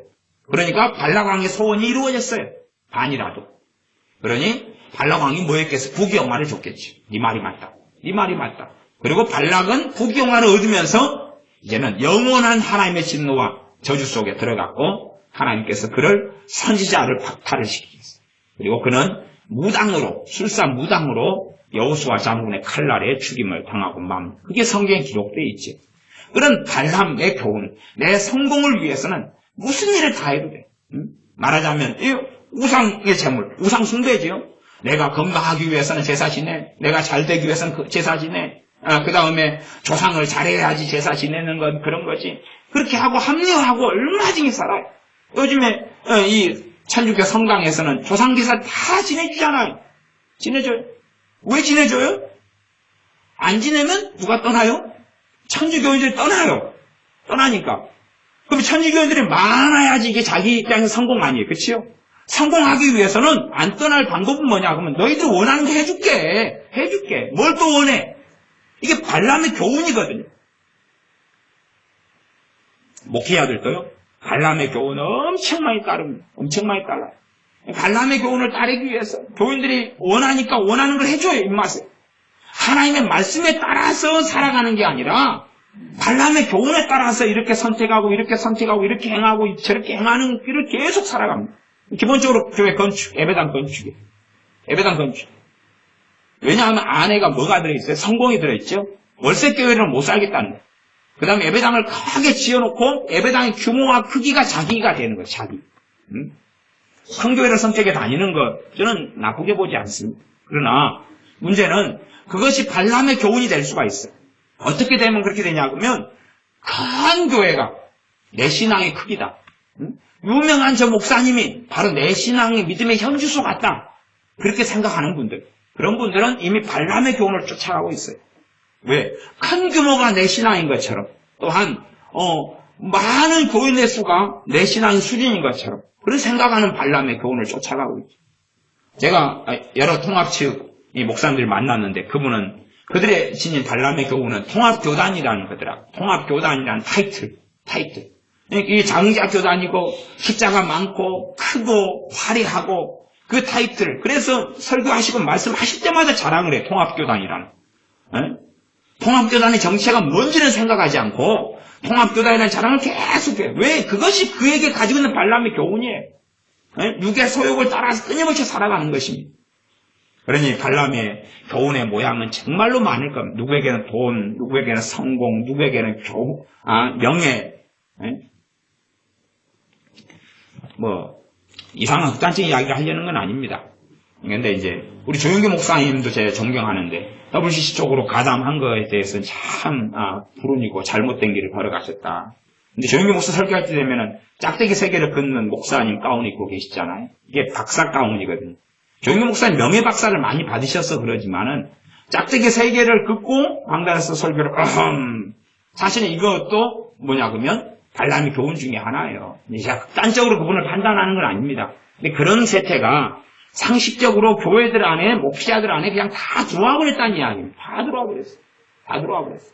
그러니까 발락 왕의 소원이 이루어졌어요. 반이라도. 그러니 발락 왕이 뭐 했겠어? 부귀영화를 줬겠지. 네 말이 맞다. 네 말이 맞다. 그리고 발락은 부귀영화를 얻으면서 이제는 영원한 하나님의 진노와 저주 속에 들어갔고 하나님께서 그를 선지자를 박탈을 시키겠어요. 그리고 그는 무당으로, 술사무당으로 여호수아 장군의 칼날에 죽임을 당하고 맙니다. 그게 성경에 기록되어 있죠. 그런 발람의 교훈, 내 성공을 위해서는 무슨 일을 다 해도 돼. 말하자면 이 우상의 제물, 우상 숭배지요. 내가 건강하기 위해서는 제사 지내, 내가 잘 되기 위해서는 제사 지내, 그 다음에 조상을 잘해야지 제사 지내는 건 그런 거지. 그렇게 하고 합리화하고 얼마든지 살아요. 요즘에 이 천주교 성당에서는 조상 제사 다 지내주잖아요. 지내줘요. 왜 지내줘요? 안 지내면 누가 떠나요? 천주교인들이 떠나요. 떠나니까. 그럼 천주교인들이 많아야지 이게 자기 입장에서 성공 아니에요. 그치요? 성공하기 위해서는 안 떠날 방법은 뭐냐? 그러면 너희들 원하는 거 해줄게. 해줄게. 뭘 또 원해? 이게 발람의 교훈이거든요. 목회자들도요. 발람의 교훈을 엄청 많이 따릅니다. 엄청 많이 따라요. 발람의 교훈을 따르기 위해서 교인들이 원하니까 원하는 걸 해줘요. 입맛에. 하나님의 말씀에 따라서 살아가는 게 아니라 발람의 교훈에 따라서 이렇게 선택하고 이렇게 선택하고 이렇게 행하고 저렇게 행하는 길을 계속 살아갑니다. 기본적으로 교회 건축, 예배당 건축이에요. 예배당 건축. 왜냐하면 안에가 뭐가 들어있어요? 성공이 들어있죠. 월세교회는 못 살겠다는 거예요. 그 다음에 예배당을 크게 지어놓고 예배당의 규모와 크기가 자기가 되는 거예요. 자기. 큰 교회를 선택해 다니는 것 저는 나쁘게 보지 않습니다. 그러나 문제는 그것이 발람의 교훈이 될 수가 있어요. 어떻게 되면 그렇게 되냐 그러면 큰 교회가 내 신앙의 크기다. 유명한 저 목사님이 바로 내 신앙의 믿음의 현주소 같다. 그렇게 생각하는 분들. 그런 분들은 이미 발람의 교훈을 쫓아가고 있어요. 왜? 큰 규모가 내 신앙인 것처럼 또한 많은 교인의 수가 내 신앙의 수준인 것처럼 그런 생각하는 발람의 교훈을 쫓아가고 있죠. 제가 여러 통합측 목사님들 만났는데 그분은 그들의 지닌 발람의 교훈은 통합교단이라는 거더라. 통합교단이라는 타이틀. 이 장자교단이고 숫자가 많고 크고 화려하고 그 타이틀. 그래서 설교하시고 말씀하실 때마다 자랑을 해. 통합교단이라는. 통합교단의 정체가 뭔지는 생각하지 않고 통합교단이라는 자랑을 계속해요. 왜? 그것이 그에게 가지고 있는 발람의 교훈이에요. 육의 소욕을 따라서 끊임없이 살아가는 것입니다. 그러니 발람의 교훈의 모양은 정말로 많을 겁니다. 누구에게는 돈, 누구에게는 성공, 누구에게는 명예, 이상한 극단적인 이야기를 하려는 건 아닙니다. 그런데 이제 우리 조영기 목사님도 제가 존경하는데 WCC 쪽으로 가담한 거에 대해서는 참 불운이고 잘못된 길을 걸어가셨다. 근데 조영기 목사 설교할 때 되면은 짝대기 3개를 긋는 목사님 가운 입고 계시잖아요. 이게 박사 가운이거든요. 조영기 목사님 명예 박사를 많이 받으셔서 그러지만은 짝대기 3개를 긋고 강단에서 설교를 사실은 이것도 뭐냐 그러면 발람의 교훈 중에 하나예요. 제가 극단적으로 그분을 판단하는 건 아닙니다. 근데 그런 세태가 상식적으로 교회들 안에, 목회자들 안에 그냥 다 들어와 버렸다는 이야기입니다. 다 들어와 버렸어요.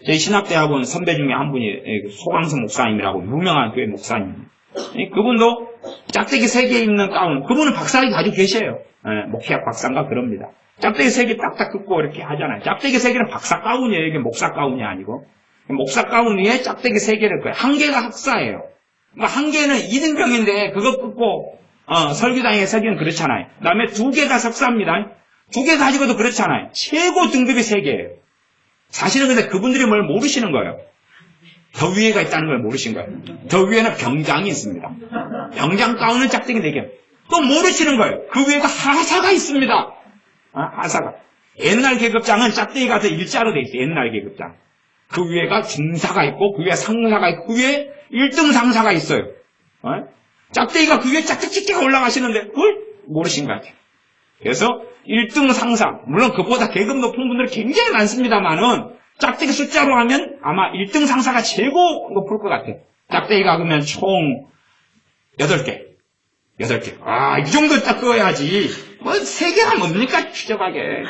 저희 신학대학원 선배 중에 한 분이 소강성 목사님이라고 유명한 교회 목사님. 그분도 짝대기 3개 입는 가운, 그분은 박사를 가지고 계셔요. 목회학 박사인가 그럽니다. 짝대기 3개 딱딱 긋고 이렇게 하잖아요. 짝대기 3개는 박사 가운이에요. 이게 목사 가운이 아니고. 목사 가운 위에 짝대기 3개를 긋어요. 한 개가 학사예요. 그러니까 한 개는 2등병인데 그거 긋고 설교당에 서기는 그렇잖아요. 그 다음에 2개가 석사입니다. 2개 가지고도 그렇잖아요. 최고 등급이 3개예요. 사실은 근데 그분들이 뭘 모르시는 거예요. 더 위에가 있다는 걸 모르신 거예요. 더 위에는 병장이 있습니다. 병장 가운은 짝대기 4개. 또 모르시는 거예요. 그 위에가 하사가 있습니다. 하사가. 옛날 계급장은 짝대기가 더 일자로 돼 있어요. 옛날 계급장. 그 위에가 중사가 있고 그 위에 상사가 있고 그 위에 1등 상사가 있어요. 짝대기가 그 위에 짝짝짝짝 올라가시는데 그걸 모르신 것 같아요. 그래서 1등 상사, 물론 그보다 계급 높은 분들이 굉장히 많습니다만은 짝대기 숫자로 하면 아마 1등 상사가 최고 높을 것 같아요. 짝대기가 그러면 총 8개. 이 정도 딱 그어야지. 3개가 뭡니까? 추적하게.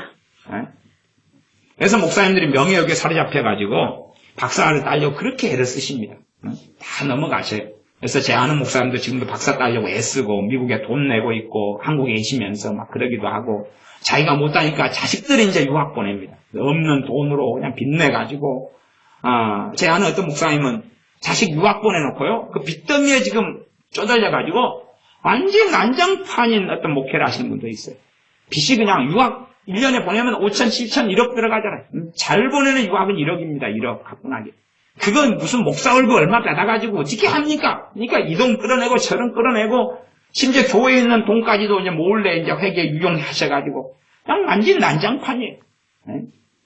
그래서 목사님들이 명예욕에 사로잡혀가지고 박사를 따려고 그렇게 애를 쓰십니다. 다 넘어가셔요. 그래서 제 아는 목사님도 지금도 박사 따려고 애쓰고 미국에 돈 내고 있고 한국에 계시면서 막 그러기도 하고 자기가 못하니까 자식들이 이제 유학 보냅니다. 없는 돈으로 그냥 빚내가지고 제 아는 어떤 목사님은 자식 유학 보내놓고요. 그 빚더미에 지금 쪼들려가지고 완전 난장판인 어떤 목회를 하시는 분도 있어요. 빚이 그냥 유학 1년에 보내면 5천, 7천, 1억 들어가잖아요. 잘 보내는 유학은 1억입니다. 1억 가뿐하게. 그건 무슨 목사 월급 얼마 받아가지고 어떻게 합니까? 그러니까 이 돈 끌어내고 저런 끌어내고 심지어 교회에 있는 돈까지도 이제 몰래 이제 회계에 유용하셔가지고 그냥 완전 난장판이에요. 네?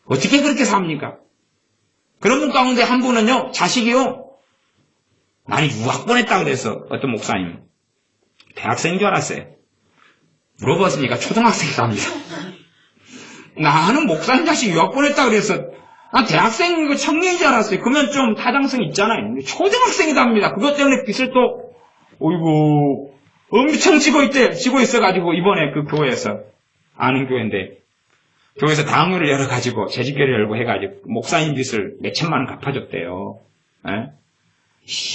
어떻게 그렇게 삽니까? 그런 분 가운데 한 분은요, 자식이요, 나는 유학 보냈다 그래서 어떤 목사님 대학생인 줄 알았어요. 물어봤으니까 초등학생이랍니다. 나는 목사님 자식 유학 보냈다 그래서 대학생이고 청년인 줄 알았어요. 그러면 좀 타당성이 있잖아요. 초등학생이답니다. 그것 때문에 빚을 또 어이구 엄청 지고 있어가지고 이번에 그 교회에서 아는 교회인데 교회에서 당회를 열어가지고 재직회를 열고 해가지고 목사님 빚을 몇천만 원 갚아줬대요. 에?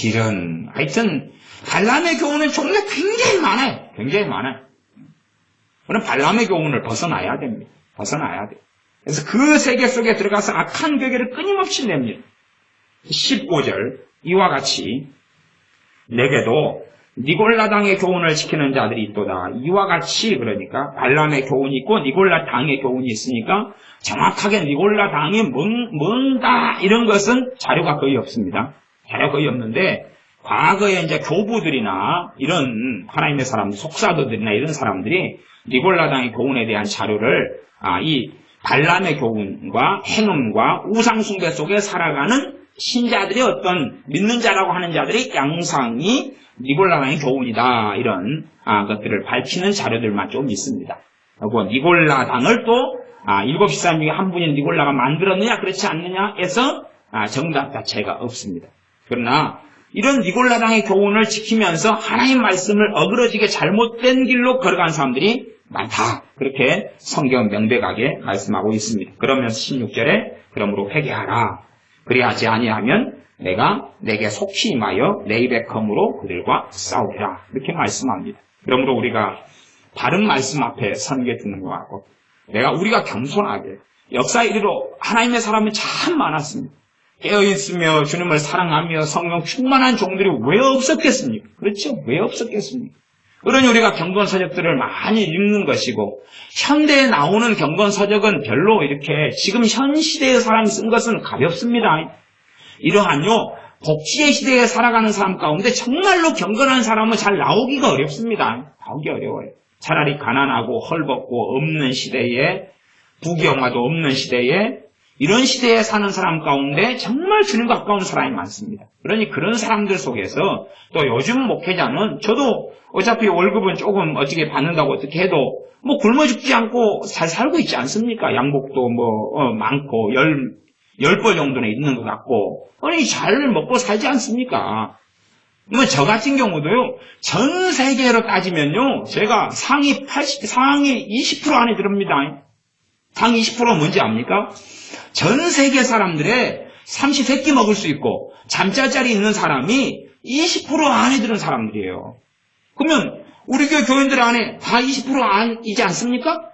이런 하여튼 발람의 교훈은 종류가 굉장히 많아요. 굉장히 많아요. 그럼 발람의 교훈을 벗어나야 됩니다. 벗어나야 돼요. 그래서 그 세계 속에 들어가서 악한 괴계를 끊임없이 냅니다. 15절 이와 같이 내게도 니골라당의 교훈을 지키는 자들이 있도다. 이와 같이 그러니까 발람의 교훈이 있고 니골라당의 교훈이 있으니까 정확하게 니골라당이 뭔가 이런 것은 자료가 거의 없습니다. 자료가 거의 없는데 과거에 이제 교부들이나 이런 하나님의 사람들, 속사도들이나 이런 사람들이 니골라당의 교훈에 대한 자료를 이 발람의 교훈과 행음과 우상숭배 속에 살아가는 신자들의 어떤 믿는 자라고 하는 자들의 양상이 니골라당의 교훈이다. 이런 것들을 밝히는 자료들만 좀 있습니다. 그리고 니골라당을 또 7 사람 중에 한 분인 니골라가 만들었느냐 그렇지 않느냐 해서 정답 자체가 없습니다. 그러나 이런 니골라당의 교훈을 지키면서 하나님 말씀을 어그러지게 잘못된 길로 걸어간 사람들이 많다. 그렇게 성경은 명백하게 말씀하고 있습니다. 그러면서 16절에 그러므로 회개하라. 그리하지 아니하면 내가 내게 속히 임하여 내 입의 검으로 그들과 싸우리라. 이렇게 말씀합니다. 그러므로 우리가 바른 말씀 앞에 선게 두는 것 같고 우리가 겸손하게 역사 이르로 하나님의 사람이 참 많았습니다. 깨어있으며 주님을 사랑하며 성령 충만한 종들이 왜 없었겠습니까? 그렇죠? 왜 없었겠습니까? 그러니 우리가 경건서적들을 많이 읽는 것이고 현대에 나오는 경건서적은 별로 이렇게 지금 현 시대의 사람이 쓴 것은 가볍습니다. 이러한요 복지의 시대에 살아가는 사람 가운데 정말로 경건한 사람은 잘 나오기가 어렵습니다. 나오기 어려워요. 차라리 가난하고 헐벗고 없는 시대에 부귀영화도 없는 시대에 이런 시대에 사는 사람 가운데 정말 주님과 가까운 사람이 많습니다. 그러니 그런 사람들 속에서 또 요즘 목회자는 저도 어차피 월급은 조금 어떻게 받는다고 어떻게 해도 뭐 굶어 죽지 않고 잘 살고 있지 않습니까? 양복도 많고 10벌 정도는 있는 것 같고 그러니 잘 먹고 살지 않습니까? 뭐 저 같은 경우도요 전 세계로 따지면요 제가 상위 20% 안에 들읍니다. 상위 20%가 뭔지 압니까? 전 세계 사람들의 30세끼 먹을 수 있고 잠자자리 있는 사람이 20% 안에 드는 사람들이에요. 그러면 우리 교회 교인들 안에 다 20% 안이지 않습니까?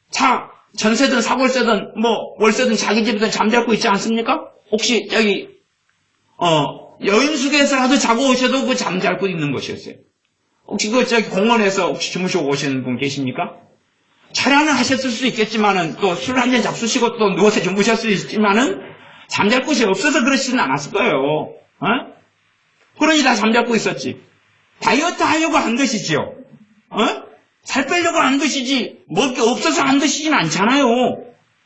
자, 전세든 사골세든 월세든 자기 집이든 잠자고 있지 않습니까? 혹시 여기 여인숙에서라도 자고 오셔도 그 잠자고 있는 것이었어요. 혹시 저기 공원에서 혹시 주무시고 오시는 분 계십니까? 차량을 하셨을 수 있겠지만은 또 술 한 잔 잡수시고 또 누워서 주무실 수 있지만은 잠잘 곳이 없어서 그러시진 않았을 거예요. 그러니 다 잠자고 있었지. 다이어트 하려고 한 것이지요. 살 빼려고 한 것이지 먹을 게 없어서 한 것이진 않잖아요.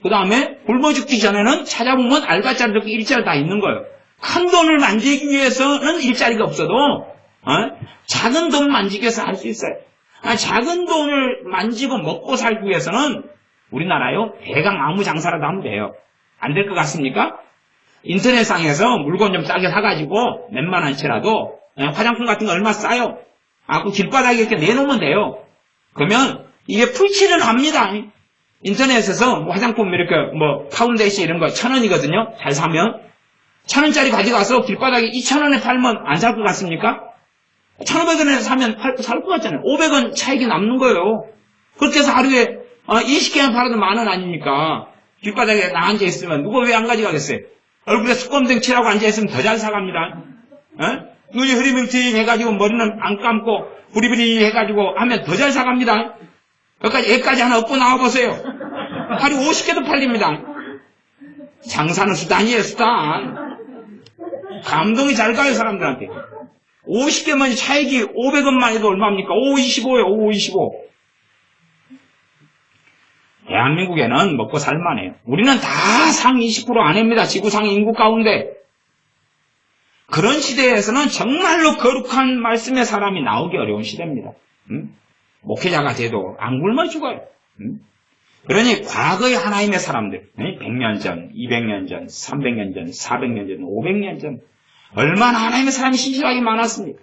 그 다음에 굶어 죽기 전에는 찾아보면 알바자리도 일자리 다 있는 거예요. 큰 돈을 만지기 위해서는 일자리가 없어도 작은 돈 만지기 위해서 할 수 있어요. 작은 돈을 만지고 먹고 살기 위해서는 우리나라요 대강 아무 장사라도 하면 돼요. 안 될 것 같습니까? 인터넷상에서 물건 좀 싸게 사가지고 몇만 원치라도 화장품 같은 거 얼마 싸요? 그 길바닥에 이렇게 내놓으면 돼요. 그러면 이게 풀칠은 합니다. 인터넷에서 화장품 이렇게 파운데이션 이런 거 1,000원이거든요. 잘 사면 1,000원짜리 가져가서 길바닥에 2,000원에 팔면 안 살 것 같습니까? 1,500원에 사면 살 것 같잖아요. 500원 차익이 남는 거예요. 그렇게 해서 하루에 20개만 팔아도 10,000원 아닙니까? 길바닥에 나 앉아있으면 누가 왜 안 가져가겠어요? 얼굴에 수검등 칠하고 앉아있으면 더 잘 사갑니다. 눈이 흐리멍텅해가지고 머리는 안 감고 부리부리 해가지고 하면 더 잘 사갑니다. 여기까지 하나 얻고 나와보세요. 하루 50개도 팔립니다. 장사는 수단이에요, 수단. 감동이 잘 가요, 사람들한테. 50개만 차익이 500원만 해도 얼마입니까? 525예요, 525. 대한민국에는 먹고 살만해요. 우리는 다 상 20% 안입니다. 지구상 인구 가운데. 그런 시대에서는 정말로 거룩한 말씀의 사람이 나오기 어려운 시대입니다. 목회자가 돼도 안 굶어 죽어요. 그러니 과거의 하나님의 사람들, 100년 전, 200년 전, 300년 전, 400년 전, 500년 전 얼마나 하나님의 사람이 신실하게 많았습니까?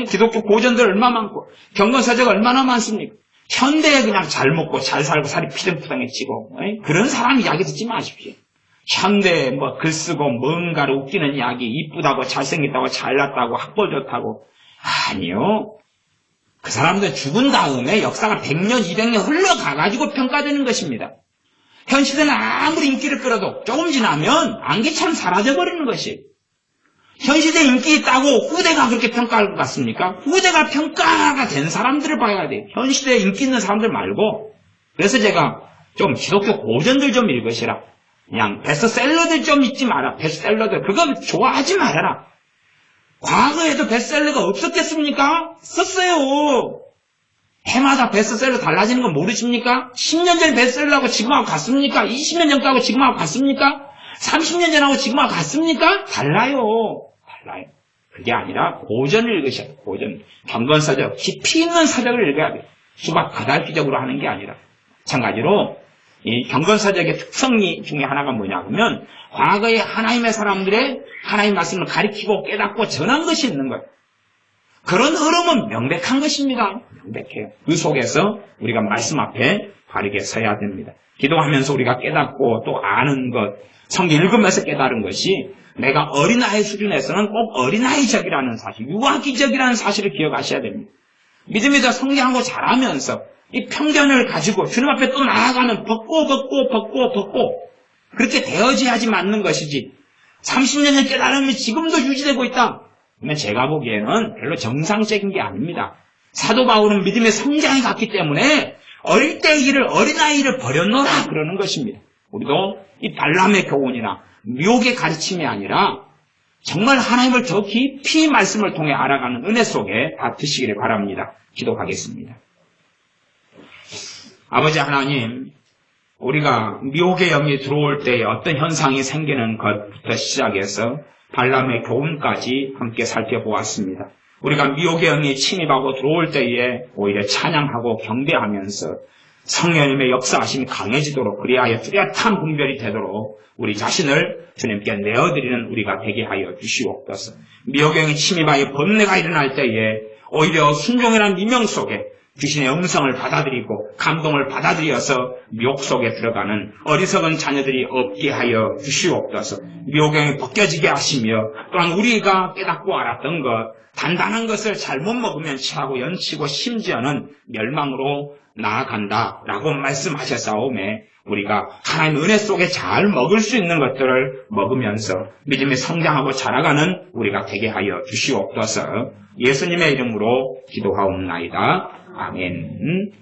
기독교 고전들 얼마나 많고 경건사제가 얼마나 많습니까? 현대에 그냥 잘 먹고 잘 살고 살이 피덩피덩해지고 그런 사람 이야기 듣지 마십시오. 현대에 글 쓰고 뭔가를 웃기는 이야기, 이쁘다고 잘생겼다고 잘났다고 학벌 좋다고. 아니요. 그 사람들 죽은 다음에 역사가 100년, 200년 흘러가가지고 평가되는 것입니다. 현 시대는 아무리 인기를 끌어도 조금 지나면 안개처럼 사라져버리는 것이에요. 현 시대에 인기 있다고 후대가 그렇게 평가할 것 같습니까? 후대가 평가가 된 사람들을 봐야 돼요. 현 시대에 인기 있는 사람들 말고. 그래서 제가 좀 기독교 고전들 좀 읽으시라. 그냥 베스트셀러들 좀 읽지 마라. 베스트셀러들. 그거 좋아하지 말아라. 과거에도 베스트셀러가 없었겠습니까? 썼어요. 해마다 베스트셀러 달라지는 거 모르십니까? 10년 전에 베스트셀러하고 지금하고 같습니까? 20년 전 거하고 지금하고 같습니까? 30년 전하고 지금하고 같습니까? 달라요. 달라요. 그게 아니라 고전을 읽으셔야 돼요. 고전. 경건사적, 깊이 있는 사적을 읽어야 돼요. 수박 가달기적으로 하는 게 아니라. 마찬가지로 이 경건사적의 특성이 중에 하나가 뭐냐면 과거의 하나님의 사람들의 하나님 말씀을 가리키고 깨닫고 전한 것이 있는 거예요. 그런 흐름은 명백한 것입니다. 명백해요. 그 속에서 우리가 말씀 앞에 바르게 서야 됩니다. 기도하면서 우리가 깨닫고 또 아는 것, 성경 읽으면서 깨달은 것이 내가 어린아이 수준에서는 꼭 어린아이적이라는 사실, 유아기적이라는 사실을 기억하셔야 됩니다. 믿음이 더 성장하고 자라면서 이 편견을 가지고 주님 앞에 또 나아가는 벗고 그렇게 되어져야지 맞는 것이지 30년의 깨달음이 지금도 유지되고 있다. 그러면 제가 보기에는 별로 정상적인 게 아닙니다. 사도 바울은 믿음의 성장이 갔기 때문에 어릴 때 일을 어린아이를 버렸노라 그러는 것입니다. 우리도 이 발람의 교훈이나 미혹의 가르침이 아니라 정말 하나님을 더 깊이 말씀을 통해 알아가는 은혜 속에 다 드시기를 바랍니다. 기도하겠습니다. 아버지 하나님, 우리가 미혹의 영이 들어올 때에 어떤 현상이 생기는 것부터 시작해서 발람의 교훈까지 함께 살펴보았습니다. 우리가 미혹의 영이 침입하고 들어올 때에 오히려 찬양하고 경배하면서 성령님의 역사하심이 강해지도록 그리하여 뚜렷한 분별이 되도록 우리 자신을 주님께 내어드리는 우리가 되게 하여 주시옵소서. 미혹의 영이 침입하여 번뇌가 일어날 때에 오히려 순종이라는 미명 속에 귀신의 음성을 받아들이고 감동을 받아들여서 미혹 속에 들어가는 어리석은 자녀들이 없게 하여 주시옵소서. 미혹의 영이 벗겨지게 하시며 또한 우리가 깨닫고 알았던 것 단단한 것을 잘못 먹으면 취하고 연치고 심지어는 멸망으로 나아간다라고 말씀하셨사오매 우리가 하나님 은혜 속에 잘 먹을 수 있는 것들을 먹으면서 믿음이 성장하고 자라가는 우리가 되게 하여 주시옵소서. 예수님의 이름으로 기도하옵나이다. 아멘.